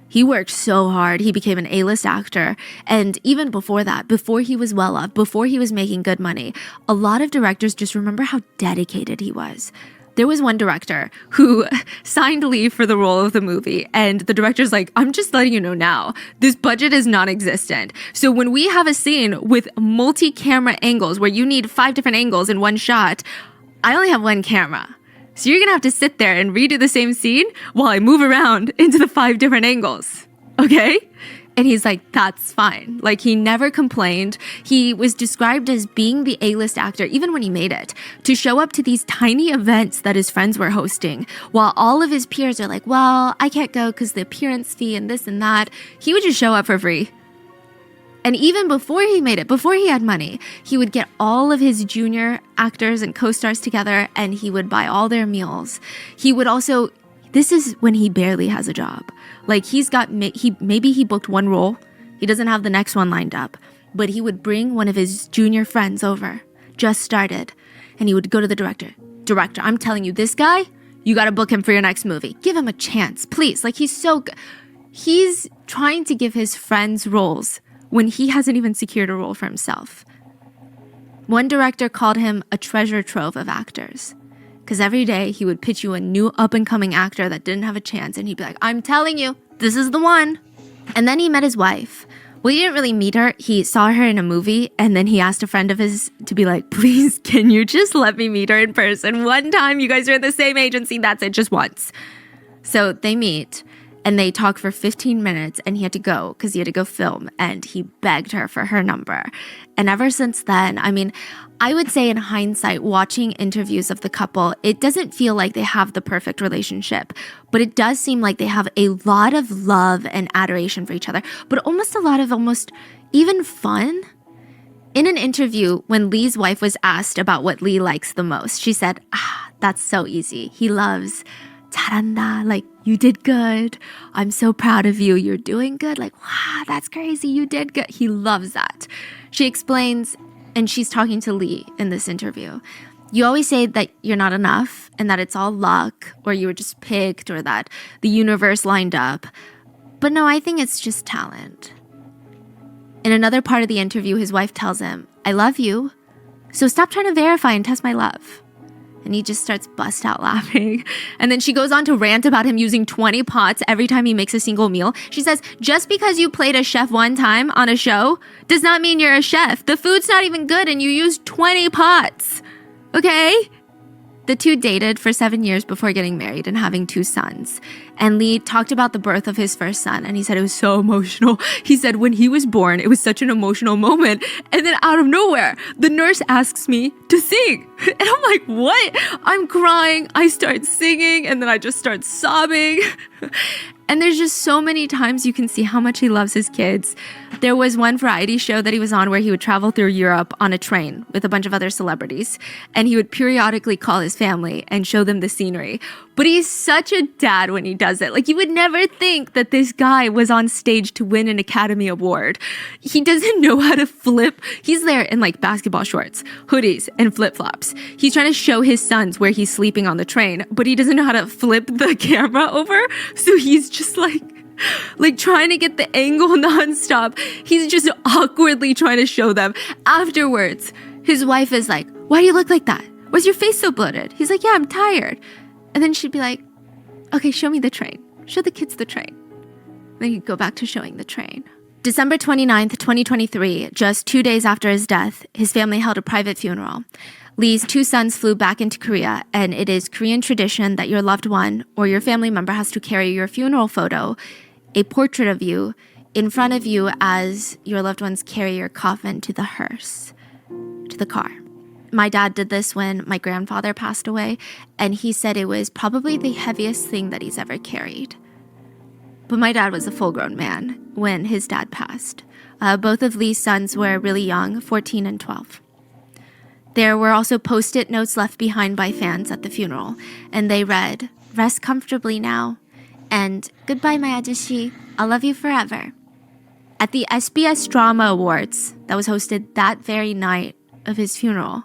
He worked so hard. He became an A-list actor. And even before that, before he was well off, before he was making good money, a lot of directors just remember how dedicated he was. There was one director who signed Lee for the role of the movie, and the director's like, "I'm just letting you know now, this budget is non-existent. So when we have a scene with multi-camera angles where you need 5 different angles in one shot, I only have one camera. So you're going to have to sit there and redo the same scene while I move around into the 5 different angles. Okay? And he's like, that's fine. Like, he never complained. He was described as being the A-list actor, even when he made it, to show up to these tiny events that his friends were hosting, while all of his peers are like, well, I can't go because the appearance fee and this and that. He would just show up for free. And even before he made it, before he had money, he would get all of his junior actors and co-stars together and he would buy all their meals. He would also, this is when he barely has a job. Like, maybe he booked one role. He doesn't have the next one lined up, but he would bring one of his junior friends over, just started, and he would go to the director. Director, I'm telling you, this guy, you got to book him for your next movie. Give him a chance, please. Like, he's so good. He's trying to give his friends roles when he hasn't even secured a role for himself. One director called him a treasure trove of actors, because every day he would pitch you a new up-and-coming actor that didn't have a chance, and he'd be like, I'm telling you, this is the one. And then he met his wife. Well, he didn't really meet her. He saw her in a movie, and then he asked a friend of his to be like, please, can you just let me meet her in person? One time, you guys are in the same agency, that's it, just once. So they meet. And they talk for 15 minutes and he had to go because he had to go film and he begged her for her number. And ever since then, I mean, I would say in hindsight, watching interviews of the couple, it doesn't feel like they have the perfect relationship, but it does seem like they have a lot of love and adoration for each other, but almost a lot of even fun. In an interview, when Lee's wife was asked about what Lee likes the most, she said, that's so easy. He loves 잘한다, like, you did good. I'm so proud of you. You're doing good. Like, wow, that's crazy. You did good. He loves that. She explains, and she's talking to Lee in this interview. You always say that you're not enough and that it's all luck or you were just picked or that the universe lined up. But no, I think it's just talent. In another part of the interview, his wife tells him, I love you, so stop trying to verify and test my love. And he just starts bust out laughing. And then she goes on to rant about him using 20 pots every time he makes a single meal. She says, just because you played a chef one time on a show does not mean you're a chef. The food's not even good and you used 20 pots. Okay? The two dated for 7 years before getting married and having 2 sons. And Lee talked about the birth of his first son, and he said it was so emotional. He said when he was born, it was such an emotional moment. And then out of nowhere, the nurse asks me to sing. And I'm like, what? I'm crying. I start singing, and then I just start sobbing. And there's just so many times you can see how much he loves his kids. There was one variety show that he was on where he would travel through Europe on a train with a bunch of other celebrities. And he would periodically call his family and show them the scenery. But he's such a dad when he does it. Like, you would never think that this guy was on stage to win an Academy Award. He doesn't know how to flip. He's there in like basketball shorts, hoodies, and flip-flops. He's trying to show his sons where he's sleeping on the train, but he doesn't know how to flip the camera over. So he's just like trying to get the angle nonstop. He's just awkwardly trying to show them. Afterwards, his wife is like, why do you look like that? Why's your face so bloated? He's like, yeah, I'm tired. And then she'd be like, okay, show me the train. Show the kids the train. Then he'd go back to showing the train. December 29th, 2023, just 2 days after his death, his family held a private funeral. Lee's 2 sons flew back into Korea, and it is Korean tradition that your loved one or your family member has to carry your funeral photo, a portrait of you, in front of you as your loved ones carry your coffin to the hearse, to the car. My dad did this when my grandfather passed away, and he said it was probably the heaviest thing that he's ever carried. But my dad was a full-grown man when his dad passed. Both of Lee's sons were really young, 14 and 12. There were also post-it notes left behind by fans at the funeral, and they read, rest comfortably now, and goodbye, my ajashi, I'll love you forever. At the SBS Drama Awards that was hosted that very night of his funeral,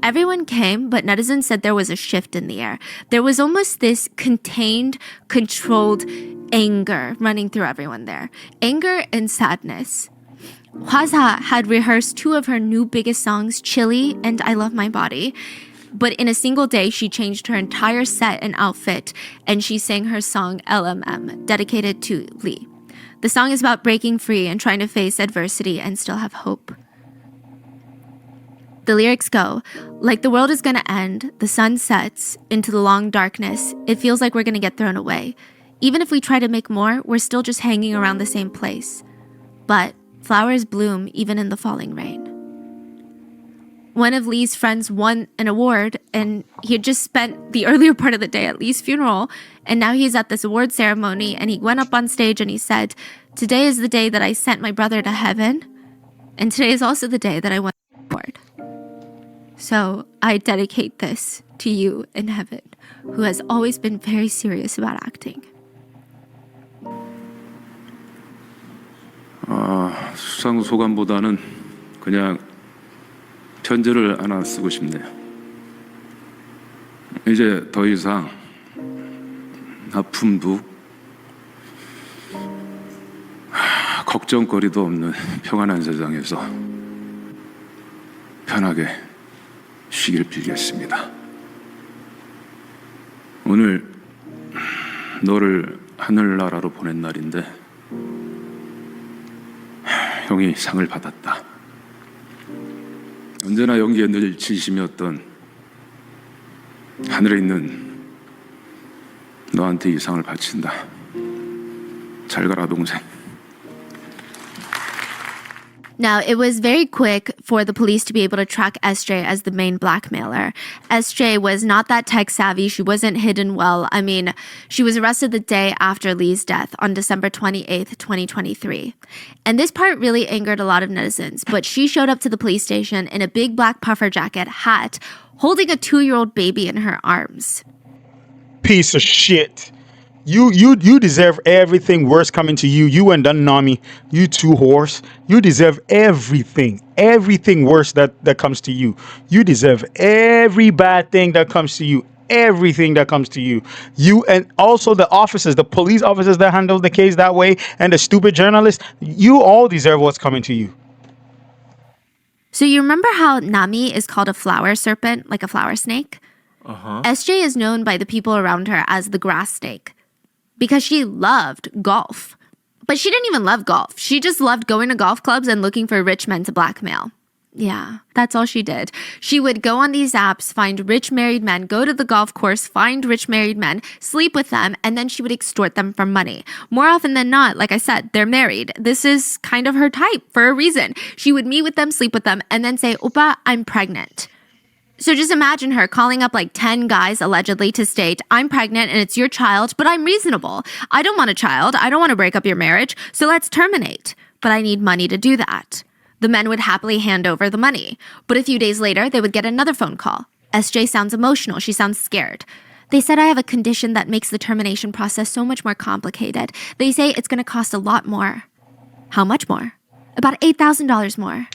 everyone came, but netizens said there was a shift in the air. There was almost this contained, controlled anger running through everyone there. Anger and sadness. Hwaza had rehearsed 2 of her new biggest songs, Chilly and I Love My Body. But in a single day, she changed her entire set and outfit, and she sang her song LMM, dedicated to Lee. The song is about breaking free and trying to face adversity and still have hope. The lyrics go, like the world is gonna end, the sun sets into the long darkness, it feels like we're gonna get thrown away. Even if we try to make more, we're still just hanging around the same place. But flowers bloom even in the falling rain. One of Lee's friends won an award, and he had just spent the earlier part of the day at Lee's funeral, and now he's at this award ceremony, and he went up on stage and he said, "Today is the day that I sent my brother to heaven, and today is also the day that I won the award. So I dedicate this to you in heaven, who has always been very serious about acting." 수상 소감보다는 그냥 편지를 하나 쓰고 싶네요. 이제 더 이상 아픔도 걱정거리도 없는 평안한 세상에서 편하게 쉬길 빌겠습니다. 오늘 너를 하늘나라로 보낸 날인데 형이 상을 받았다. 언제나 연기에 늘 진심이었던 하늘에 있는 너한테 이 상을 바친다. 잘 가라 동생. Now, it was very quick for the police to be able to track SJ as the main blackmailer. SJ was not that tech savvy. She wasn't hidden well. I mean, she was arrested the day after Lee's death on December 28th, 2023. And this part really angered a lot of netizens, but she showed up to the police station in a big black puffer jacket, hat, holding a 2-year-old baby in her arms. Piece of shit. You deserve everything worse coming to you. You and Nami, you two horse. You deserve everything worse that comes to you. You deserve every bad thing that comes to you. Everything that comes to you. You and also the officers, the police officers that handle the case that way, and the stupid journalists, you all deserve what's coming to you. So you remember how Nami is called a flower serpent, like a flower snake? SJ is known by the people around her as the grass snake, because she loved golf. But she didn't even love golf. She just loved going to golf clubs and looking for rich men to blackmail. Yeah, that's all she did. She would go on these apps, find rich married men, go to the golf course, find rich married men, sleep with them, and then she would extort them for money. More often than not, like I said, they're married. This is kind of her type for a reason. She would meet with them, sleep with them, and then say, "Oppa, I'm pregnant." So just imagine her calling up like 10 guys allegedly to state, "I'm pregnant and it's your child, but I'm reasonable. I don't want a child. I don't want to break up your marriage. So let's terminate. But I need money to do that." The men would happily hand over the money. But a few days later, they would get another phone call. SJ sounds emotional. She sounds scared. "They said I have a condition that makes the termination process so much more complicated. They say it's going to cost a lot more." How much more? About $8,000 more.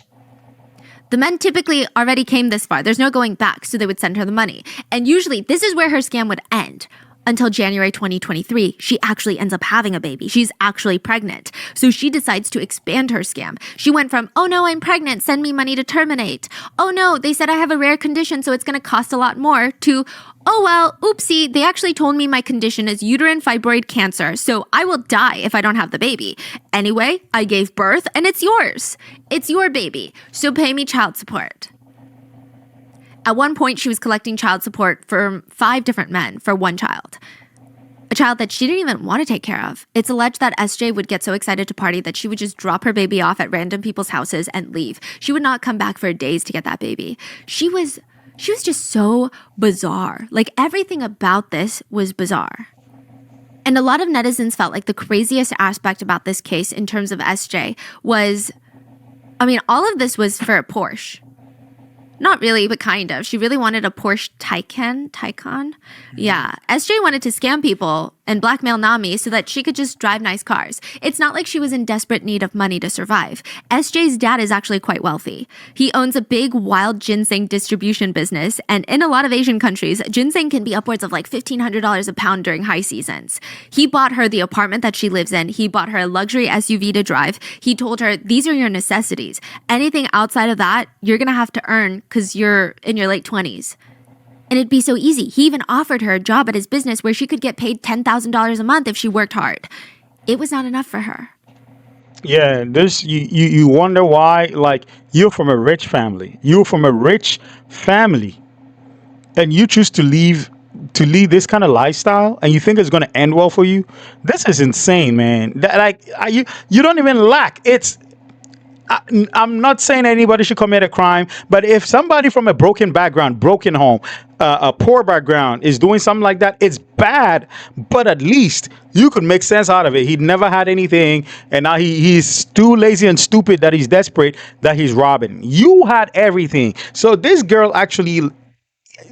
The men typically already came this far. There's no going back, so they would send her the money. And usually this is where her scam would end. Until January 2023, she actually ends up having a baby. She's actually pregnant. So she decides to expand her scam. She went from, "Oh no, I'm pregnant, send me money to terminate. Oh no, they said I have a rare condition, so it's going to cost a lot more," to, "Oh well, oopsie, they actually told me my condition is uterine fibroid cancer, so I will die if I don't have the baby. Anyway, I gave birth and it's yours. It's your baby, so pay me child support." At one point, she was collecting child support from 5 different men for one child. A child that she didn't even want to take care of. It's alleged that SJ would get so excited to party that she would just drop her baby off at random people's houses and leave. She would not come back for days to get that baby. She was just so bizarre. Like, everything about this was bizarre. And a lot of netizens felt like the craziest aspect about this case in terms of SJ was, I mean, all of this was for a Porsche. Not really, but kind of. She really wanted a Porsche Taycan? Yeah. SJ wanted to scam people and blackmail Nami so that she could just drive nice cars. It's not like she was in desperate need of money to survive. SJ's dad is actually quite wealthy. He owns a big wild ginseng distribution business, and in a lot of Asian countries, ginseng can be upwards of like $1,500 a pound during high seasons. He bought her the apartment that she lives in. He bought her a luxury SUV to drive. He told her, "These are your necessities. Anything outside of that, you're gonna have to earn because you're in your late 20s. And it'd be so easy. He even offered her a job at his business where she could get paid $10,000 a month if she worked hard. It was not enough for her. Yeah, this you wonder why, like, you're from a rich family. You're from a rich family and you choose to lead this kind of lifestyle and you think it's going to end well for you. This is insane, man. You don't even lack. I'm not saying anybody should commit a crime, but if somebody from a broken background, broken home, a poor background is doing something like that, it's bad. But at least you could make sense out of it. He never had anything, and now he's too lazy and stupid that he's desperate that he's robbing. You had everything. So this girl actually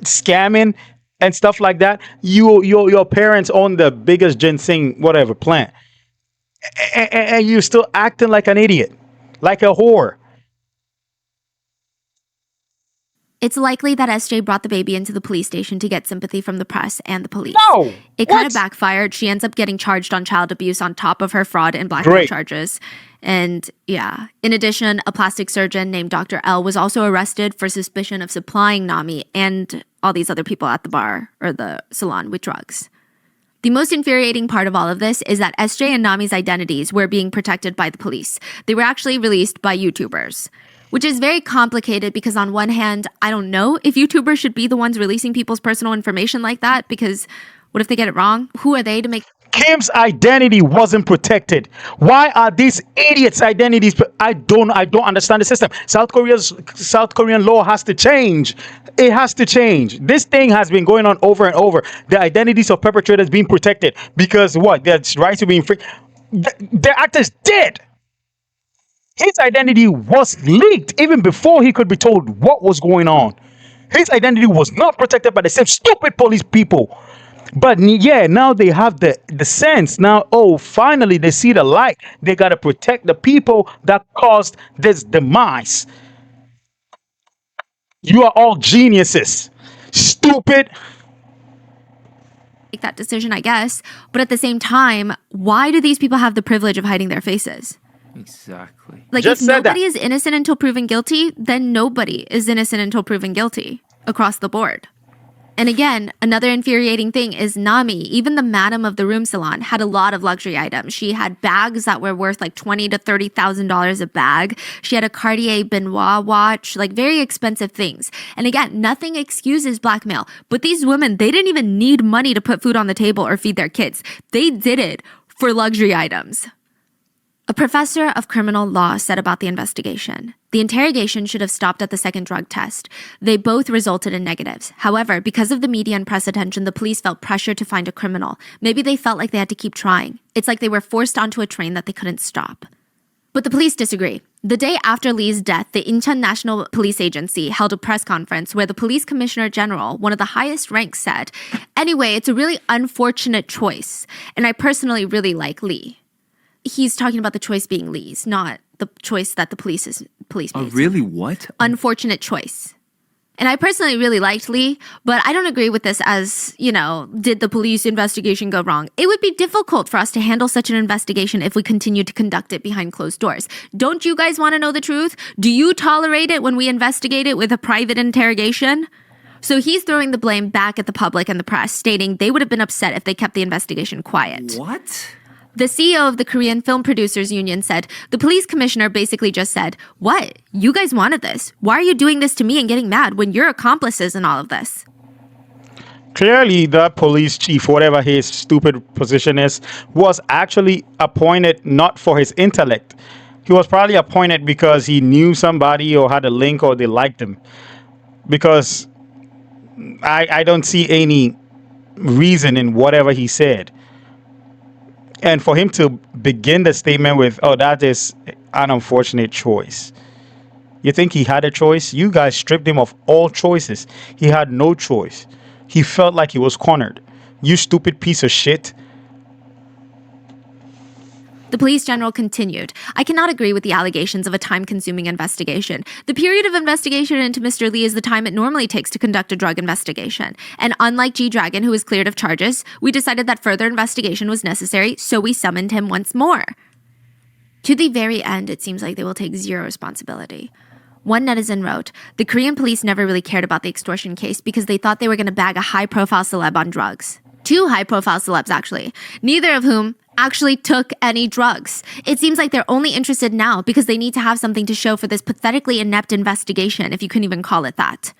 scamming and stuff like that. Your parents own the biggest ginseng whatever plant, and you're still acting like an idiot, like a whore. It's likely that SJ brought the baby into the police station to get sympathy from the press and the police. No! It kind of What? backfired. She ends up getting charged on child abuse on top of her fraud and blackmail Great. charges. And yeah, in addition, a plastic surgeon named Dr. L was also arrested for suspicion of supplying Nami and all these other people at the bar or the salon with drugs. The most infuriating part of all of this is that SJ and Nami's identities were being protected by the police. They were actually released by YouTubers, which is very complicated because on one hand, I don't know if YouTubers should be the ones releasing people's personal information like that because what if they get it wrong? Who are they to make Kim's identity wasn't protected. Why are these idiots' identities? I don't understand the system. South Korean law has to change. It has to change. This thing has been going on over and over. The identities of perpetrators being protected because what? Their rights to being free. The actor's dead. His identity was leaked even before he could be told what was going on. His identity was not protected by the same stupid police people. But yeah, now they have the sense. Now, oh, finally they see the light. They got to protect the people that caused this demise. You are all geniuses. Stupid. that decision, I guess. But at the same time, why do these people have the privilege of hiding their faces? Exactly. Like, Just if said that. nobody is innocent until proven guilty, then nobody is innocent until proven guilty across the board. And again, another infuriating thing is Nami, even the madam of the room salon, had a lot of luxury items. She had bags that were worth like $20,000 to $30,000 a bag. She had a Cartier Benoit watch, like very expensive things. And again, nothing excuses blackmail. But these women, they didn't even need money to put food on the table or feed their kids. They did it for luxury items. A professor of criminal law said about the investigation, the interrogation should have stopped at the second drug test. They both resulted in negatives. However, because of the media and press attention, the police felt pressure to find a criminal. Maybe they felt like they had to keep trying. It's like they were forced onto a train that they couldn't stop. But the police disagree. The day after Lee's death, the Incheon National Police Agency held a press conference where the police commissioner general, one of the highest ranks, said, "Anyway, it's a really unfortunate choice, and I personally really like Lee." He's talking about the choice being Lee's, not the choice that the police made. Oh, really? What? Unfortunate choice. And I personally really liked Lee, but I don't agree with this as, did the police investigation go wrong? It would be difficult for us to handle such an investigation if we continue to conduct it behind closed doors. Don't you guys want to know the truth? Do you tolerate it when we investigate it with a private interrogation? So he's throwing the blame back at the public and the press, stating they would have been upset if they kept the investigation quiet. What? The CEO of the Korean Film Producers Union said, the police commissioner basically just said, "What? You guys wanted this. Why are you doing this to me and getting mad when you're accomplices in all of this?" Clearly, the police chief, whatever his stupid position is, was actually appointed not for his intellect. He was probably appointed because he knew somebody or had a link or they liked him. Because I don't see any reason in whatever he said. And for him to begin the statement with, "Oh, that is an unfortunate choice." You think he had a choice? You guys stripped him of all choices. He had no choice. He felt like he was cornered. You stupid piece of shit. The police general continued, "I cannot agree with the allegations of a time-consuming investigation. The period of investigation into Mr. Lee is the time it normally takes to conduct a drug investigation. And unlike G-Dragon, who was cleared of charges, we decided that further investigation was necessary, so we summoned him once more." To the very end, it seems like they will take zero responsibility. One netizen wrote, "The Korean police never really cared about the extortion case because they thought they were going to bag a high-profile celeb on drugs." Two high-profile celebs, actually, neither of whom actually took any drugs. It seems like they're only interested now because they need to have something to show for this pathetically inept investigation, if you can even call it that.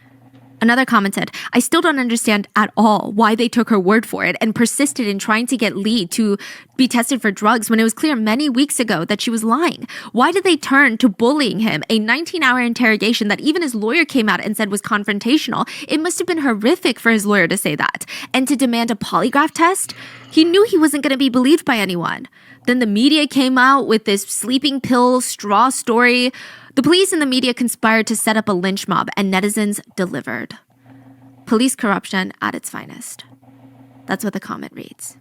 Another commented, I still don't understand at all why they took her word for it and persisted in trying to get Lee to be tested for drugs when it was clear many weeks ago that she was lying. Why did they turn to bullying him? A 19-hour interrogation that even his lawyer came out and said was confrontational. It must have been horrific for his lawyer to say that. And to demand a polygraph test? He knew he wasn't going to be believed by anyone. Then the media came out with this sleeping pill straw story. The police and the media conspired to set up a lynch mob, and netizens delivered. Police corruption at its finest. That's what the comment reads.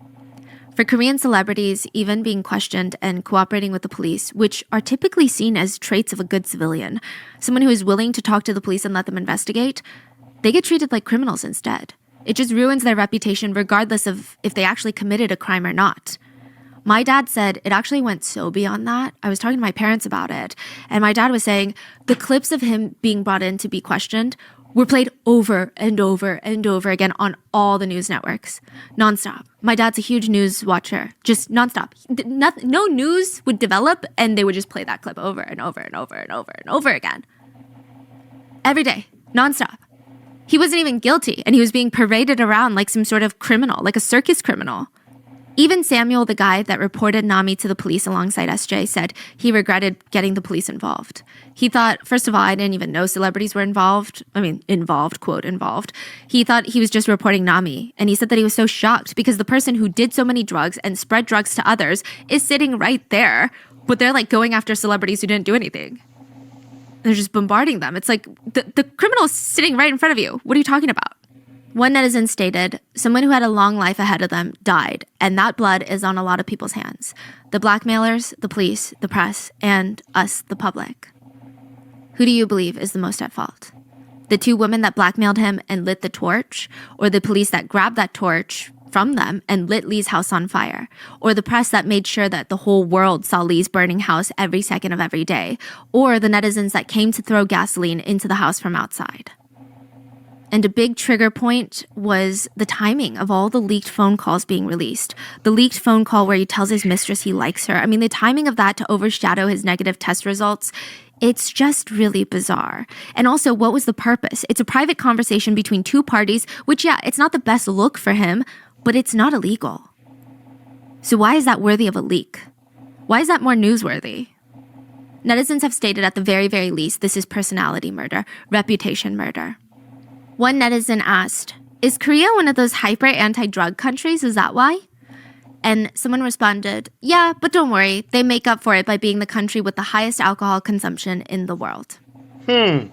For Korean celebrities, even being questioned and cooperating with the police, which are typically seen as traits of a good civilian, someone who is willing to talk to the police and let them investigate, they get treated like criminals instead. It just ruins their reputation regardless of if they actually committed a crime or not. My dad said it actually went so beyond that. I was talking to my parents about it, and my dad was saying the clips of him being brought in to be questioned were played over and over and over again on all the news networks, nonstop. My dad's a huge news watcher, just nonstop. No news would develop, and they would just play that clip over and over and over and over and over again. Every day, nonstop. He wasn't even guilty, and he was being paraded around like some sort of criminal, like a circus criminal. Even Samuel, the guy that reported Nami to the police alongside SJ, said he regretted getting the police involved. He thought, first of all, I didn't even know celebrities were involved. Quote, involved. He thought he was just reporting Nami. And he said that he was so shocked because the person who did so many drugs and spread drugs to others is sitting right there. But they're like going after celebrities who didn't do anything. They're just bombarding them. It's like the criminal is sitting right in front of you. What are you talking about? One netizen stated, someone who had a long life ahead of them died, and that blood is on a lot of people's hands. The blackmailers, the police, the press, and us, the public. Who do you believe is the most at fault? The two women that blackmailed him and lit the torch, or the police that grabbed that torch from them and lit Lee's house on fire, or the press that made sure that the whole world saw Lee's burning house every second of every day, or the netizens that came to throw gasoline into the house from outside? And a big trigger point was the timing of all the leaked phone calls being released. The leaked phone call where he tells his mistress he likes her. I mean, the timing of that to overshadow his negative test results, it's just really bizarre. And also, what was the purpose? It's a private conversation between two parties, which, yeah, it's not the best look for him, but it's not illegal. So why is that worthy of a leak? Why is that more newsworthy? Netizens have stated at the very, very least, this is personality murder, reputation murder. One netizen asked, is Korea one of those hyper anti-drug countries? Is that why? And someone responded, yeah, but don't worry. They make up for it by being the country with the highest alcohol consumption in the world.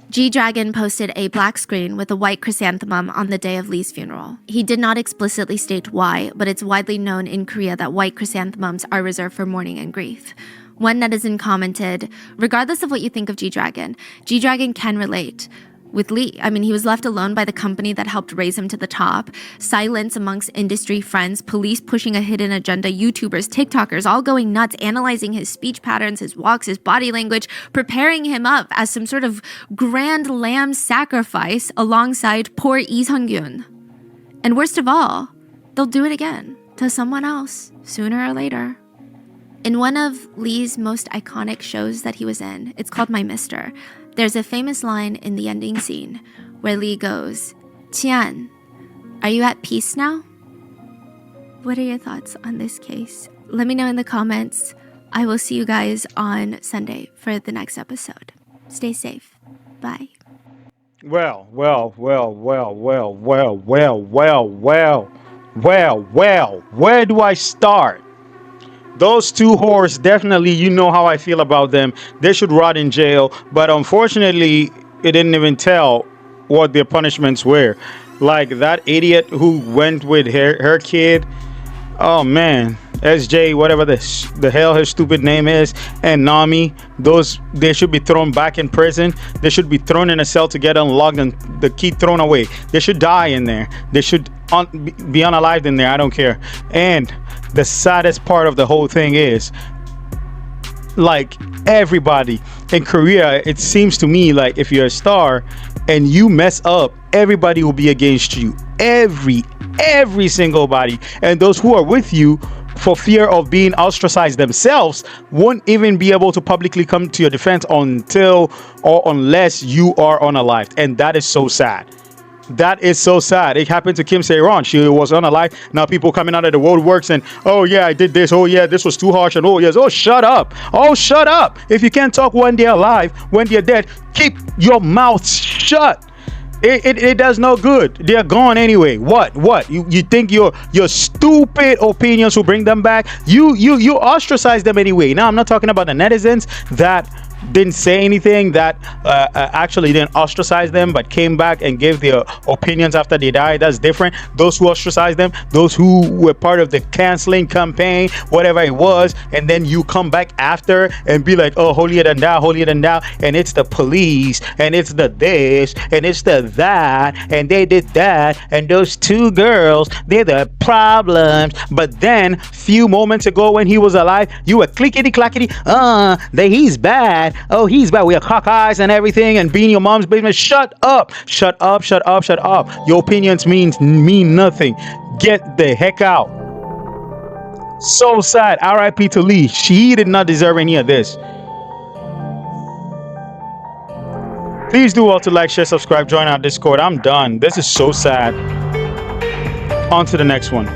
G-Dragon posted a black screen with a white chrysanthemum on the day of Lee's funeral. He did not explicitly state why, but it's widely known in Korea that white chrysanthemums are reserved for mourning and grief. One netizen commented, regardless of what you think of G-Dragon can relate with Lee. I mean, he was left alone by the company that helped raise him to the top. Silence amongst industry friends, police pushing a hidden agenda, YouTubers, TikTokers, all going nuts, analyzing his speech patterns, his walks, his body language, preparing him up as some sort of grand lamb sacrifice alongside poor Lee Sung-gyun. And worst of all, they'll do it again to someone else sooner or later. In one of Lee's most iconic shows that he was in, it's called My Mister, there's a famous line in the ending scene where Lee goes, Tian, are you at peace now? What are your thoughts on this case? Let me know in the comments. I will see you guys on Sunday for the next episode. Stay safe. Bye. Well, where do I start? Those two whores, definitely, you know how I feel about them. They should rot in jail. But unfortunately, it didn't even tell what their punishments were. Like that idiot who went with her kid. Oh, man. SJ, whatever the hell her stupid name is. And Nami, they should be thrown back in prison. They should be thrown in a cell to get unlocked and the key thrown away. They should die in there. They should be unalived in there. I don't care. And the saddest part of the whole thing is, like, everybody in Korea, it seems to me like if you're a star and you mess up, everybody will be against you. Every single body. And those who are with you for fear of being ostracized themselves, won't even be able to publicly come to your defense until or unless you are unalived. And that is so sad. That is so sad. It happened to Kim Se-ron. She was unalive. Now people coming out of the woodworks and, oh yeah, I did this. Oh yeah, this was too harsh. And oh yes, oh shut up. Oh shut up. If you can't talk when they're alive, when they're dead, keep your mouth shut. It does no good. They're gone anyway. What? You think your stupid opinions will bring them back? You ostracize them anyway. Now I'm not talking about the netizens that didn't say anything, that actually didn't ostracize them but came back and gave their opinions after they died. That's different. Those who ostracized them, those who were part of the canceling campaign, whatever it was, and then you come back after and be like, oh, holier than thou, and it's the police, and it's the this, and it's the that, and they did that, and those two girls, they're the problems. But then few moments ago when he was alive, you were clickety clackety, he's bad. Oh, he's bad. We are cockeyes and everything and being your mom's business. Shut up. Your opinions mean nothing. Get the heck out. So sad. R.I.P. to Lee. She did not deserve any of this. Please do also like, share, subscribe, join our Discord. I'm done. This is so sad. On to the next one.